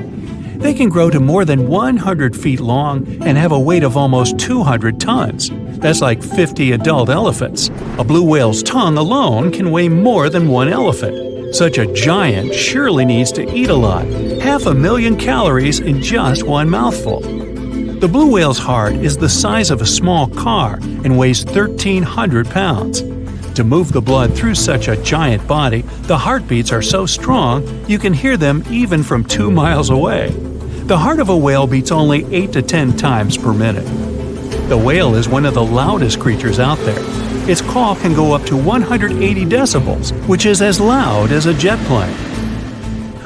They can grow to more than 100 feet long and have a weight of almost 200 tons. That's like 50 adult elephants. A blue whale's tongue alone can weigh more than one elephant. Such a giant surely needs to eat a lot, 500,000 calories in just one mouthful. The blue whale's heart is the size of a small car and weighs 1,300 pounds. To move the blood through such a giant body, the heartbeats are so strong you can hear them even from 2 miles away. The heart of a whale beats only 8 to 10 times per minute. The whale is one of the loudest creatures out there. Its call can go up to 180 decibels, which is as loud as a jet plane.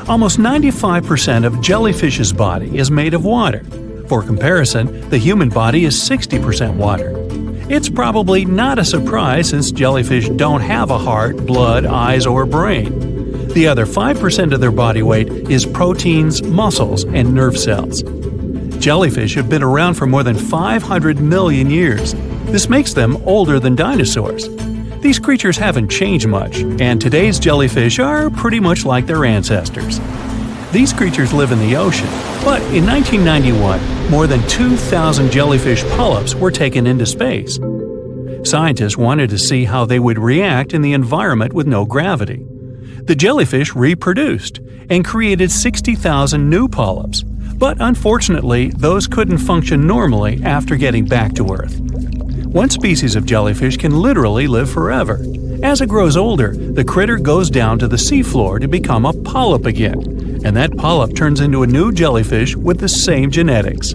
Almost 95% of jellyfish's body is made of water. For comparison, the human body is 60% water. It's probably not a surprise since jellyfish don't have a heart, blood, eyes, or brain. The other 5% of their body weight is proteins, muscles, and nerve cells. Jellyfish have been around for more than 500 million years. This makes them older than dinosaurs. These creatures haven't changed much, and today's jellyfish are pretty much like their ancestors. These creatures live in the ocean, but in 1991, more than 2,000 jellyfish polyps were taken into space. Scientists wanted to see how they would react in the environment with no gravity. The jellyfish reproduced and created 60,000 new polyps, but unfortunately, those couldn't function normally after getting back to Earth. One species of jellyfish can literally live forever. As it grows older, the critter goes down to the seafloor to become a polyp again, and that polyp turns into a new jellyfish with the same genetics.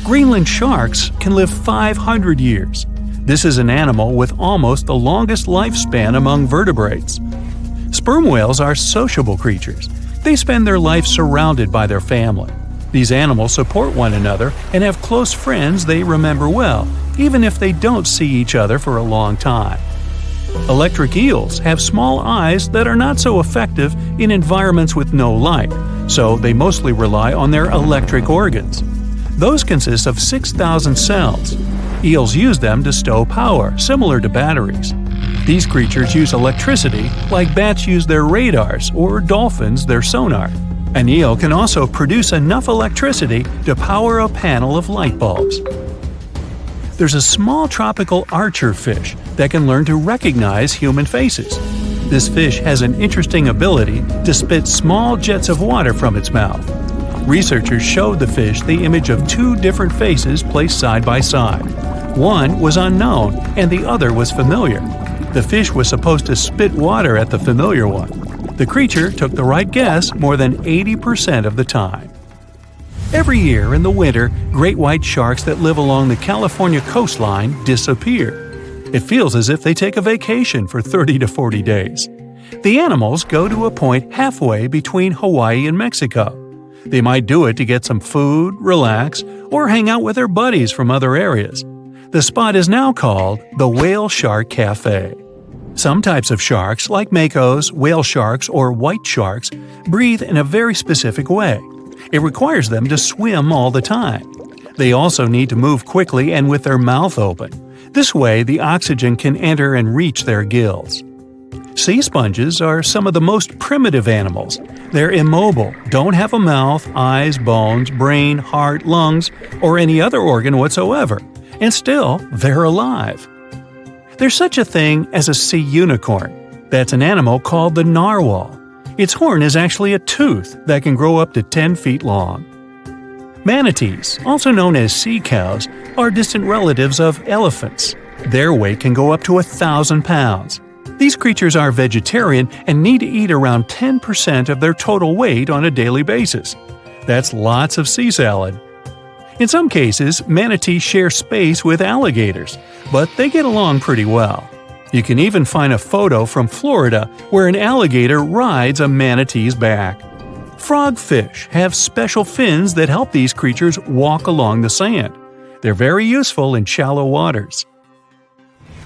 Greenland sharks can live 500 years. This is an animal with almost the longest lifespan among vertebrates. Sperm whales are sociable creatures. They spend their life surrounded by their family. These animals support one another and have close friends they remember well, even if they don't see each other for a long time. Electric eels have small eyes that are not so effective in environments with no light, so they mostly rely on their electric organs. Those consist of 6,000 cells. Eels use them to stow power, similar to batteries. These creatures use electricity like bats use their radars or dolphins their sonar. An eel can also produce enough electricity to power a panel of light bulbs. There's a small tropical archer fish that can learn to recognize human faces. This fish has an interesting ability to spit small jets of water from its mouth. Researchers showed the fish the image of two different faces placed side by side. One was unknown and the other was familiar. The fish was supposed to spit water at the familiar one. The creature took the right guess more than 80% of the time. Every year in the winter, great white sharks that live along the California coastline disappear. It feels as if they take a vacation for 30 to 40 days. The animals go to a point halfway between Hawaii and Mexico. They might do it to get some food, relax, or hang out with their buddies from other areas. The spot is now called the Whale Shark Cafe. Some types of sharks, like makos, whale sharks, or white sharks, breathe in a very specific way. It requires them to swim all the time. They also need to move quickly and with their mouth open. This way, the oxygen can enter and reach their gills. Sea sponges are some of the most primitive animals. They're immobile, don't have a mouth, eyes, bones, brain, heart, lungs, or any other organ whatsoever, and still, they're alive. There's such a thing as a sea unicorn. That's an animal called the narwhal. Its horn is actually a tooth that can grow up to 10 feet long. Manatees, also known as sea cows, are distant relatives of elephants. Their weight can go up to 1,000 pounds. These creatures are vegetarian and need to eat around 10% of their total weight on a daily basis. That's lots of sea salad. In some cases, manatees share space with alligators, but they get along pretty well. You can even find a photo from Florida where an alligator rides a manatee's back. Frogfish have special fins that help these creatures walk along the sand. They're very useful in shallow waters.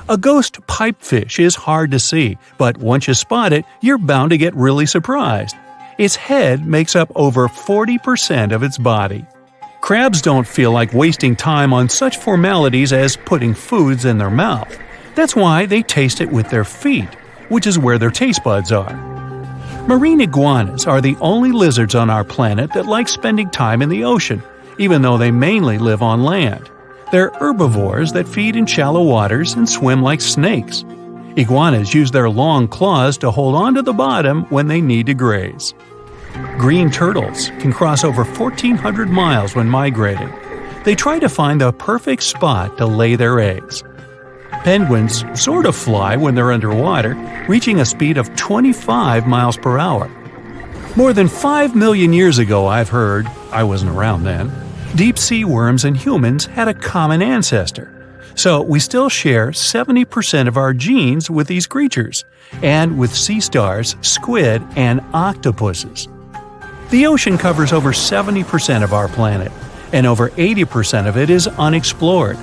A ghost pipefish is hard to see, but once you spot it, you're bound to get really surprised. Its head makes up over 40% of its body. Crabs don't feel like wasting time on such formalities as putting foods in their mouth. That's why they taste it with their feet, which is where their taste buds are. Marine iguanas are the only lizards on our planet that like spending time in the ocean, even though they mainly live on land. They're herbivores that feed in shallow waters and swim like snakes. Iguanas use their long claws to hold onto the bottom when they need to graze. Green turtles can cross over 1,400 miles when migrating. They try to find the perfect spot to lay their eggs. Penguins sort of fly when they're underwater, reaching a speed of 25 miles per hour. More than 5 million years ago, I've heard, I wasn't around then, deep-sea worms and humans had a common ancestor. So we still share 70% of our genes with these creatures, and with sea stars, squid, and octopuses. The ocean covers over 70% of our planet, and over 80% of it is unexplored.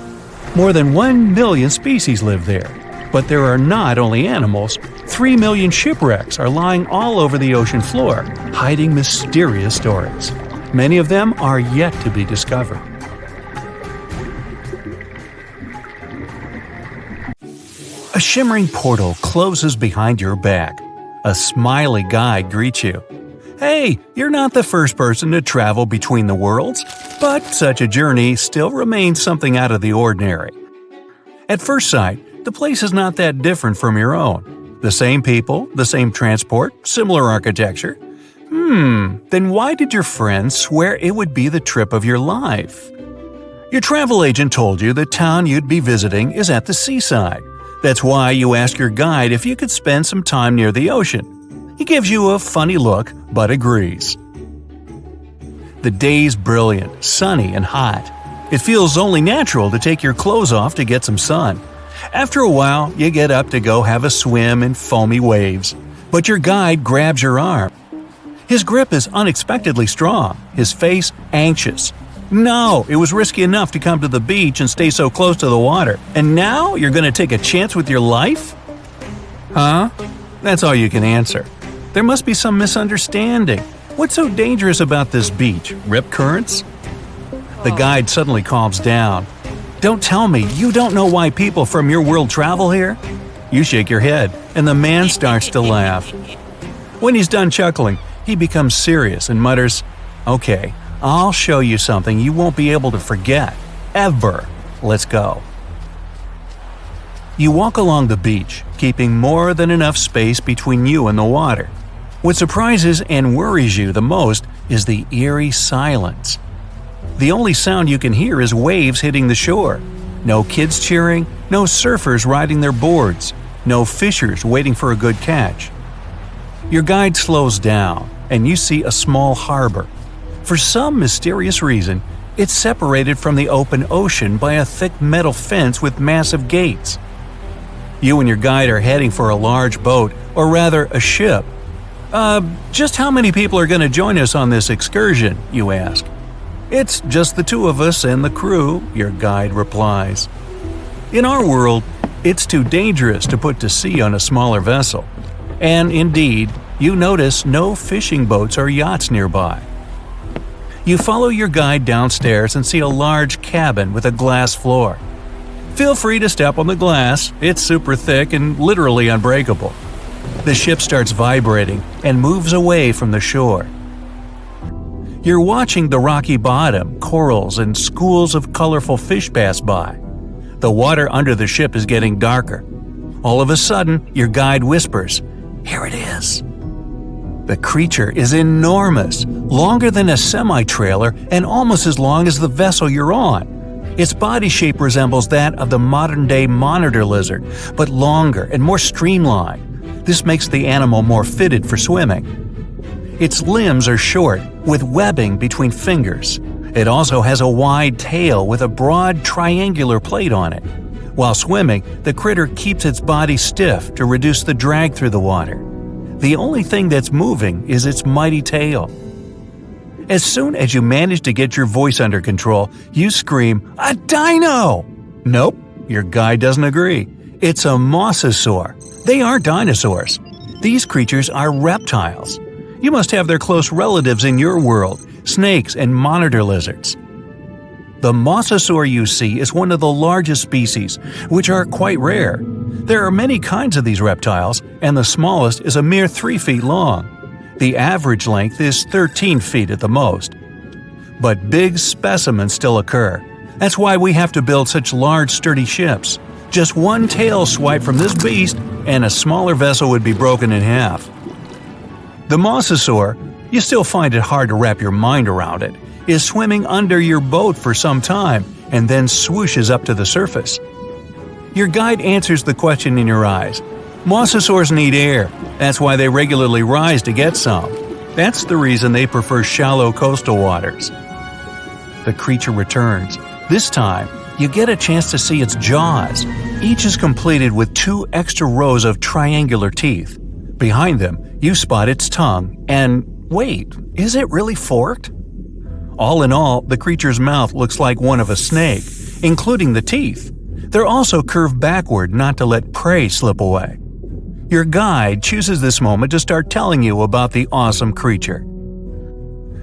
More than 1 million species live there. But there are not only animals, 3 million shipwrecks are lying all over the ocean floor, hiding mysterious stories. Many of them are yet to be discovered. A shimmering portal closes behind your back. A smiley guide greets you. Hey, you're not the first person to travel between the worlds, but such a journey still remains something out of the ordinary. At first sight, the place is not that different from your own. The same people, the same transport, similar architecture. Then why did your friends swear it would be the trip of your life? Your travel agent told you the town you'd be visiting is at the seaside. That's why you ask your guide if you could spend some time near the ocean. He gives you a funny look, but agrees. The day's brilliant, sunny, and hot. It feels only natural to take your clothes off to get some sun. After a while, you get up to go have a swim in foamy waves. But your guide grabs your arm. His grip is unexpectedly strong, his face anxious. No, it was risky enough to come to the beach and stay so close to the water. And now you're going to take a chance with your life? Huh? That's all you can answer. There must be some misunderstanding. What's so dangerous about this beach? Rip currents? The guide suddenly calms down. Don't tell me you don't know why people from your world travel here? You shake your head, and the man starts to laugh. When he's done chuckling, he becomes serious and mutters, "Okay, I'll show you something you won't be able to forget. Ever. Let's go." You walk along the beach, keeping more than enough space between you and the water. What surprises and worries you the most is the eerie silence. The only sound you can hear is waves hitting the shore. No kids cheering, no surfers riding their boards, no fishers waiting for a good catch. Your guide slows down, and you see a small harbor. For some mysterious reason, it's separated from the open ocean by a thick metal fence with massive gates. You and your guide are heading for a large boat, or rather a ship. Just how many people are going to join us on this excursion, you ask. It's just the two of us and the crew, your guide replies. In our world, It's too dangerous to put to sea on a smaller vessel. And indeed, you notice no fishing boats or yachts nearby. You follow your guide downstairs and see a large cabin with a glass floor. Feel free to step on the glass, it's super thick and literally unbreakable. The ship starts vibrating and moves away from the shore. You're watching the rocky bottom, corals, and schools of colorful fish pass by. The water under the ship is getting darker. All of a sudden, your guide whispers, "Here it is." The creature is enormous, longer than a semi-trailer and almost as long as the vessel you're on. Its body shape resembles that of the modern-day monitor lizard, but longer and more streamlined. This makes the animal more fitted for swimming. Its limbs are short, with webbing between fingers. It also has a wide tail with a broad triangular plate on it. While swimming, the critter keeps its body stiff to reduce the drag through the water. The only thing that's moving is its mighty tail. As soon as you manage to get your voice under control, you scream, "A dino!" Nope, your guide doesn't agree. It's a mosasaur. They aren't dinosaurs. These creatures are reptiles. You must have their close relatives in your world, snakes and monitor lizards. The mosasaur you see is one of the largest species, which are quite rare. There are many kinds of these reptiles, and the smallest is a mere 3 feet long. The average length is 13 feet at the most. But big specimens still occur. That's why we have to build such large, sturdy ships. Just one tail swipe from this beast, and a smaller vessel would be broken in half. The mosasaur, you still find it hard to wrap your mind around it, is swimming under your boat for some time and then swooshes up to the surface. Your guide answers the question in your eyes. Mosasaurs need air. That's why they regularly rise to get some. That's the reason they prefer shallow coastal waters. The creature returns. This time, you get a chance to see its jaws. Each is completed with 2 extra rows of triangular teeth. Behind them, you spot its tongue, and wait, is it really forked? All in all, the creature's mouth looks like one of a snake, including the teeth. They're also curved backward not to let prey slip away. Your guide chooses this moment to start telling you about the awesome creature.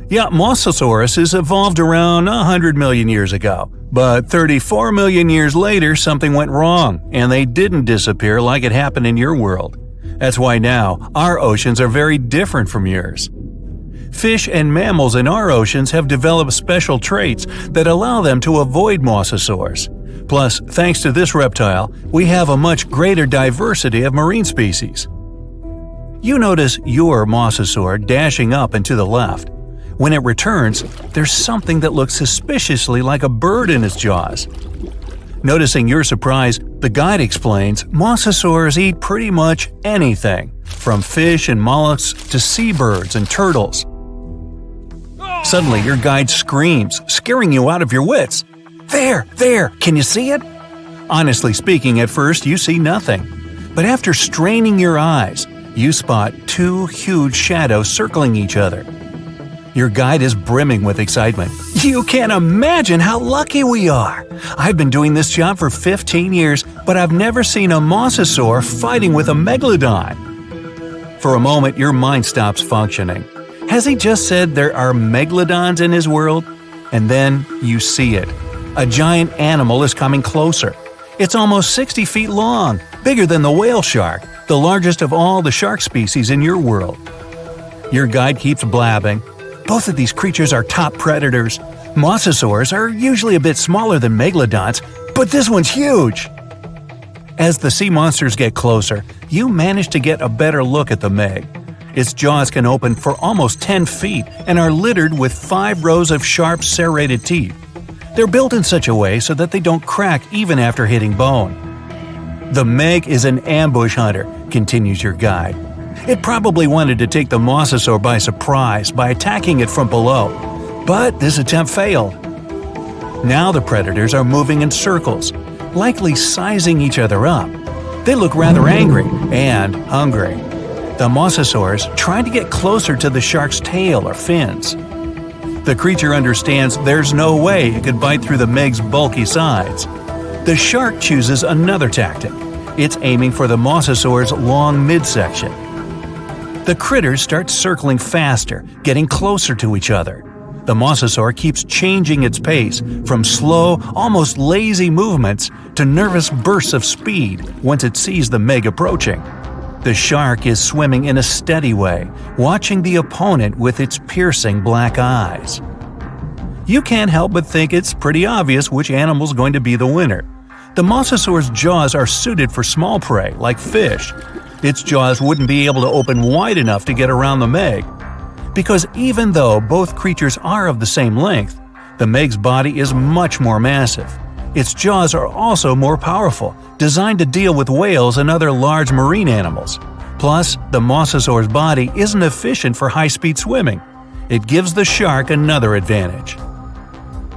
Yeah, Mosasaurus evolved around 100 million years ago, but 34 million years later something went wrong, and they didn't disappear like it happened in your world. That's why now, our oceans are very different from yours. Fish and mammals in our oceans have developed special traits that allow them to avoid mosasaurs. Plus, thanks to this reptile, we have a much greater diversity of marine species. You notice your mosasaur dashing up and to the left. When it returns, there's something that looks suspiciously like a bird in its jaws. Noticing your surprise, the guide explains mosasaurs eat pretty much anything, from fish and mollusks to seabirds and turtles. Suddenly, your guide screams, scaring you out of your wits. There! Can you see it? Honestly speaking, at first you see nothing. But after straining your eyes, you spot 2 huge shadows circling each other. Your guide is brimming with excitement. You can't imagine how lucky we are! I've been doing this job for 15 years, but I've never seen a mosasaur fighting with a megalodon. For a moment, your mind stops functioning. Has he just said there are megalodons in his world? And then you see it. A giant animal is coming closer. It's almost 60 feet long, bigger than the whale shark, the largest of all the shark species in your world. Your guide keeps blabbing. Both of these creatures are top predators. Mosasaurs are usually a bit smaller than megalodons, but this one's huge! As the sea monsters get closer, you manage to get a better look at the Meg. Its jaws can open for almost 10 feet and are littered with 5 rows of sharp serrated teeth. They're built in such a way so that they don't crack even after hitting bone. The Meg is an ambush hunter, continues your guide. It probably wanted to take the mosasaur by surprise by attacking it from below, but this attempt failed. Now the predators are moving in circles, likely sizing each other up. They look rather angry and hungry. The mosasaurs try to get closer to the shark's tail or fins. The creature understands there's no way it could bite through the Meg's bulky sides. The shark chooses another tactic. It's aiming for the mosasaur's long midsection. The critters start circling faster, getting closer to each other. The mosasaur keeps changing its pace from slow, almost lazy movements to nervous bursts of speed once it sees the meg approaching. The shark is swimming in a steady way, watching the opponent with its piercing black eyes. You can't help but think it's pretty obvious which animal's going to be the winner. The mosasaur's jaws are suited for small prey, like fish. Its jaws wouldn't be able to open wide enough to get around the meg. Because even though both creatures are of the same length, the meg's body is much more massive. Its jaws are also more powerful, designed to deal with whales and other large marine animals. Plus, the mosasaur's body isn't efficient for high-speed swimming. It gives the shark another advantage.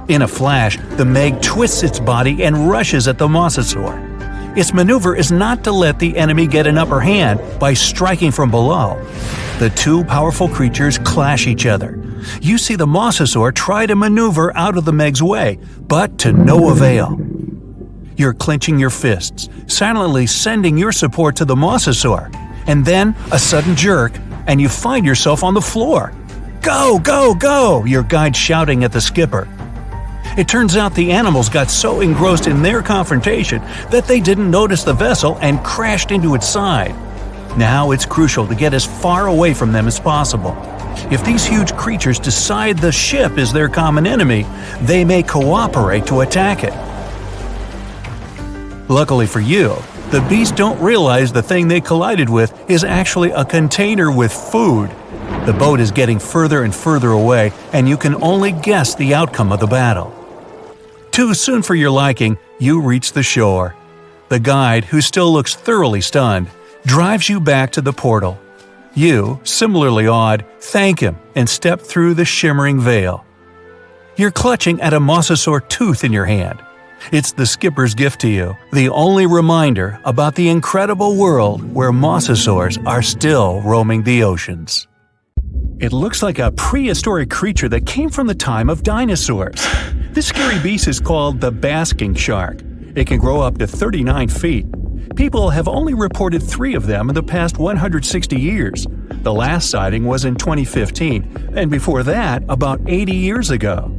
In a flash, the meg twists its body and rushes at the mosasaur. Its maneuver is not to let the enemy get an upper hand by striking from below. The two powerful creatures clash each other. You see the mosasaur try to maneuver out of the meg's way, but to no avail. You're clenching your fists, silently sending your support to the mosasaur, and then a sudden jerk, and you find yourself on the floor. "Go, go, go!" your guide shouting at the skipper. It turns out the animals got so engrossed in their confrontation that they didn't notice the vessel and crashed into its side. Now it's crucial to get as far away from them as possible. If these huge creatures decide the ship is their common enemy, they may cooperate to attack it. Luckily for you, the beasts don't realize the thing they collided with is actually a container with food. The boat is getting further and further away, and you can only guess the outcome of the battle. Too soon for your liking, you reach the shore. The guide, who still looks thoroughly stunned, drives you back to the portal. You, similarly awed, thank him and step through the shimmering veil. You're clutching at a mosasaur tooth in your hand. It's the skipper's gift to you, the only reminder about the incredible world where mosasaurs are still roaming the oceans. It looks like a prehistoric creature that came from the time of dinosaurs. This scary beast is called the basking shark. It can grow up to 39 feet. People have only reported 3 of them in the past 160 years. The last sighting was in 2015, and before that, about 80 years ago.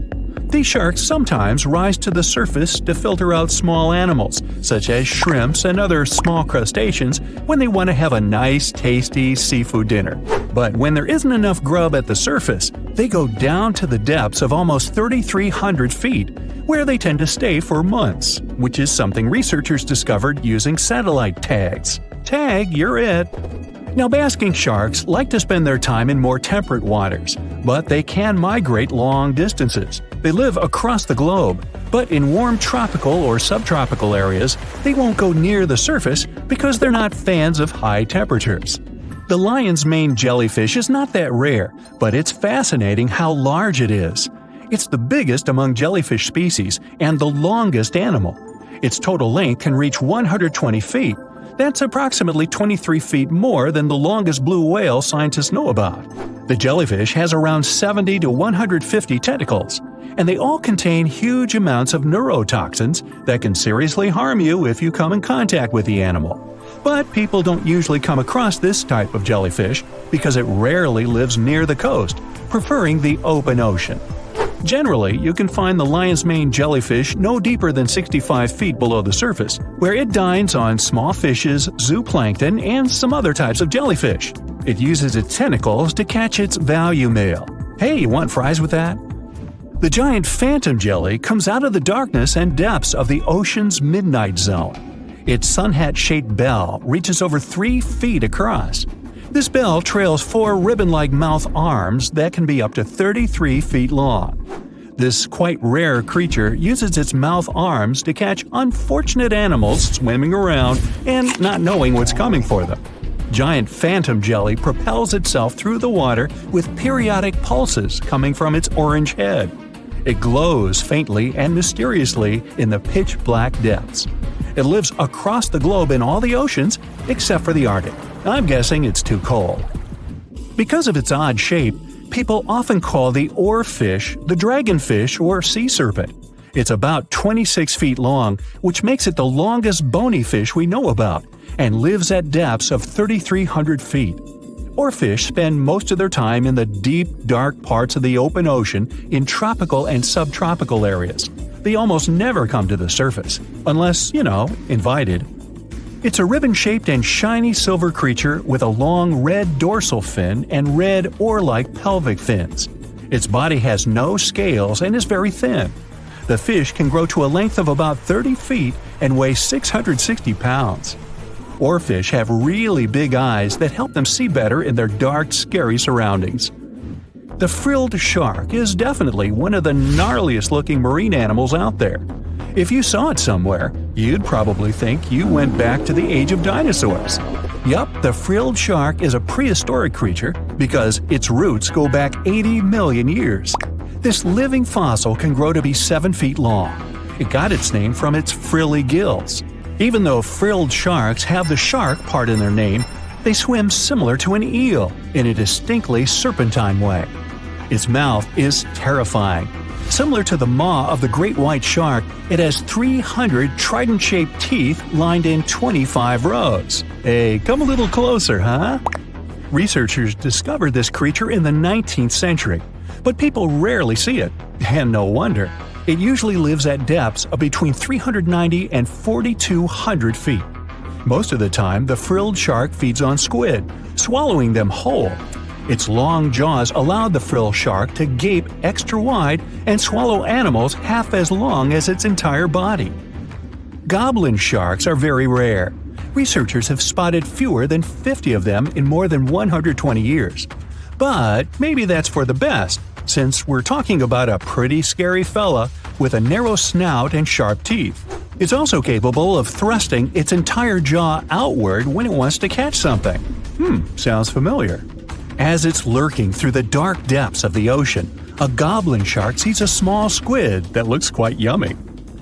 These sharks sometimes rise to the surface to filter out small animals, such as shrimps and other small crustaceans, when they want to have a nice, tasty seafood dinner. But when there isn't enough grub at the surface, they go down to the depths of almost 3,300 feet, where they tend to stay for months, which is something researchers discovered using satellite tags. Tag, you're it! Now, basking sharks like to spend their time in more temperate waters, but they can migrate long distances. They live across the globe, but in warm tropical or subtropical areas, they won't go near the surface because they're not fans of high temperatures. The lion's mane jellyfish is not that rare, but it's fascinating how large it is. It's the biggest among jellyfish species and the longest animal. Its total length can reach 120 feet. That's approximately 23 feet more than the longest blue whale scientists know about. The jellyfish has around 70 to 150 tentacles, and they all contain huge amounts of neurotoxins that can seriously harm you if you come in contact with the animal. But people don't usually come across this type of jellyfish because it rarely lives near the coast, preferring the open ocean. Generally, you can find the lion's mane jellyfish no deeper than 65 feet below the surface, where it dines on small fishes, zooplankton, and some other types of jellyfish. It uses its tentacles to catch its value male. Hey, you want fries with that? The giant phantom jelly comes out of the darkness and depths of the ocean's midnight zone. Its sun-hat-shaped bell reaches over 3 feet across. This bell trails 4 ribbon-like mouth arms that can be up to 33 feet long. This quite rare creature uses its mouth arms to catch unfortunate animals swimming around and not knowing what's coming for them. Giant phantom jelly propels itself through the water with periodic pulses coming from its orange head. It glows faintly and mysteriously in the pitch-black depths. It lives across the globe in all the oceans except for the Arctic. I'm guessing it's too cold. Because of its odd shape, people often call the oarfish the dragonfish or sea serpent. It's about 26 feet long, which makes it the longest bony fish we know about, and lives at depths of 3,300 feet. Oarfish spend most of their time in the deep, dark parts of the open ocean in tropical and subtropical areas. They almost never come to the surface, unless, invited. It's a ribbon-shaped and shiny silver creature with a long red dorsal fin and red oar-like pelvic fins. Its body has no scales and is very thin. The fish can grow to a length of about 30 feet and weigh 660 pounds. Oarfish have really big eyes that help them see better in their dark, scary surroundings. The frilled shark is definitely one of the gnarliest-looking marine animals out there. If you saw it somewhere, you'd probably think you went back to the age of dinosaurs. Yup, the frilled shark is a prehistoric creature because its roots go back 80 million years. This living fossil can grow to be 7 feet long. It got its name from its frilly gills. Even though frilled sharks have the shark part in their name, they swim similar to an eel in a distinctly serpentine way. Its mouth is terrifying. Similar to the maw of the great white shark, it has 300 trident-shaped teeth lined in 25 rows. Hey, come a little closer, huh? Researchers discovered this creature in the 19th century, but people rarely see it, and no wonder. It usually lives at depths of between 390 and 4,200 feet. Most of the time, the frilled shark feeds on squid, swallowing them whole. Its long jaws allowed the frilled shark to gape extra wide and swallow animals half as long as its entire body. Goblin sharks are very rare. Researchers have spotted fewer than 50 of them in more than 120 years. But maybe that's for the best, since we're talking about a pretty scary fella with a narrow snout and sharp teeth. It's also capable of thrusting its entire jaw outward when it wants to catch something. Sounds familiar. As it's lurking through the dark depths of the ocean, a goblin shark sees a small squid that looks quite yummy.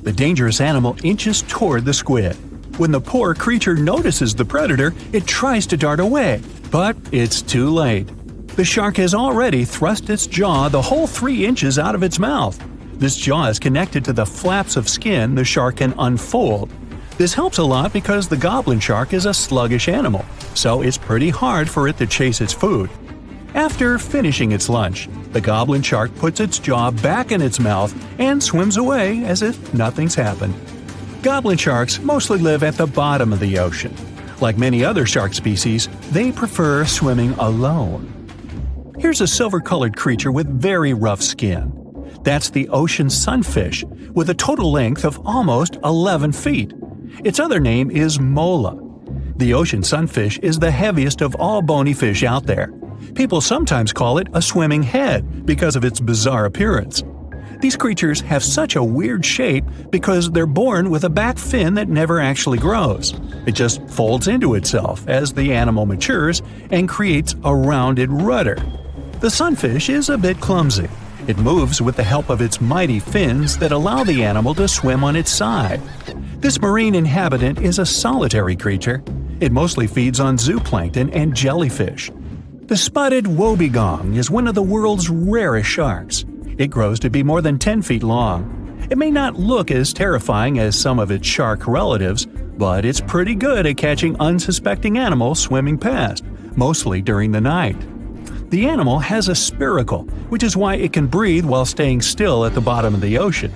The dangerous animal inches toward the squid. When the poor creature notices the predator, it tries to dart away, but it's too late. The shark has already thrust its jaw the whole 3 inches out of its mouth. This jaw is connected to the flaps of skin the shark can unfold. This helps a lot because the goblin shark is a sluggish animal, so it's pretty hard for it to chase its food. After finishing its lunch, the goblin shark puts its jaw back in its mouth and swims away as if nothing's happened. Goblin sharks mostly live at the bottom of the ocean. Like many other shark species, they prefer swimming alone. Here's a silver-colored creature with very rough skin. That's the ocean sunfish, with a total length of almost 11 feet. Its other name is mola. The ocean sunfish is the heaviest of all bony fish out there. People sometimes call it a swimming head because of its bizarre appearance. These creatures have such a weird shape because they're born with a back fin that never actually grows. It just folds into itself as the animal matures and creates a rounded rudder. The sunfish is a bit clumsy. It moves with the help of its mighty fins that allow the animal to swim on its side. This marine inhabitant is a solitary creature. It mostly feeds on zooplankton and jellyfish. The spotted wobbegong is one of the world's rarest sharks. It grows to be more than 10 feet long. It may not look as terrifying as some of its shark relatives, but it's pretty good at catching unsuspecting animals swimming past, mostly during the night. The animal has a spiracle, which is why it can breathe while staying still at the bottom of the ocean.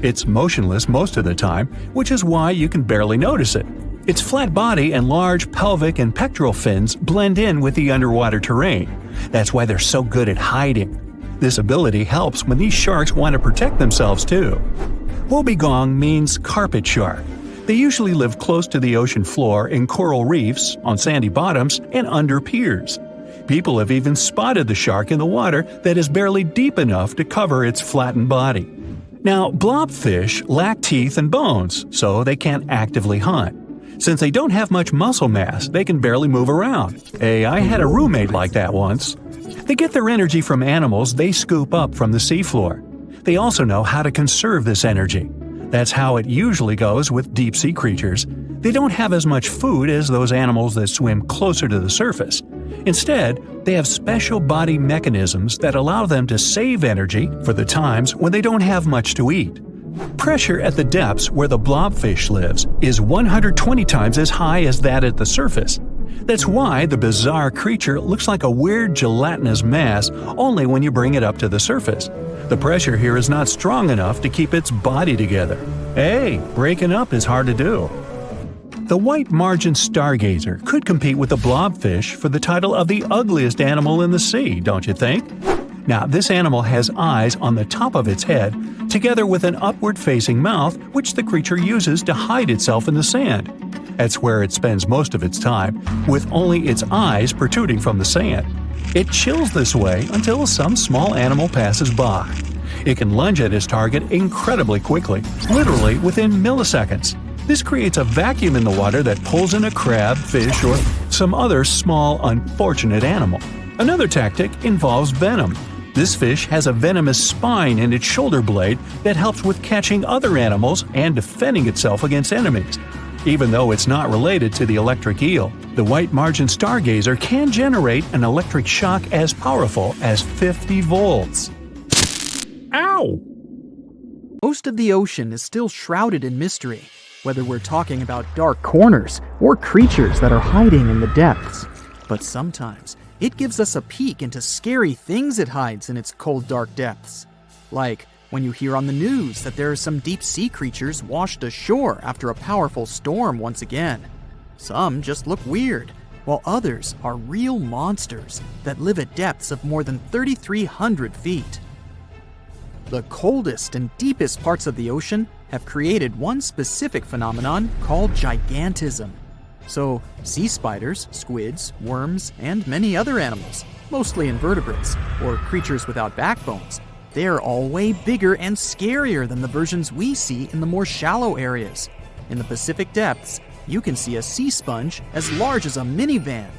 It's motionless most of the time, which is why you can barely notice it. Its flat body and large pelvic and pectoral fins blend in with the underwater terrain. That's why they're so good at hiding. This ability helps when these sharks want to protect themselves too. Wobbegong means carpet shark. They usually live close to the ocean floor in coral reefs, on sandy bottoms, and under piers. People have even spotted the shark in the water that is barely deep enough to cover its flattened body. Now, blobfish lack teeth and bones, so they can't actively hunt. Since they don't have much muscle mass, they can barely move around. Hey, I had a roommate like that once. They get their energy from animals they scoop up from the seafloor. They also know how to conserve this energy. That's how it usually goes with deep-sea creatures. They don't have as much food as those animals that swim closer to the surface. Instead, they have special body mechanisms that allow them to save energy for the times when they don't have much to eat. Pressure at the depths where the blobfish lives is 120 times as high as that at the surface. That's why the bizarre creature looks like a weird gelatinous mass only when you bring it up to the surface. The pressure here is not strong enough to keep its body together. Hey, breaking up is hard to do. The white margin stargazer could compete with the blobfish for the title of the ugliest animal in the sea, don't you think? Now, this animal has eyes on the top of its head, together with an upward-facing mouth which the creature uses to hide itself in the sand. That's where it spends most of its time, with only its eyes protruding from the sand. It chills this way until some small animal passes by. It can lunge at its target incredibly quickly, literally within milliseconds. This creates a vacuum in the water that pulls in a crab, fish, or some other small, unfortunate animal. Another tactic involves venom. This fish has a venomous spine in its shoulder blade that helps with catching other animals and defending itself against enemies. Even though it's not related to the electric eel, the white margin stargazer can generate an electric shock as powerful as 50 volts. Ow! Most of the ocean is still shrouded in mystery, whether we're talking about dark corners or creatures that are hiding in the depths. But sometimes it gives us a peek into scary things it hides in its cold, dark depths. Like when you hear on the news that there are some deep-sea creatures washed ashore after a powerful storm once again. Some just look weird, while others are real monsters that live at depths of more than 3,300 feet. The coldest and deepest parts of the ocean have created one specific phenomenon called gigantism. So, sea spiders, squids, worms, and many other animals, mostly invertebrates, or creatures without backbones, they're all way bigger and scarier than the versions we see in the more shallow areas. In the Pacific depths, you can see a sea sponge as large as a minivan.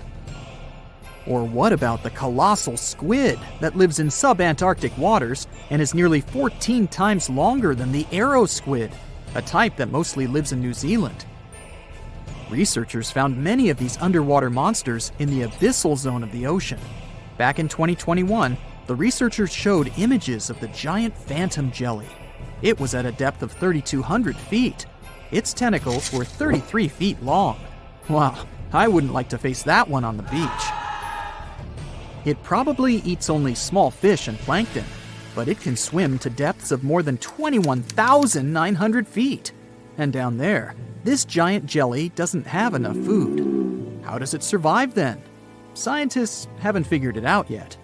Or what about the colossal squid that lives in sub-Antarctic waters and is nearly 14 times longer than the arrow squid, a type that mostly lives in New Zealand? Researchers found many of these underwater monsters in the abyssal zone of the ocean. Back in 2021, the researchers showed images of the giant phantom jelly. It was at a depth of 3,200 feet. Its tentacles were 33 feet long. Wow, I wouldn't like to face that one on the beach. It probably eats only small fish and plankton, but it can swim to depths of more than 21,900 feet. And down there, this giant jelly doesn't have enough food. How does it survive then? Scientists haven't figured it out yet.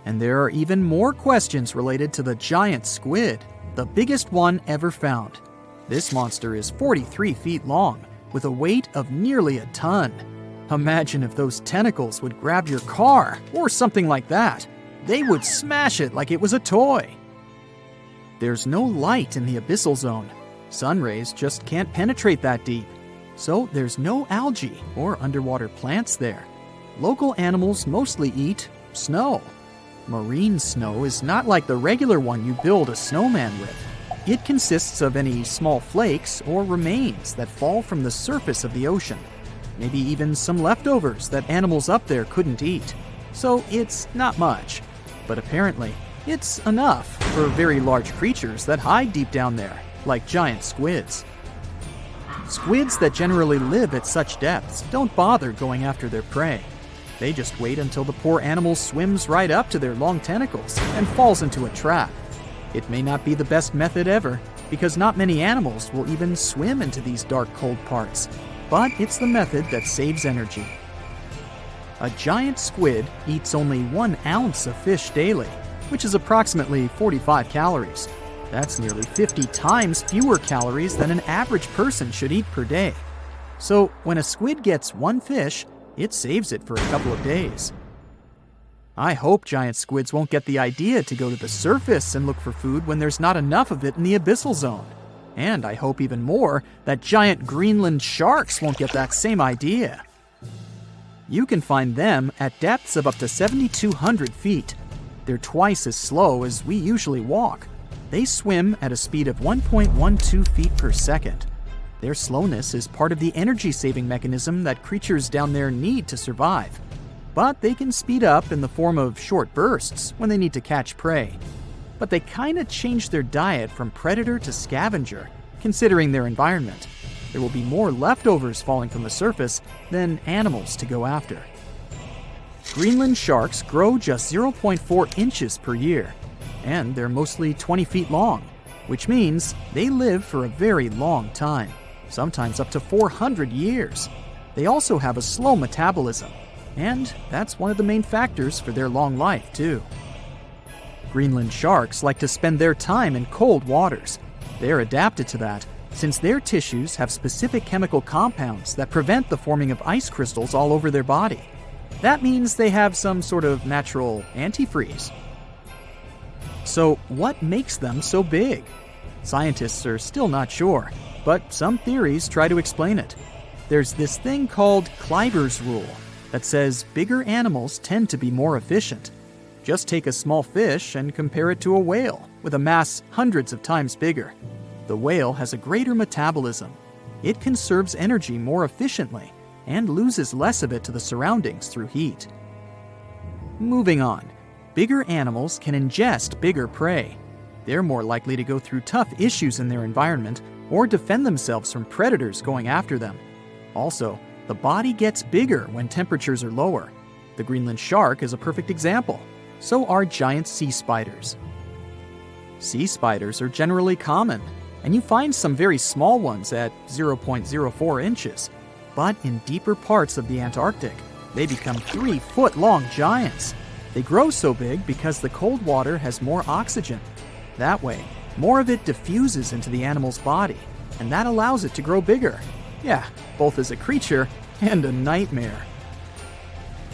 And there are even more questions related to the giant squid, the biggest one ever found. This monster is 43 feet long, with a weight of nearly a ton. Imagine if those tentacles would grab your car, or something like that. They would smash it like it was a toy. There's no light in the abyssal zone. Sun rays just can't penetrate that deep. So there's no algae or underwater plants there. Local animals mostly eat snow. Marine snow is not like the regular one you build a snowman with. It consists of any small flakes or remains that fall from the surface of the ocean. Maybe even some leftovers that animals up there couldn't eat. So it's not much. But apparently, it's enough for very large creatures that hide deep down there, like giant squids. Squids that generally live at such depths don't bother going after their prey. They just wait until the poor animal swims right up to their long tentacles and falls into a trap. It may not be the best method ever, because not many animals will even swim into these dark, cold parts. But it's the method that saves energy. A giant squid eats only 1 ounce of fish daily, which is approximately 45 calories. That's nearly 50 times fewer calories than an average person should eat per day. So when a squid gets 1 fish, it saves it for a couple of days. I hope giant squids won't get the idea to go to the surface and look for food when there's not enough of it in the abyssal zone. And I hope even more that giant Greenland sharks won't get that same idea. You can find them at depths of up to 7,200 feet. They're twice as slow as we usually walk. They swim at a speed of 1.12 feet per second. Their slowness is part of the energy-saving mechanism that creatures down there need to survive. But they can speed up in the form of short bursts when they need to catch prey. but they kinda changed their diet from predator to scavenger, considering their environment. There will be more leftovers falling from the surface than animals to go after. Greenland sharks grow just 0.4 inches per year, and they're mostly 20 feet long, which means they live for a very long time, sometimes up to 400 years. They also have a slow metabolism, and that's one of the main factors for their long life, too. Greenland sharks like to spend their time in cold waters. They're adapted to that, since their tissues have specific chemical compounds that prevent the forming of ice crystals all over their body. That means they have some sort of natural antifreeze. So, what makes them so big? Scientists are still not sure, but some theories try to explain it. There's this thing called Kleiber's rule that says bigger animals tend to be more efficient. Just take a small fish and compare it to a whale with a mass hundreds of times bigger. The whale has a greater metabolism. It conserves energy more efficiently and loses less of it to the surroundings through heat. Moving on, bigger animals can ingest bigger prey. They're more likely to go through tough issues in their environment or defend themselves from predators going after them. Also, the body gets bigger when temperatures are lower. The Greenland shark is a perfect example. So are giant sea spiders. Sea spiders are generally common, and you find some very small ones at 0.04 inches. But in deeper parts of the Antarctic, they become 3-foot-long giants. They grow so big because the cold water has more oxygen. That way, more of it diffuses into the animal's body, and that allows it to grow bigger. Yeah, both as a creature and a nightmare.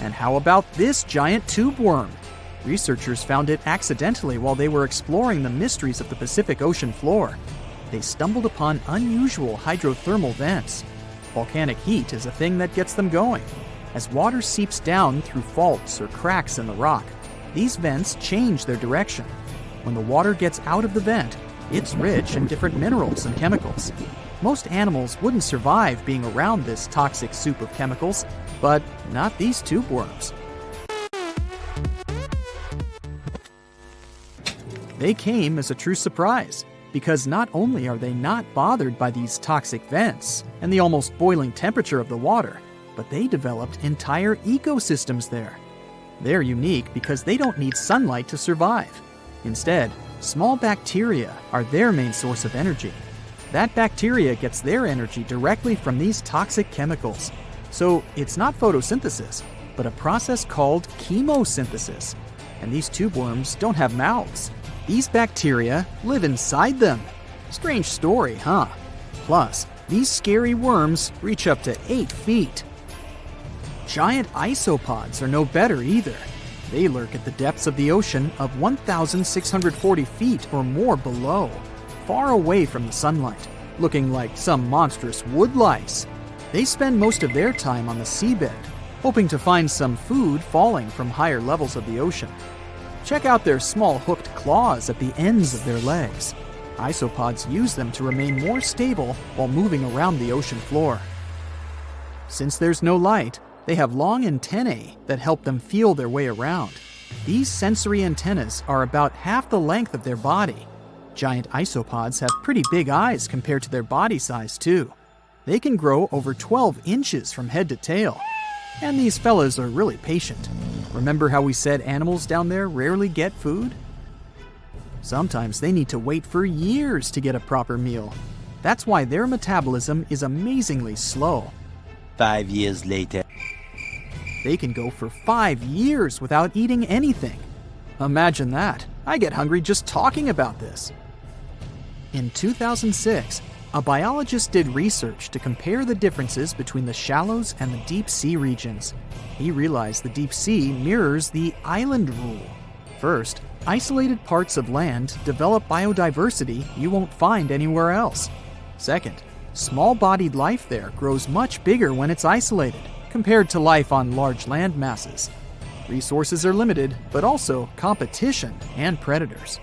And how about this giant tube worm? Researchers found it accidentally while they were exploring the mysteries of the Pacific Ocean floor. They stumbled upon unusual hydrothermal vents. Volcanic heat is a thing that gets them going. As water seeps down through faults or cracks in the rock, these vents change their direction. When the water gets out of the vent, it's rich in different minerals and chemicals. Most animals wouldn't survive being around this toxic soup of chemicals, but not these tube worms. They came as a true surprise, because not only are they not bothered by these toxic vents and the almost boiling temperature of the water, but they developed entire ecosystems there. They're unique because they don't need sunlight to survive. Instead, small bacteria are their main source of energy. That bacteria gets their energy directly from these toxic chemicals. So it's not photosynthesis, but a process called chemosynthesis. And these tube worms don't have mouths. These bacteria live inside them. Strange story, huh? Plus, these scary worms reach up to 8 feet. Giant isopods are no better either. They lurk at the depths of the ocean of 1,640 feet or more below, far away from the sunlight, looking like some monstrous wood lice. They spend most of their time on the seabed, hoping to find some food falling from higher levels of the ocean. Check out their small hooked claws at the ends of their legs. Isopods use them to remain more stable while moving around the ocean floor. Since there's no light, they have long antennae that help them feel their way around. These sensory antennas are about half the length of their body. Giant isopods have pretty big eyes compared to their body size, too. They can grow over 12 inches from head to tail. And these fellas are really patient. Remember how we said animals down there rarely get food? Sometimes they need to wait for years to get a proper meal. That's why their metabolism is amazingly slow. 5 years later. They can go for 5 years without eating anything. Imagine that. I get hungry just talking about this. In 2006, a biologist did research to compare the differences between the shallows and the deep sea regions. He realized the deep sea mirrors the island rule. First, isolated parts of land develop biodiversity you won't find anywhere else. Second, small-bodied life there grows much bigger when it's isolated, compared to life on large land masses. Resources are limited, but also competition and predators.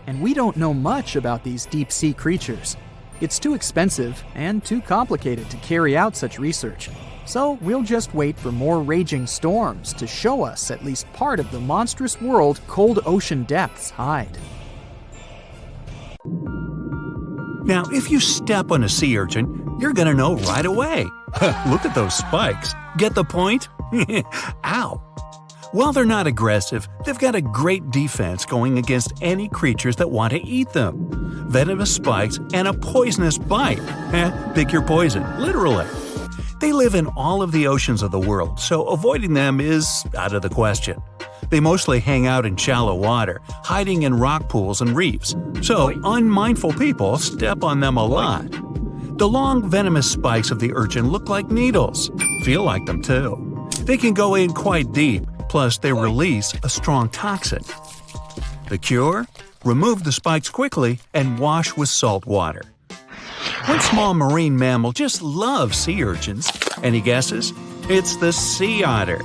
And we don't know much about these deep-sea creatures. It's too expensive and too complicated to carry out such research. So we'll just wait for more raging storms to show us at least part of the monstrous world cold ocean depths hide. Now, if you step on a sea urchin, you're gonna know right away. Look at those spikes. Get the point? Ow! While they're not aggressive, they've got a great defense going against any creatures that want to eat them. Venomous spikes and a poisonous bite. Pick your poison, literally. They live in all of the oceans of the world, so avoiding them is out of the question. They mostly hang out in shallow water, hiding in rock pools and reefs, so unmindful people step on them a lot. The long, venomous spikes of the urchin look like needles. Feel like them too. They can go in quite deep, plus they release a strong toxin. The cure? Remove the spikes quickly and wash with salt water. One small marine mammal just loves sea urchins. Any guesses? It's the sea otter.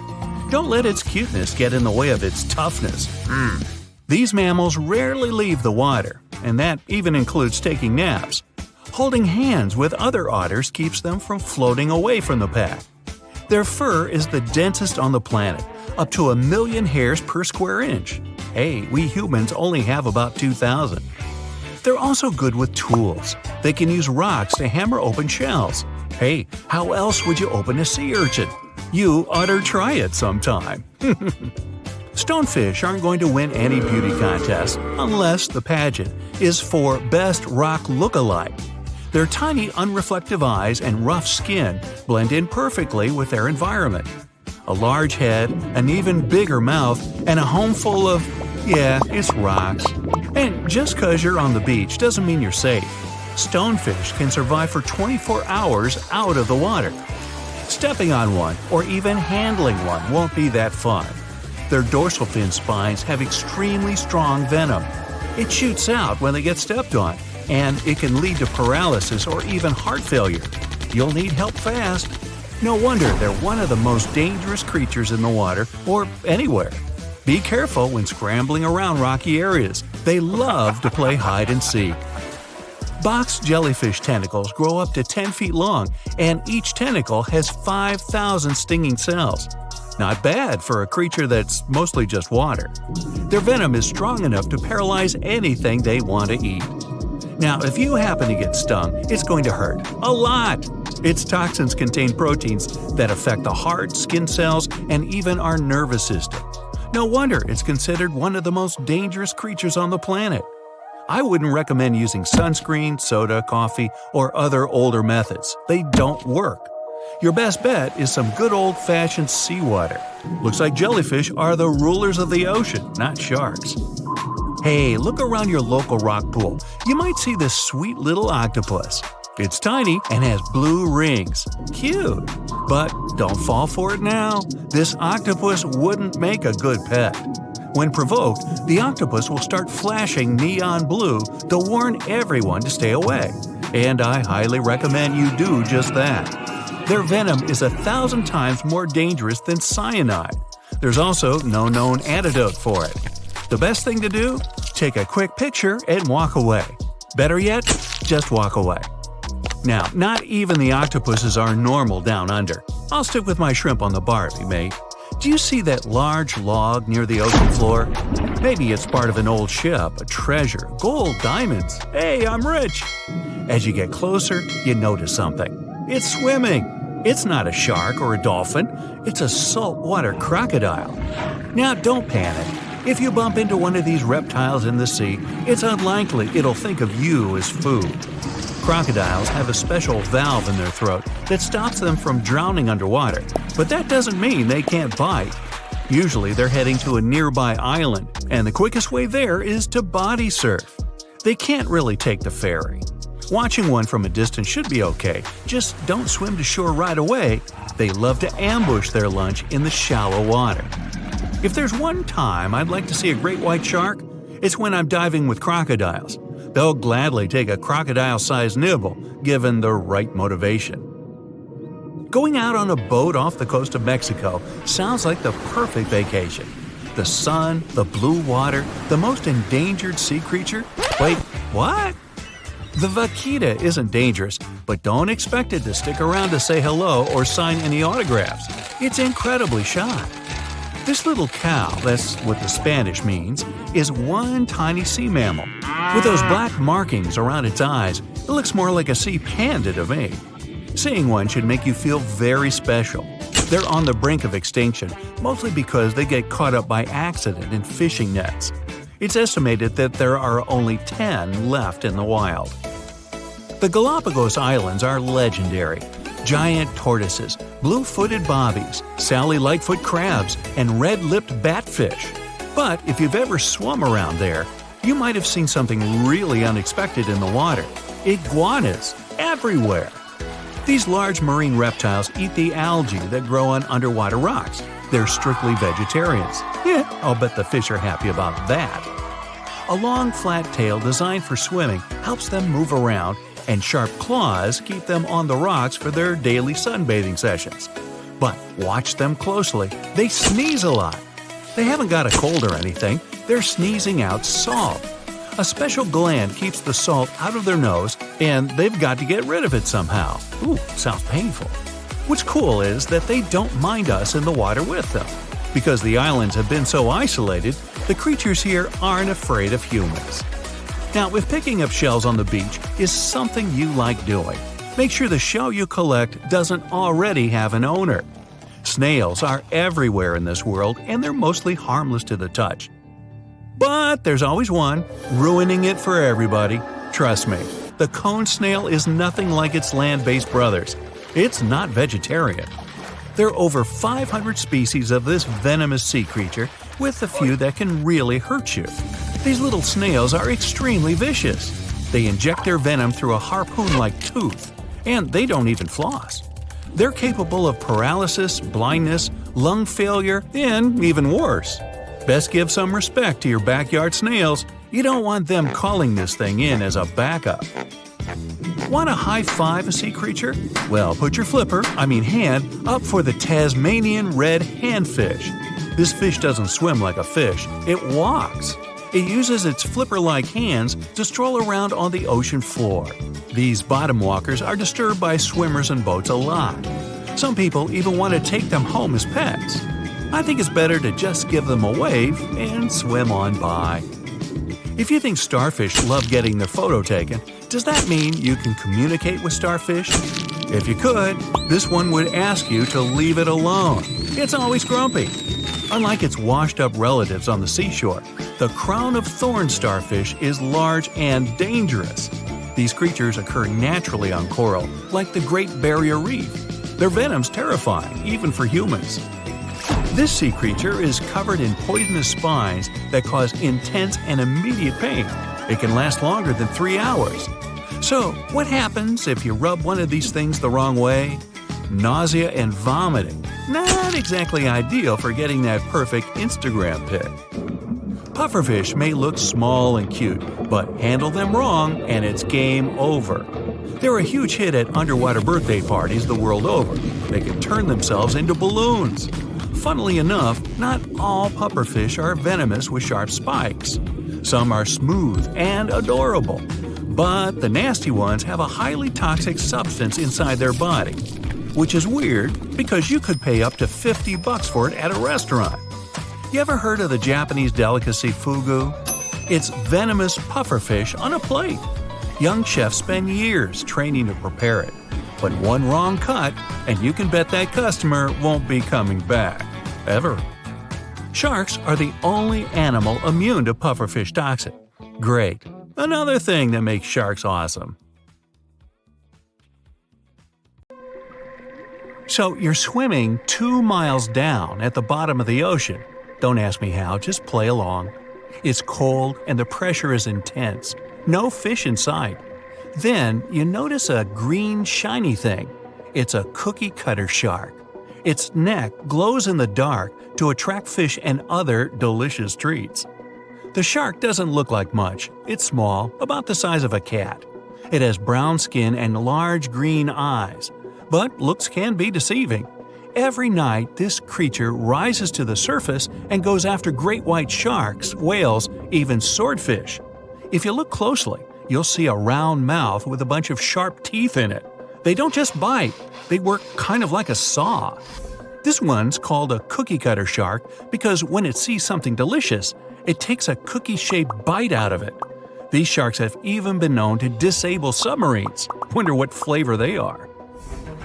Don't let its cuteness get in the way of its toughness. These mammals rarely leave the water, and that even includes taking naps. Holding hands with other otters keeps them from floating away from the pack. Their fur is the densest on the planet, up to 1 million hairs per square inch. Hey, we humans only have about 2,000. They're also good with tools. They can use rocks to hammer open shells. Hey, how else would you open a sea urchin? You ought to try it sometime. Stonefish aren't going to win any beauty contest unless the pageant is for Best Rock Lookalike. Their tiny, unreflective eyes and rough skin blend in perfectly with their environment. A large head, an even bigger mouth, and a home full of, it's rocks. And just because you're on the beach doesn't mean you're safe. Stonefish can survive for 24 hours out of the water. Stepping on one or even handling one won't be that fun. Their dorsal fin spines have extremely strong venom. It shoots out when they get stepped on, and it can lead to paralysis or even heart failure. You'll need help fast. No wonder they're one of the most dangerous creatures in the water or anywhere. Be careful when scrambling around rocky areas. They love to play hide and seek. Box jellyfish tentacles grow up to 10 feet long, and each tentacle has 5,000 stinging cells. Not bad for a creature that's mostly just water. Their venom is strong enough to paralyze anything they want to eat. Now, if you happen to get stung, it's going to hurt. A lot! Its toxins contain proteins that affect the heart, skin cells, and even our nervous system. No wonder it's considered one of the most dangerous creatures on the planet. I wouldn't recommend using sunscreen, soda, coffee, or other older methods. They don't work. Your best bet is some good old-fashioned seawater. Looks like jellyfish are the rulers of the ocean, not sharks. Hey, look around your local rock pool. You might see this sweet little octopus. It's tiny and has blue rings. Cute. But don't fall for it now. This octopus wouldn't make a good pet. When provoked, the octopus will start flashing neon blue to warn everyone to stay away. And I highly recommend you do just that. Their venom is 1,000 times more dangerous than cyanide. There's also no known antidote for it. The best thing to do? Take a quick picture and walk away. Better yet, just walk away. Now, not even the octopuses are normal down under. I'll stick with my shrimp on the barbie, mate. Do you see that large log near the ocean floor? Maybe it's part of an old ship, a treasure, gold, diamonds. Hey, I'm rich! As you get closer, you notice something. It's swimming. It's not a shark or a dolphin. It's a saltwater crocodile. Now, don't panic. If you bump into one of these reptiles in the sea, it's unlikely it'll think of you as food. Crocodiles have a special valve in their throat that stops them from drowning underwater, but that doesn't mean they can't bite. Usually they're heading to a nearby island, and the quickest way there is to body surf. They can't really take the ferry. Watching one from a distance should be okay, just don't swim to shore right away. They love to ambush their lunch in the shallow water. If there's one time I'd like to see a great white shark, it's when I'm diving with crocodiles. They'll gladly take a crocodile-sized nibble, given the right motivation. Going out on a boat off the coast of Mexico sounds like the perfect vacation. The sun, the blue water, the most endangered sea creature? Wait, what? The vaquita isn't dangerous, but don't expect it to stick around to say hello or sign any autographs. It's incredibly shy. This little cow, that's what the Spanish means, is one tiny sea mammal. With those black markings around its eyes, it looks more like a sea panda to me. Seeing one should make you feel very special. They're on the brink of extinction, mostly because they get caught up by accident in fishing nets. It's estimated that there are only 10 left in the wild. The Galapagos Islands are legendary. Giant tortoises, blue-footed bobbies, Sally Lightfoot crabs, and red-lipped batfish. But if you've ever swum around there, you might have seen something really unexpected in the water. Iguanas everywhere! These large marine reptiles eat the algae that grow on underwater rocks. They're strictly vegetarians. Yeah, I'll bet the fish are happy about that. A long, flat tail designed for swimming helps them move around, and sharp claws keep them on the rocks for their daily sunbathing sessions. But watch them closely. They sneeze a lot. They haven't got a cold or anything. They're sneezing out salt. A special gland keeps the salt out of their nose, and they've got to get rid of it somehow. Ooh, sounds painful. What's cool is that they don't mind us in the water with them. Because the islands have been so isolated, the creatures here aren't afraid of humans. Now, if picking up shells on the beach is something you like doing, make sure the shell you collect doesn't already have an owner. Snails are everywhere in this world, and they're mostly harmless to the touch. But there's always one, ruining it for everybody. Trust me, the cone snail is nothing like its land-based brothers. It's not vegetarian. There are over 500 species of this venomous sea creature, with a few that can really hurt you. These little snails are extremely vicious. They inject their venom through a harpoon-like tooth, and they don't even floss. They're capable of paralysis, blindness, lung failure, and even worse. Best give some respect to your backyard snails. You don't want them calling this thing in as a backup. Want to high-five a sea creature? Well, put your hand, up for the Tasmanian red handfish. This fish doesn't swim like a fish, it walks. It uses its flipper-like hands to stroll around on the ocean floor. These bottom walkers are disturbed by swimmers and boats a lot. Some people even want to take them home as pets. I think it's better to just give them a wave and swim on by. If you think starfish love getting their photo taken, does that mean you can communicate with starfish? If you could, this one would ask you to leave it alone. It's always grumpy. Unlike its washed-up relatives on the seashore, the crown-of-thorns starfish is large and dangerous. These creatures occur naturally on coral, like the Great Barrier Reef. Their venom's terrifying, even for humans. This sea creature is covered in poisonous spines that cause intense and immediate pain. It can last longer than 3 hours. So, what happens if you rub one of these things the wrong way? Nausea and vomiting. Not exactly ideal for getting that perfect Instagram pic. Pufferfish may look small and cute, but handle them wrong and it's game over. They're a huge hit at underwater birthday parties the world over. They can turn themselves into balloons. Funnily enough, not all pufferfish are venomous with sharp spikes. Some are smooth and adorable. But the nasty ones have a highly toxic substance inside their body. Which is weird, because you could pay up to $50 for it at a restaurant. You ever heard of the Japanese delicacy fugu? It's venomous pufferfish on a plate. Young chefs spend years training to prepare it. But one wrong cut, and you can bet that customer won't be coming back. Ever. Sharks are the only animal immune to pufferfish toxin. Great. Another thing that makes sharks awesome. So you're swimming 2 miles down at the bottom of the ocean. Don't ask me how, just play along. It's cold and the pressure is intense. No fish in sight. Then you notice a green shiny thing. It's a cookie cutter shark. Its neck glows in the dark to attract fish and other delicious treats. The shark doesn't look like much. It's small, about the size of a cat. It has brown skin and large green eyes. But looks can be deceiving. Every night, this creature rises to the surface and goes after great white sharks, whales, even swordfish. If you look closely, you'll see a round mouth with a bunch of sharp teeth in it. They don't just bite, they work kind of like a saw. This one's called a cookie cutter shark because when it sees something delicious, it takes a cookie-shaped bite out of it. These sharks have even been known to disable submarines. Wonder what flavor they are.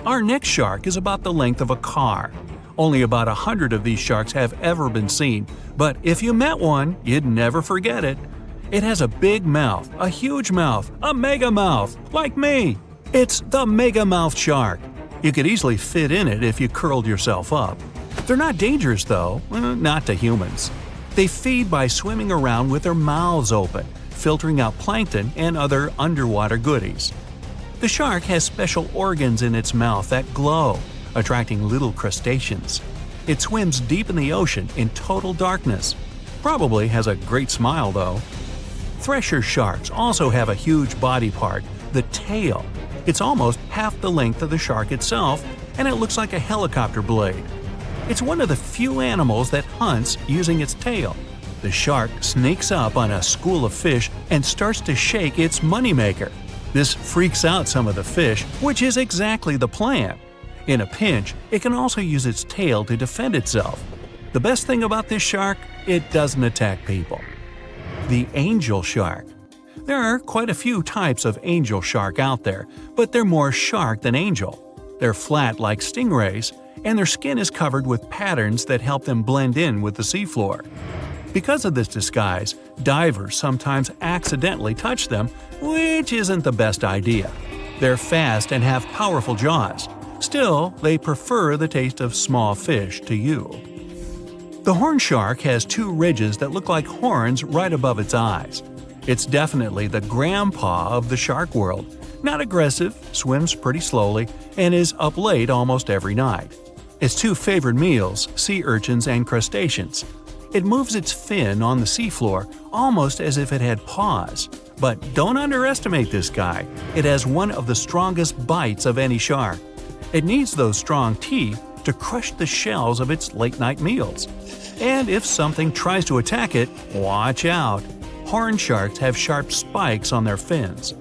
Our next shark is about the length of a car. Only about 100 of these sharks have ever been seen, but if you met one, you'd never forget it. It has a big mouth, a huge mouth, a mega mouth, like me. It's the mega mouth shark. You could easily fit in it if you curled yourself up. They're not dangerous though, not to humans. They feed by swimming around with their mouths open, filtering out plankton and other underwater goodies. The shark has special organs in its mouth that glow, attracting little crustaceans. It swims deep in the ocean in total darkness. Probably has a great smile though. Thresher sharks also have a huge body part, the tail. It's almost half the length of the shark itself, and it looks like a helicopter blade. It's one of the few animals that hunts using its tail. The shark sneaks up on a school of fish and starts to shake its moneymaker. This freaks out some of the fish, which is exactly the plan. In a pinch, it can also use its tail to defend itself. The best thing about this shark, it doesn't attack people. The angel shark. There are quite a few types of angel shark out there, but they're more shark than angel. They're flat like stingrays, and their skin is covered with patterns that help them blend in with the seafloor. Because of this disguise, divers sometimes accidentally touch them, which isn't the best idea. They're fast and have powerful jaws. Still, they prefer the taste of small fish to you. The horn shark has two ridges that look like horns right above its eyes. It's definitely the grandpa of the shark world. Not aggressive, swims pretty slowly, and is up late almost every night. Its two favorite meals, sea urchins and crustaceans. It moves its fin on the seafloor almost as if it had paws. But don't underestimate this guy. It has one of the strongest bites of any shark. It needs those strong teeth to crush the shells of its late-night meals. And if something tries to attack it, watch out. Horn sharks have sharp spikes on their fins.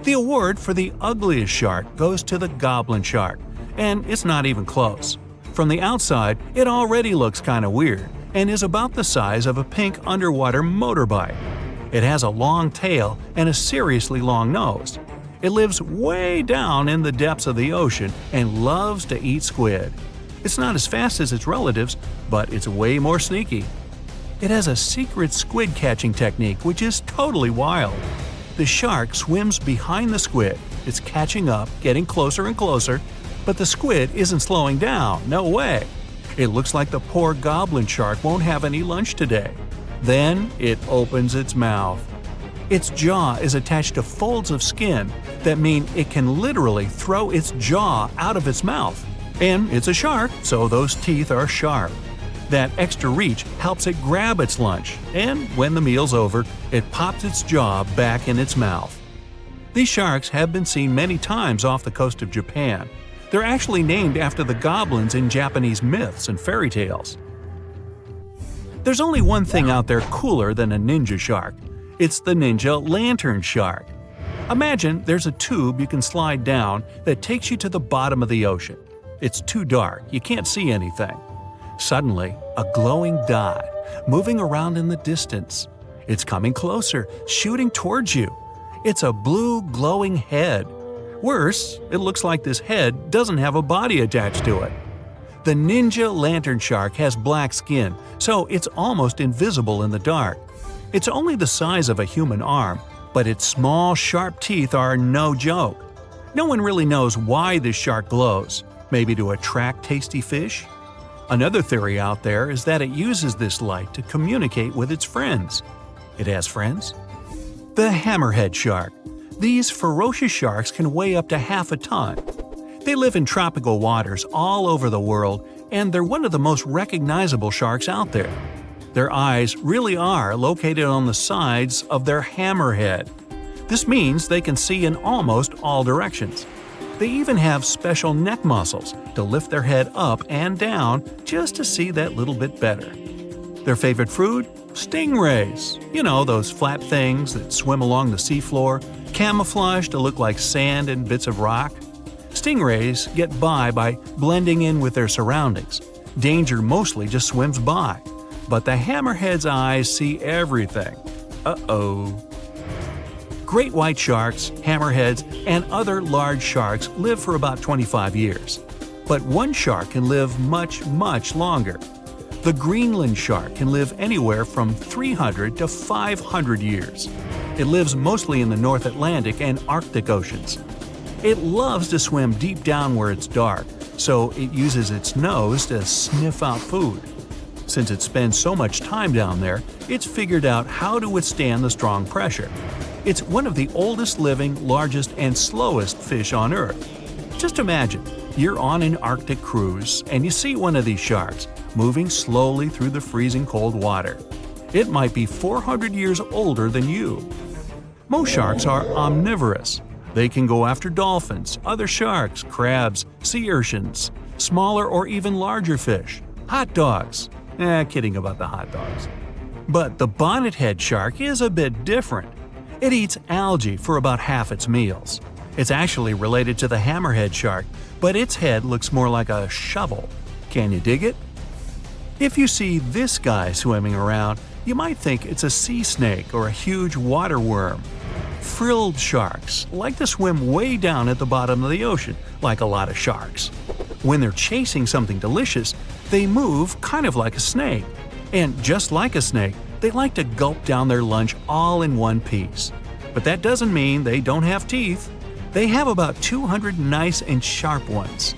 The award for the ugliest shark goes to the goblin shark, and it's not even close. From the outside, it already looks kinda weird, and is about the size of a pink underwater motorbike. It has a long tail and a seriously long nose. It lives way down in the depths of the ocean and loves to eat squid. It's not as fast as its relatives, but it's way more sneaky. It has a secret squid catching technique which is totally wild. The shark swims behind the squid. It's catching up, getting closer and closer, but the squid isn't slowing down, no way. It looks like the poor goblin shark won't have any lunch today. Then it opens its mouth. Its jaw is attached to folds of skin that mean it can literally throw its jaw out of its mouth. And it's a shark, so those teeth are sharp. That extra reach helps it grab its lunch, and when the meal's over, it pops its jaw back in its mouth. These sharks have been seen many times off the coast of Japan. They're actually named after the goblins in Japanese myths and fairy tales. There's only one thing out there cooler than a ninja shark. It's the ninja lantern shark. Imagine there's a tube you can slide down that takes you to the bottom of the ocean. It's too dark, you can't see anything. Suddenly, a glowing dot, moving around in the distance. It's coming closer, shooting towards you. It's a blue glowing head. Worse, it looks like this head doesn't have a body attached to it. The ninja lantern shark has black skin, so it's almost invisible in the dark. It's only the size of a human arm, but its small, sharp teeth are no joke. No one really knows why this shark glows. Maybe to attract tasty fish? Another theory out there is that it uses this light to communicate with its friends. It has friends? The hammerhead shark. These ferocious sharks can weigh up to half a ton. They live in tropical waters all over the world, and they're one of the most recognizable sharks out there. Their eyes really are located on the sides of their hammerhead. This means they can see in almost all directions. They even have special neck muscles to lift their head up and down just to see that little bit better. Their favorite food? Stingrays, you know, those flat things that swim along the seafloor, camouflaged to look like sand and bits of rock. Stingrays get by blending in with their surroundings. Danger mostly just swims by. But the hammerhead's eyes see everything. Uh-oh. Great white sharks, hammerheads, and other large sharks live for about 25 years. But one shark can live much, much longer. The Greenland shark can live anywhere from 300 to 500 years. It lives mostly in the North Atlantic and Arctic oceans. It loves to swim deep down where it's dark, so it uses its nose to sniff out food. Since it spends so much time down there, it's figured out how to withstand the strong pressure. It's one of the oldest living, largest, and slowest fish on Earth. Just imagine, you're on an Arctic cruise and you see one of these sharks moving slowly through the freezing cold water. It might be 400 years older than you. Most sharks are omnivorous. They can go after dolphins, other sharks, crabs, sea urchins, smaller or even larger fish, hot dogs. Kidding about the hot dogs. But the bonnethead shark is a bit different. It eats algae for about half its meals. It's actually related to the hammerhead shark, but its head looks more like a shovel. Can you dig it? If you see this guy swimming around, you might think it's a sea snake or a huge water worm. Frilled sharks like to swim way down at the bottom of the ocean, like a lot of sharks. When they're chasing something delicious, they move kind of like a snake. And just like a snake, they like to gulp down their lunch all in one piece. But that doesn't mean they don't have teeth. They have about 200 nice and sharp ones.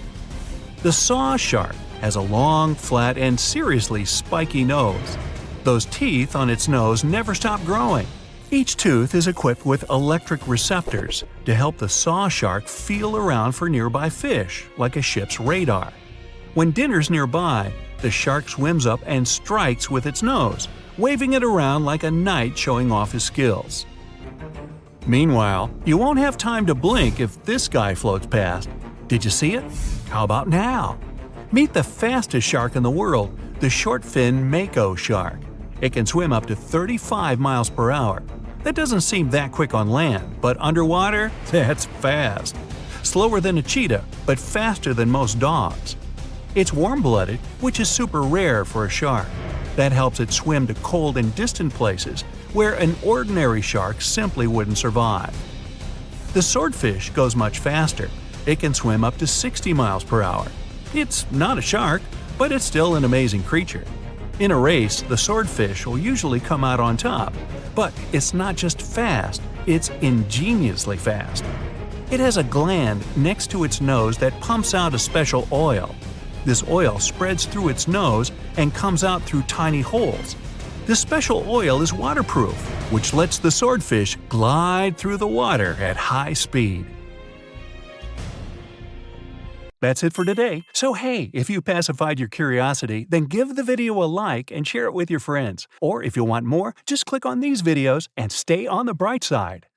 The saw shark has a long, flat, and seriously spiky nose. Those teeth on its nose never stop growing. Each tooth is equipped with electric receptors to help the saw shark feel around for nearby fish, like a ship's radar. When dinner's nearby, the shark swims up and strikes with its nose, waving it around like a knight showing off his skills. Meanwhile, you won't have time to blink if this guy floats past. Did you see it? How about now? Meet the fastest shark in the world, the short-fin mako shark. It can swim up to 35 miles per hour. That doesn't seem that quick on land, but underwater, that's fast. Slower than a cheetah, but faster than most dogs. It's warm-blooded, which is super rare for a shark. That helps it swim to cold and distant places where an ordinary shark simply wouldn't survive. The swordfish goes much faster. It can swim up to 60 miles per hour. It's not a shark, but it's still an amazing creature. In a race, the swordfish will usually come out on top, but it's not just fast, it's ingeniously fast. It has a gland next to its nose that pumps out a special oil. This oil spreads through its nose and comes out through tiny holes. This special oil is waterproof, which lets the swordfish glide through the water at high speed. That's it for today. So hey, if you pacified your curiosity, then give the video a like and share it with your friends. Or if you want more, just click on these videos and stay on the bright side.